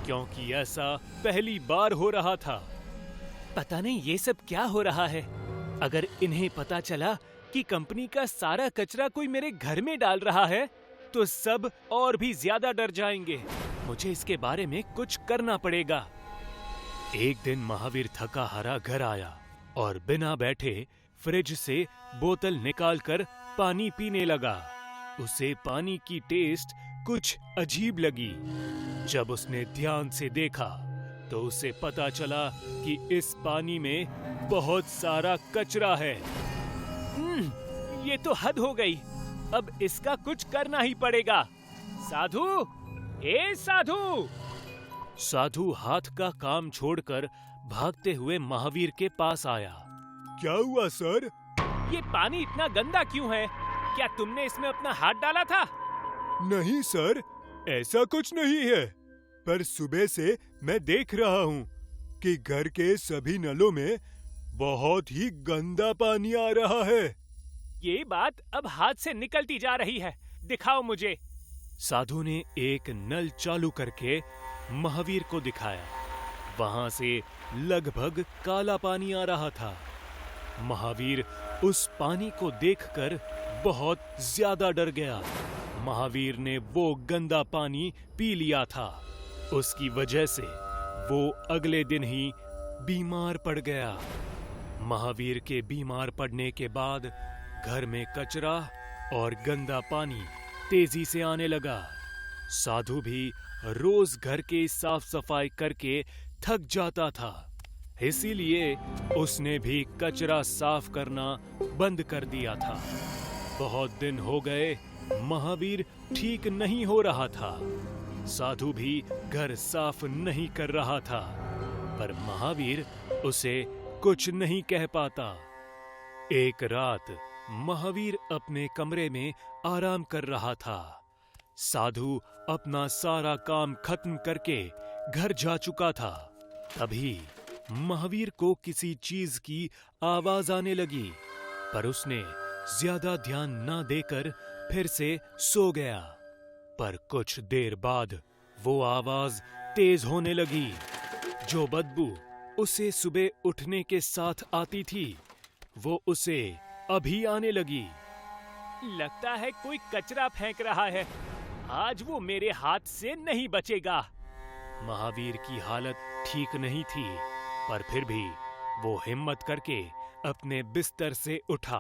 क्योंकि ऐसा पहली बार हो रहा था। पता नहीं ये सब क्या हो रहा है। अगर इन्हें पता चला कि कंपनी का सारा कचरा कोई मेरे घर में डाल रहा है तो सब और भी ज्यादा डर जाएंगे। मुझे इसके बारे में कुछ करना पड़ेगा। एक दिन महावीर थका हारा घर आया और बिना बैठे फ्रिज से बोतल निकालकर पानी पीने लगा। उसे पानी की टेस्ट कुछ अजीब लगी। जब उसने ध्यान से देखा तो उसे पता चला कि इस पानी में बहुत सारा कचरा है। ये तो हद हो गई। अब इसका कुछ करना ही पड़ेगा। साधु, ए साधु! साधु हाथ का काम छोड़कर भागते हुए महावीर के पास आया। क्या हुआ सर? ये पानी इतना गंदा क्यों है? क्या तुमने इसमें अपना हाथ डाला था? नहीं सर, ऐसा कुछ नहीं है, पर सुबह से मैं देख रहा हूँ कि घर के सभी नलों में बहुत ही गंदा पानी आ रहा है। ये बात अब हाथ से निकलती जा रही है। दिखाओ मुझे। साधु ने एक नल चालू करके महावीर को दिखाया। वहां से लगभग काला पानी आ रहा था। महावीर उस पानी को देखकर बहुत ज्यादा डर गया। महावीर ने वो गंदा पानी पी लिया था। उसकी वजह से वो अगले दिन ही बीमार पड़ गया। महावीर के बीमार पड़ने के बाद घर में कचरा और गंदा पानी तेजी से आने लगा। साधु भी रोज घर की साफ सफाई करके थक जाता था, इसीलिए उसने भी कचरा साफ करना बंद कर दिया था। बहुत दिन हो गए, महावीर ठीक नहीं हो रहा था। साधु भी घर साफ नहीं कर रहा था, पर महावीर उसे कुछ नहीं कह पाता। एक रात महावीर अपने कमरे में आराम कर रहा था। साधु अपना सारा काम खत्म करके घर जा चुका था। तभी महावीर को किसी चीज की आवाज आने लगी, पर उसने ज्यादा ध्यान न देकर फिर से सो गया। पर कुछ देर बाद वो आवाज तेज होने लगी। जो बदबू उसे सुबह उठने के साथ आती थी, वो उसे अभी आने लगी। लगता है कोई कचरा फेंक रहा है। आज वो मेरे हाथ से नहीं बचेगा। महावीर की हालत ठीक नहीं थी, पर फिर भी वो हिम्मत करके अपने बिस्तर से उठा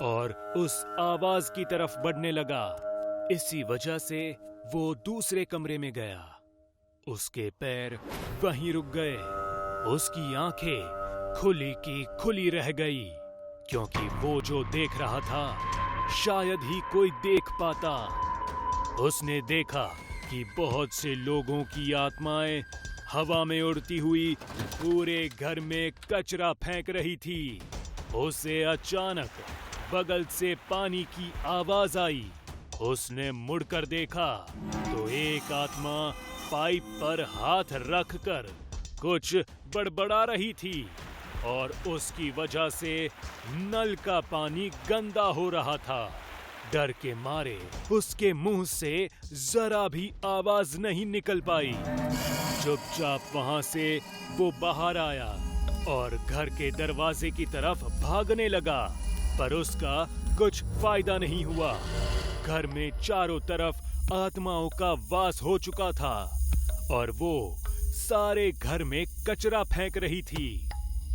और उस आवाज की तरफ बढ़ने लगा। इसी वजह से वो दूसरे कमरे में गया। उसके पैर वहीं रुक गए। उसकी आंखें खुली की खुली रह गई, क्योंकि वो जो देख रहा था शायद ही कोई देख पाता। उसने देखा कि बहुत से लोगों की आत्माएं हवा में उड़ती हुई पूरे घर में कचरा फेंक रही थी। उसे अचानक बगल से पानी की आवाज आई। उसने मुड़कर देखा तो एक आत्मा पाइप पर हाथ रखकर कुछ बड़बड़ा रही थी और उसकी वजह से नल का पानी गंदा हो रहा था। डर के मारे उसके मुंह से जरा भी आवाज नहीं निकल पाई। चुपचाप वहां से वो बाहर आया और घर के दरवाजे की तरफ भागने लगा, पर उसका कुछ फायदा नहीं हुआ। घर में चारों तरफ आत्माओं का वास हो चुका था और वो सारे घर में कचरा फेंक रही थी।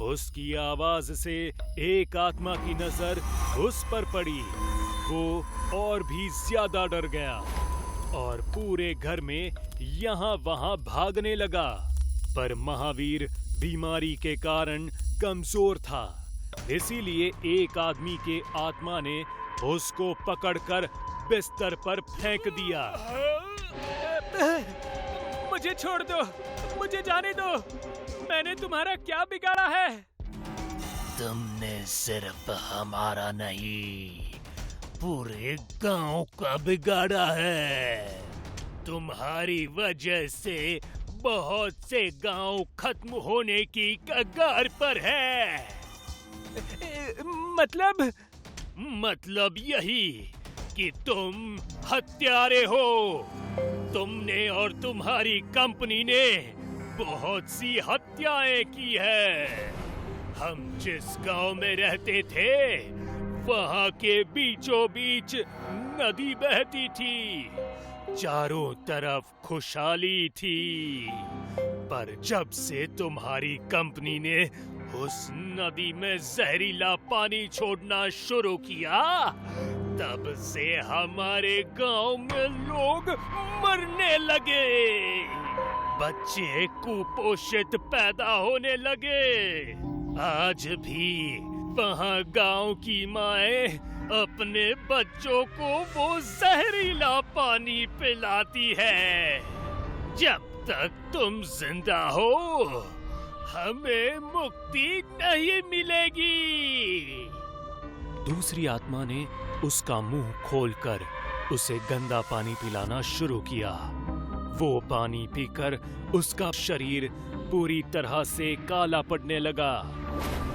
उसकी आवाज से एक आत्मा की नजर उस पर पड़ी। वो और भी ज्यादा डर गया और पूरे घर में यहाँ वहाँ भागने लगा, पर महावीर बीमारी के कारण कमजोर था। इसीलिए एक आदमी के आत्मा ने उसको पकड़कर बिस्तर पर फेंक दिया। मुझे छोड़ दो, मुझे जाने दो। मैंने तुम्हारा क्या बिगाड़ा है? तुमने सिर्फ हमारा नहीं, पूरे गांव का बिगाड़ा है। तुम्हारी वजह से बहुत से गांव खत्म होने की कगार पर है। मतलब यही कि तुम हत्यारे हो। तुमने और तुम्हारी कंपनी ने बहुत सी हत्याएं की है। हम जिस गांव में रहते थे वहां के बीचों बीच नदी बहती थी, चारों तरफ खुशहाली थी। पर जब से तुम्हारी कंपनी ने उस नदी में जहरीला पानी छोड़ना शुरू किया, तब से हमारे गांव में लोग मरने लगे। बच्चे कुपोषित पैदा होने लगे। आज भी वहाँ गांव की माएं अपने बच्चों को वो जहरीला पानी पिलाती है। जब तक तुम जिंदा हो, हमें मुक्ति नहीं मिलेगी। दूसरी आत्मा ने उसका मुंह खोलकर उसे गंदा पानी पिलाना शुरू किया। वो पानी पीकर उसका शरीर पूरी तरह से काला पड़ने लगा।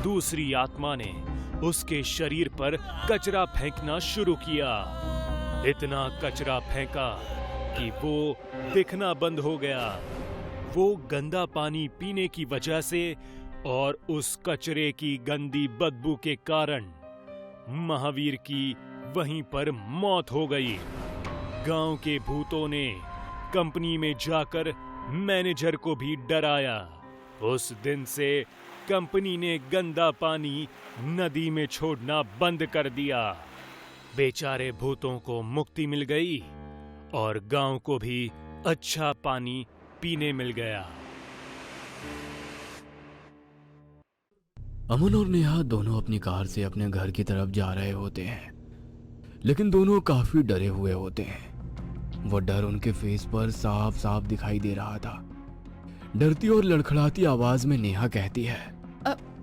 दूसरी आत्मा ने उसके शरीर पर कचरा फेंकना शुरू किया। इतना कचरा फेंका कि वो दिखना बंद हो गया। वो गंदा पानी पीने की वजह से और उस कचरे की गंदी बदबू के कारण महावीर की वहीं पर मौत हो गई। गांव के भूतों ने कंपनी में जाकर मैनेजर को भी डराया। उस दिन से कंपनी ने गंदा पानी नदी में छोड़ना बंद कर दिया। बेचारे भूतों को मुक्ति मिल गई और गांव को भी अच्छा पानी पीने मिल गया। अमन और नेहा दोनों अपनी कार से अपने घर की तरफ जा रहे होते हैं, लेकिन दोनों काफी डरे हुए होते हैं। वो डर उनके फेस पर साफ साफ दिखाई दे रहा था। डरती और लड़खड़ाती आवाज में नेहा कहती है,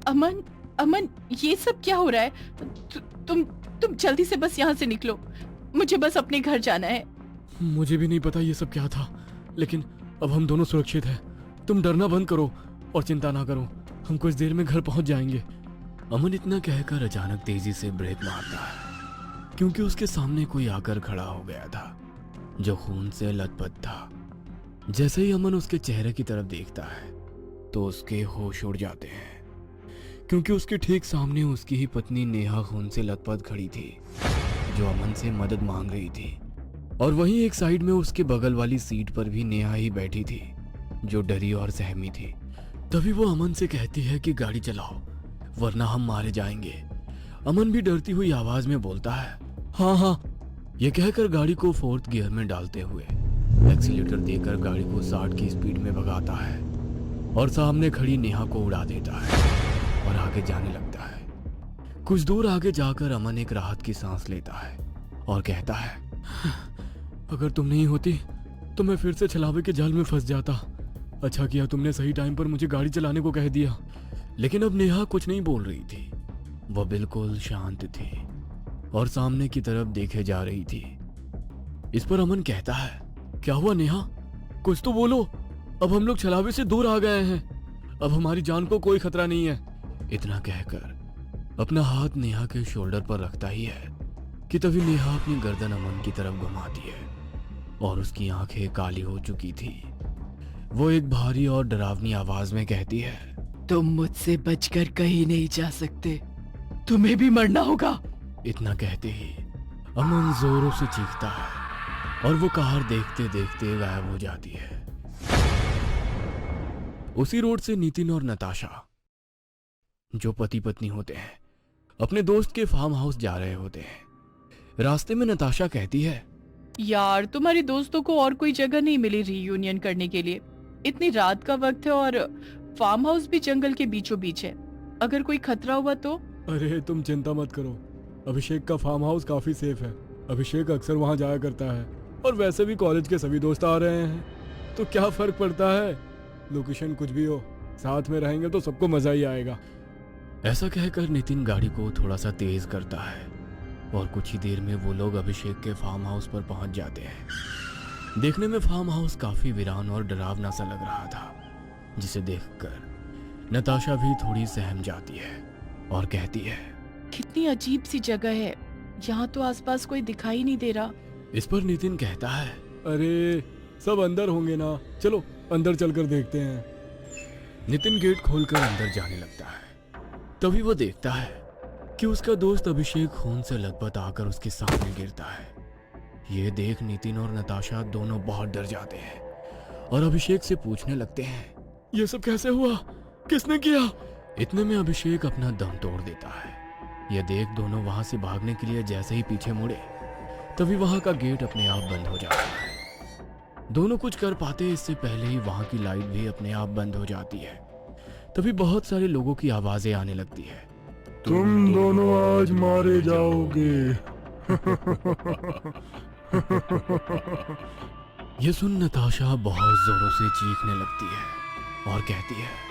अमन अमन ये सब क्या हो रहा है? तुम जल्दी से बस यहाँ से निकलो। मुझे बस अपने घर जाना है। मुझे भी नहीं पता ये सब क्या था, लेकिन अब हम दोनों सुरक्षित हैं। तुम डरना बंद करो और चिंता ना करो, हम कुछ देर में घर पहुंच जाएंगे। अमन इतना कहकर अचानक तेजी से ब्रेक मारता है, क्योंकि उसके सामने कोई आकर खड़ा हो गया था जो खून से लथपथ था। जैसे ही अमन उसके चेहरे की तरफ देखता है तो उसके होश उड़ जाते हैं, क्योंकि उसके ठीक सामने उसकी ही पत्नी नेहा खून से लथपथ खड़ी थी, जो अमन से मदद मांग रही थी। और वहीं एक साइड में उसके बगल वाली सीट पर भी नेहा ही बैठी थी, जो डरी और सहमी थी। तभी वो अमन से कहती है कि गाड़ी चलाओ वरना हम मारे जाएंगे। अमन भी डरती हुई आवाज में बोलता है हाँ हाँ। ये कहकर गाड़ी को 4th गियर में डालते हुए एक्सीलेटर देकर गाड़ी को 60 की स्पीड में भगाता है और सामने खड़ी नेहा को उड़ा देता है और आगे जाने लगता है। कुछ दूर आगे जाकर अमन एक राहत की सांस लेता है और कहता है अगर तुम नहीं होती तो मैं फिर से छलावे के जाल में फंस जाता। अच्छा किया तुमने सही टाइम पर मुझे गाड़ी चलाने को कह दिया। लेकिन अब नेहा कुछ नहीं बोल रही थी, वह बिल्कुल शांत थी और सामने की तरफ देखे जा रही थी। इस पर अमन कहता है क्या हुआ नेहा, कुछ तो बोलो, अब हम लोग छलावे से दूर आ गए हैं, अब हमारी जान को कोई खतरा नहीं है। इतना कहकर अपना हाथ नेहा के शोल्डर पर रखता ही है कि तभी नेहा अपनी गर्दन अमन की तरफ घुमाती है और उसकी आंखें काली हो चुकी थी। वो एक भारी और डरावनी आवाज में कहती है तुम मुझसे बचकर कहीं नहीं जा सकते, तुम्हें भी मरना होगा। इतना कहते ही अमन जोरों से चीखता है और वो कार देखते देखते गायब हो जाती है। उसी रोड से नितिन और नताशा, जो पति पत्नी होते हैं, अपने दोस्त के फार्म हाउस जा रहे होते हैं। रास्ते में नताशा कहती है यार तुम्हारे दोस्तों को और कोई जगह नहीं मिली रीयूनियन करने के लिए, इतनी रात का वक्त है और फार्म हाउस भी जंगल के बीचों बीच है, अगर कोई खतरा हुआ तो। अरे तुम चिंता मत करो, अभिषेक का फार्म हाउस काफी सेफ है। अभिषेक अक्सर वहाँ जाया करता है और वैसे भी कॉलेज के सभी दोस्त आ रहे हैं, तो क्या फर्क पड़ता है, लोकेशन कुछ भी हो, साथ में रहेंगे तो सबको मजा ही आएगा। ऐसा कहकर नितिन गाड़ी को थोड़ा सा तेज करता है और कुछ ही देर में वो लोग अभिषेक के फार्म हाउस पर पहुंच जाते हैं। देखने में फार्म हाउस काफी वीरान और डरावना सा लग रहा था, जिसे देखकर नताशा भी थोड़ी सहम जाती है और कहती है कितनी अजीब सी जगह है, यहाँ तो आसपास कोई दिखाई नहीं दे रहा। इस पर नितिन कहता है अरे सब अंदर होंगे ना, चलो अंदर चलकर देखते हैं। नितिन गेट खोलकर अंदर जाने लगता है। तभी वो देखता है कि उसका दोस्त अभिषेक खून से लथपथ आकर उसके सामने गिरता है। ये देख नितिन और नताशा दोनों बहुत डर जाते हैं और अभिषेक से पूछने लगते हैं ये सब कैसे हुआ, किसने किया। इतने में अभिषेक अपना दम तोड़ देता है। यह देख दोनों वहां से भागने के लिए जैसे ही पीछे मुड़े, तभी वहां का गेट अपने आप बंद हो जाता है। दोनों कुछ कर पाते इससे पहले ही वहां की लाइट भी अपने आप बंद हो जाती है। तभी बहुत सारे लोगों की आवाजें आने लगती है तुम दोनों आज मारे जाओगे। ये सुन नताशा बहुत जोरों से चीखने लगती है और कहती है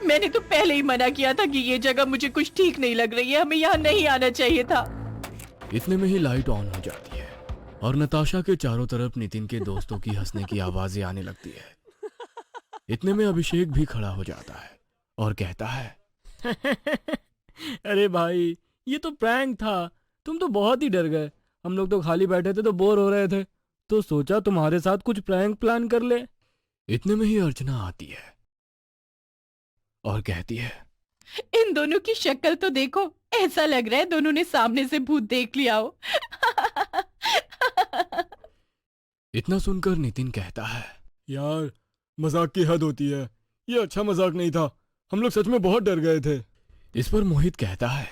मैंने तो पहले ही मना किया था कि ये जगह मुझे कुछ ठीक नहीं लग रही है, हमें यहाँ नहीं आना चाहिए था। इतने में ही लाइट ऑन हो जाती है और नताशा के चारों तरफ नितिन के दोस्तों की हंसने की आवाजें आने लगती है। इतने में अभिषेक भी खड़ा हो जाता है और कहता है अरे भाई ये तो प्रैंक था, तुम तो बहुत ही डर गए। हम लोग तो खाली बैठे थे तो बोर हो रहे थे, तो सोचा तुम्हारे साथ कुछ प्रैंक प्लान कर ले। इतने में ही अर्चना आती है और कहती है इन दोनों की शक्ल तो देखो, ऐसा लग रहा है दोनों ने सामने से भूत देख लिया हो। इतना सुनकर नितिन कहता है यार मजाक की हद होती है, ये अच्छा मजाक नहीं था, हम लोग सच में बहुत डर गए थे। इस पर मोहित कहता है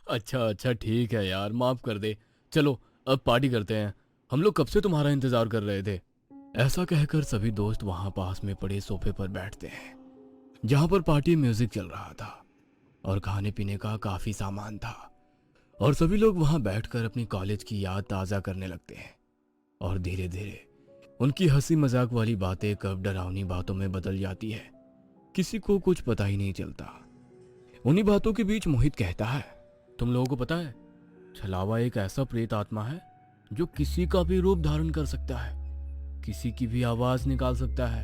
अच्छा ठीक है यार, माफ कर दे, चलो अब पार्टी करते हैं, हम लोग कब से तुम्हारा इंतजार कर रहे थे। ऐसा कहकर सभी दोस्त वहां पास में पड़े सोफे पर बैठते हैं, जहां पर पार्टी म्यूजिक चल रहा था और खाने पीने का काफी सामान था। और सभी लोग वहां बैठकर अपनी कॉलेज की याद ताजा करने लगते हैं और धीरे धीरे उनकी हंसी मजाक वाली बातें कब डरावनी बातों में बदल जाती है, किसी को कुछ पता ही नहीं चलता। उन्हीं बातों के बीच मोहित कहता है तुम लोगों को पता है छलावा एक ऐसा प्रेत आत्मा है जो किसी का भी रूप धारण कर सकता है, किसी की भी आवाज निकाल सकता है,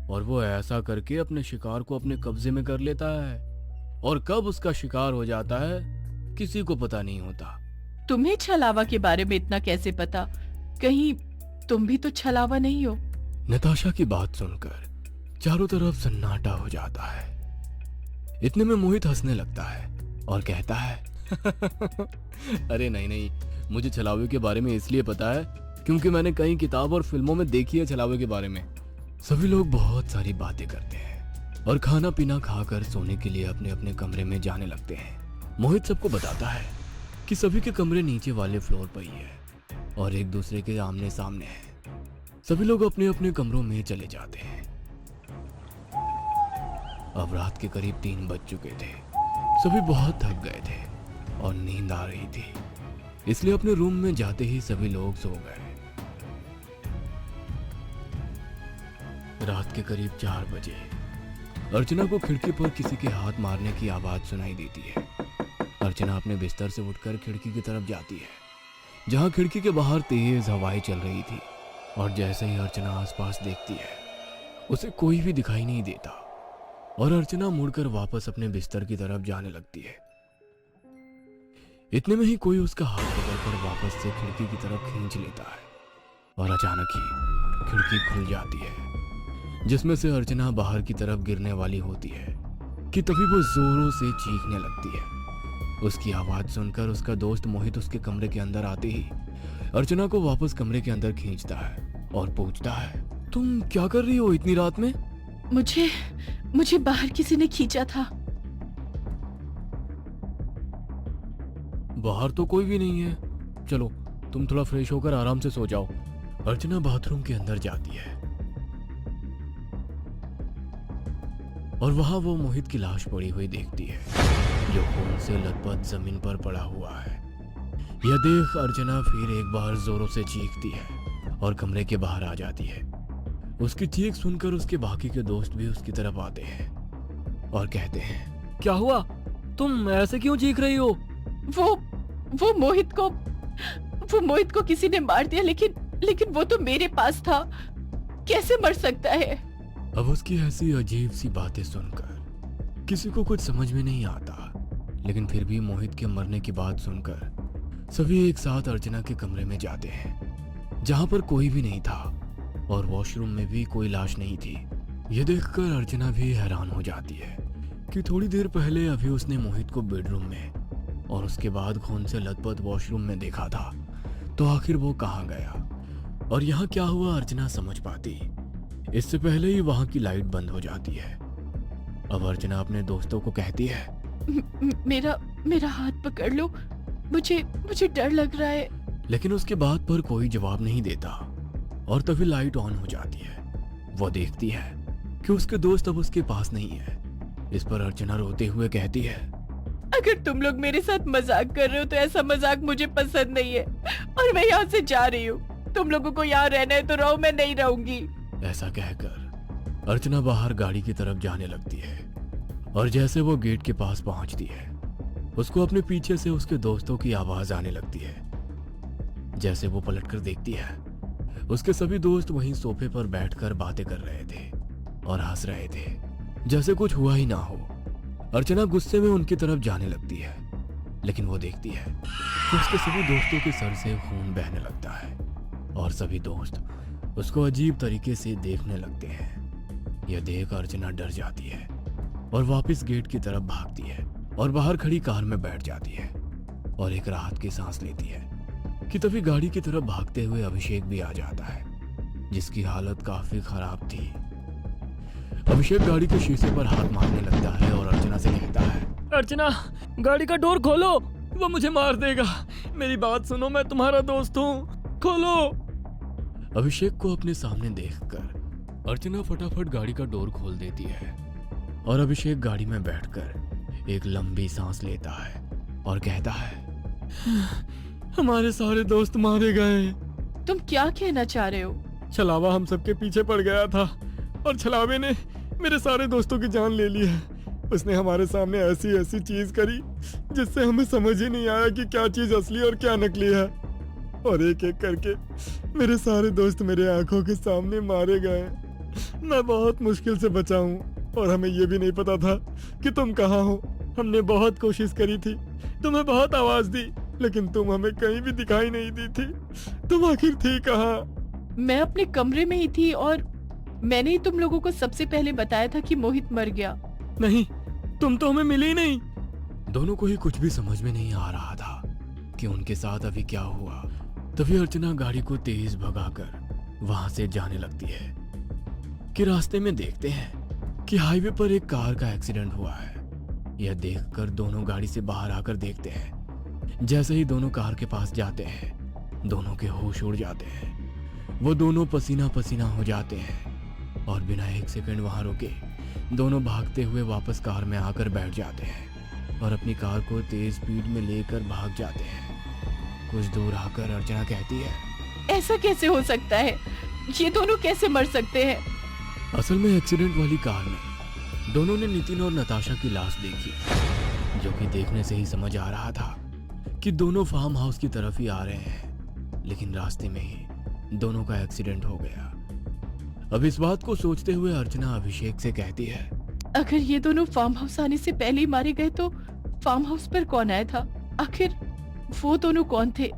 और वो ऐसा करके अपने शिकार को अपने कब्जे में कर लेता है। और कब उसका शिकार हो जाता है किसी को पता नहीं होता। तुम्हें छलावा के बारे में इतना कैसे पता? कहीं तुम भी तो छलावा नहीं हो? नताशा की बात सुनकर चारों तरफ सन्नाटा हो जाता है। इतने में मोहित हंसने लगता है और कहता है अरे नहीं, मुझे छलावे के बारे में इसलिए पता है क्योंकि मैंने कई किताब और फिल्मों में देखी है छलावे के बारे में। सभी लोग बहुत सारी बातें करते हैं और खाना पीना खाकर सोने के लिए अपने अपने कमरे में जाने लगते हैं। मोहित सबको बताता है कि सभी के कमरे नीचे वाले फ्लोर पर ही है और एक दूसरे के आमने सामने है। सभी लोग अपने अपने कमरों में चले जाते हैं। अब रात के करीब 3 बज चुके थे। सभी बहुत थक गए थे और नींद आ रही थी, इसलिए अपने रूम में जाते ही सभी लोग सो गए। रात के करीब 4 बजे अर्चना को खिड़की पर किसी के हाथ मारने की आवाज सुनाई देती है। अर्चना अपने बिस्तर से उठकर खिड़की की तरफ जाती है, जहां खिड़की के बाहर तेज हवाएं चल रही थी। और जैसे ही अर्चना आसपास देखती है, उसे कोई भी दिखाई नहीं देता और अर्चना मुड़कर वापस अपने बिस्तर की तरफ जाने लगती है। इतने में ही कोई उसका हाथ पकड़कर वापस से खिड़की की तरफ खींच लेता है और अचानक ही खिड़की खुल जाती है, जिसमें से अर्चना बाहर की तरफ गिरने वाली होती है कि तभी वो जोरों से चीखने लगती है। उसकी आवाज सुनकर उसका दोस्त मोहित उसके कमरे के अंदर आते ही अर्चना को वापस कमरे के अंदर खींचता है और पूछता है, तुम क्या कर रही हो इतनी रात में? मुझे बाहर किसी ने खींचा था। बाहर तो कोई भी नहीं है, चलो तुम थोड़ा फ्रेश होकर आराम से सो जाओ। अर्चना बाथरूम के अंदर जाती है और वहां वो मोहित की लाश पड़ी हुई देखती है, जो खून से लथपथ जमीन पर पड़ा हुआ है। यह देख अर्चना फिर एक बार जोरों से चीखती है और कमरे के बाहर आ जाती है। उसकी चीख सुनकर उसके बाकी के दोस्त भी उसकी तरफ आते हैं और कहते हैं, क्या हुआ? तुम ऐसे क्यों चीख रही हो? वो मोहित को किसी ने मार दिया, लेकिन वो तो मेरे पास था, कैसे मर सकता है? अब उसकी ऐसी अजीब सी बातें सुनकर किसी को कुछ समझ में नहीं आता, लेकिन फिर भी मोहित के मरने की बात सुनकर सभी एक साथ अर्चना के कमरे में जाते हैं, जहां पर कोई भी नहीं था और वॉशरूम में भी कोई लाश नहीं थी। यह देखकर अर्चना भी हैरान हो जाती है कि थोड़ी देर पहले अभी उसने मोहित को बेडरूम में और उसके बाद खून से लथपथ वॉशरूम में देखा था, तो आखिर वो कहाँ गया और यहाँ क्या हुआ अर्चना समझ पाती इससे पहले ही वहां की लाइट बंद हो जाती है। अब अर्चना अपने दोस्तों को कहती है, मेरा हाथ पकड़ लो, मुझे डर लग रहा है। लेकिन उसके बात पर कोई जवाब नहीं देता और तभी लाइट ऑन हो जाती है। वो देखती है कि उसके दोस्त अब उसके पास नहीं है। इस पर अर्चना रोते हुए कहती है, अगर तुम लोग मेरे साथ मजाक कर रहे हो तो ऐसा मजाक मुझे पसंद नहीं है और मैं यहाँ से जा रही हूँ। तुम लोगों को यहाँ रहना है तो रहो, मैं नहीं रहूंगी। ऐसा कहकर अर्चना बाहर गाड़ी की तरफ जाने लगती है और जैसे वो गेट के पास पहुंचती है, उसको अपने पीछे से उसके दोस्तों की आवाज आने लगती है। जैसे वो पलटकर देखती है, उसके सभी दोस्त वहीं सोफे पर बैठकर बातें कर रहे थे और हंस रहे थे, जैसे कुछ हुआ ही ना हो। अर्चना गुस्से में उनकी तरफ जाने लगती है, लेकिन वो देखती है कि उसके सभी दोस्तों के सर से खून बहने लगता है और सभी दोस्त उसको अजीब तरीके से देखने लगते हैं। यह देख अर्चना डर जाती है और वापस गेट की तरफ भागती है और बाहर खड़ी कार में बैठ जाती है और एक राहत की सांस लेती है कि तभी गाड़ी की तरफ भागते हुए अभिषेक भी आ जाता है, जिसकी हालत काफी खराब थी। अभिषेक गाड़ी के शीशे पर हाथ मारने लगता है और अर्चना से कहता है, अर्चना, गाड़ी का डोर खोलो, वो मुझे मार देगा। मेरी बात सुनो, मैं तुम्हारा दोस्त हूँ, खोलो। अभिषेक को अपने सामने देखकर अर्चना फटाफट गाड़ी का डोर खोल देती है और अभिषेक गाड़ी में बैठकर एक लंबी सांस लेता है और कहता है, हमारे सारे दोस्त मारे गए। तुम क्या कहना चाह रहे हो? छलावा हम सबके पीछे पड़ गया था और छलावे ने मेरे सारे दोस्तों की जान ले ली है। उसने हमारे सामने ऐसी चीज करी जिससे हमें समझ ही नहीं आया कि क्या चीज असली और क्या नकली है। और एक एक करके मेरे सारे दोस्त मेरे आंखों के सामने मारे गए। मैं बहुत मुश्किल से बचा हूँ और हमें ये भी नहीं पता था कि तुम कहाँ हो। हमने बहुत कोशिश करी थी, तुम्हें बहुत आवाज दी, लेकिन तुम हमें कहीं भी दिखाई नहीं दी थी। तुम आखिर थी कहाँ? मैं अपने कमरे में ही थी और मैंने ही तुम लोगों को सबसे पहले बताया था कि मोहित मर गया। नहीं, तुम तो हमें मिली नहीं। दोनों को ही कुछ भी समझ में नहीं आ रहा था कि उनके साथ अभी क्या हुआ। तभी अर्चना गाड़ी को तेज भगाकर वहां से जाने लगती है कि रास्ते में देखते हैं कि हाईवे पर एक कार का एक्सीडेंट हुआ है। यह देखकर दोनों गाड़ी से बाहर आकर देखते हैं। जैसे ही दोनों कार के पास जाते हैं, दोनों के होश उड़ जाते हैं। वो दोनों पसीना पसीना हो जाते हैं और बिना एक सेकंड वहां रुके दोनों भागते हुए वापस कार में आकर बैठ जाते हैं और अपनी कार को तेज स्पीड में लेकर भाग जाते हैं। कुछ दूर आकर अर्चना कहती है, ऐसा कैसे हो सकता है? ये दोनों कैसे मर सकते हैं? असल में एक्सीडेंट वाली कार में दोनों ने नितिन और नताशा की लाश देखी, जो कि देखने से ही समझ आ रहा था कि दोनों फार्म हाउस की तरफ ही आ रहे हैं। लेकिन रास्ते में ही दोनों का एक्सीडेंट हो गया। अब इस बात को सोचते हुए अर्चना अभिषेक से कहती है, अगर ये दोनों फार्म हाउस आने से पहले ही मारे गए तो फार्म हाउस पर कौन आया था? आखिर वो दोनों कौन थे?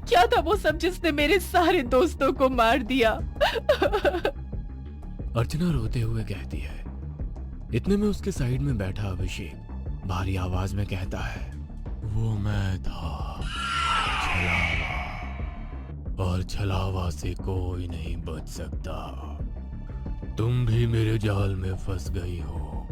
क्या था वो सब जिसने मेरे सारे दोस्तों को मार दिया? अर्चना रोते हुए कहती है। इतने में उसके साइड में बैठा अभिषेक भारी आवाज में कहता है, वो मैं था, छलावा, और छलावा से कोई नहीं बच सकता। तुम भी मेरे जाल में फंस गई हो,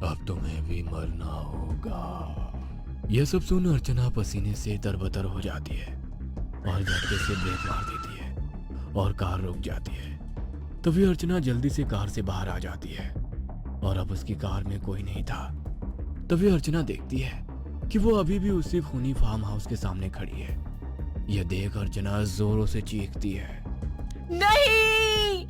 अब तुम्हें भी मरना होगा। यह सब सुन अर्चना पसीने से तरबतर हो जाती है और झटके से ब्रेक मार देती है और कार रुक जाती है। तभी अर्चना जल्दी से कार से बाहर आ जाती है और अब उसकी कार में कोई नहीं था। तभी अर्चना देखती है कि वो अभी भी उसी खूनी फार्म हाउस के सामने खड़ी है। यह देख अर्चना जोरों से चीखती है, नहीं!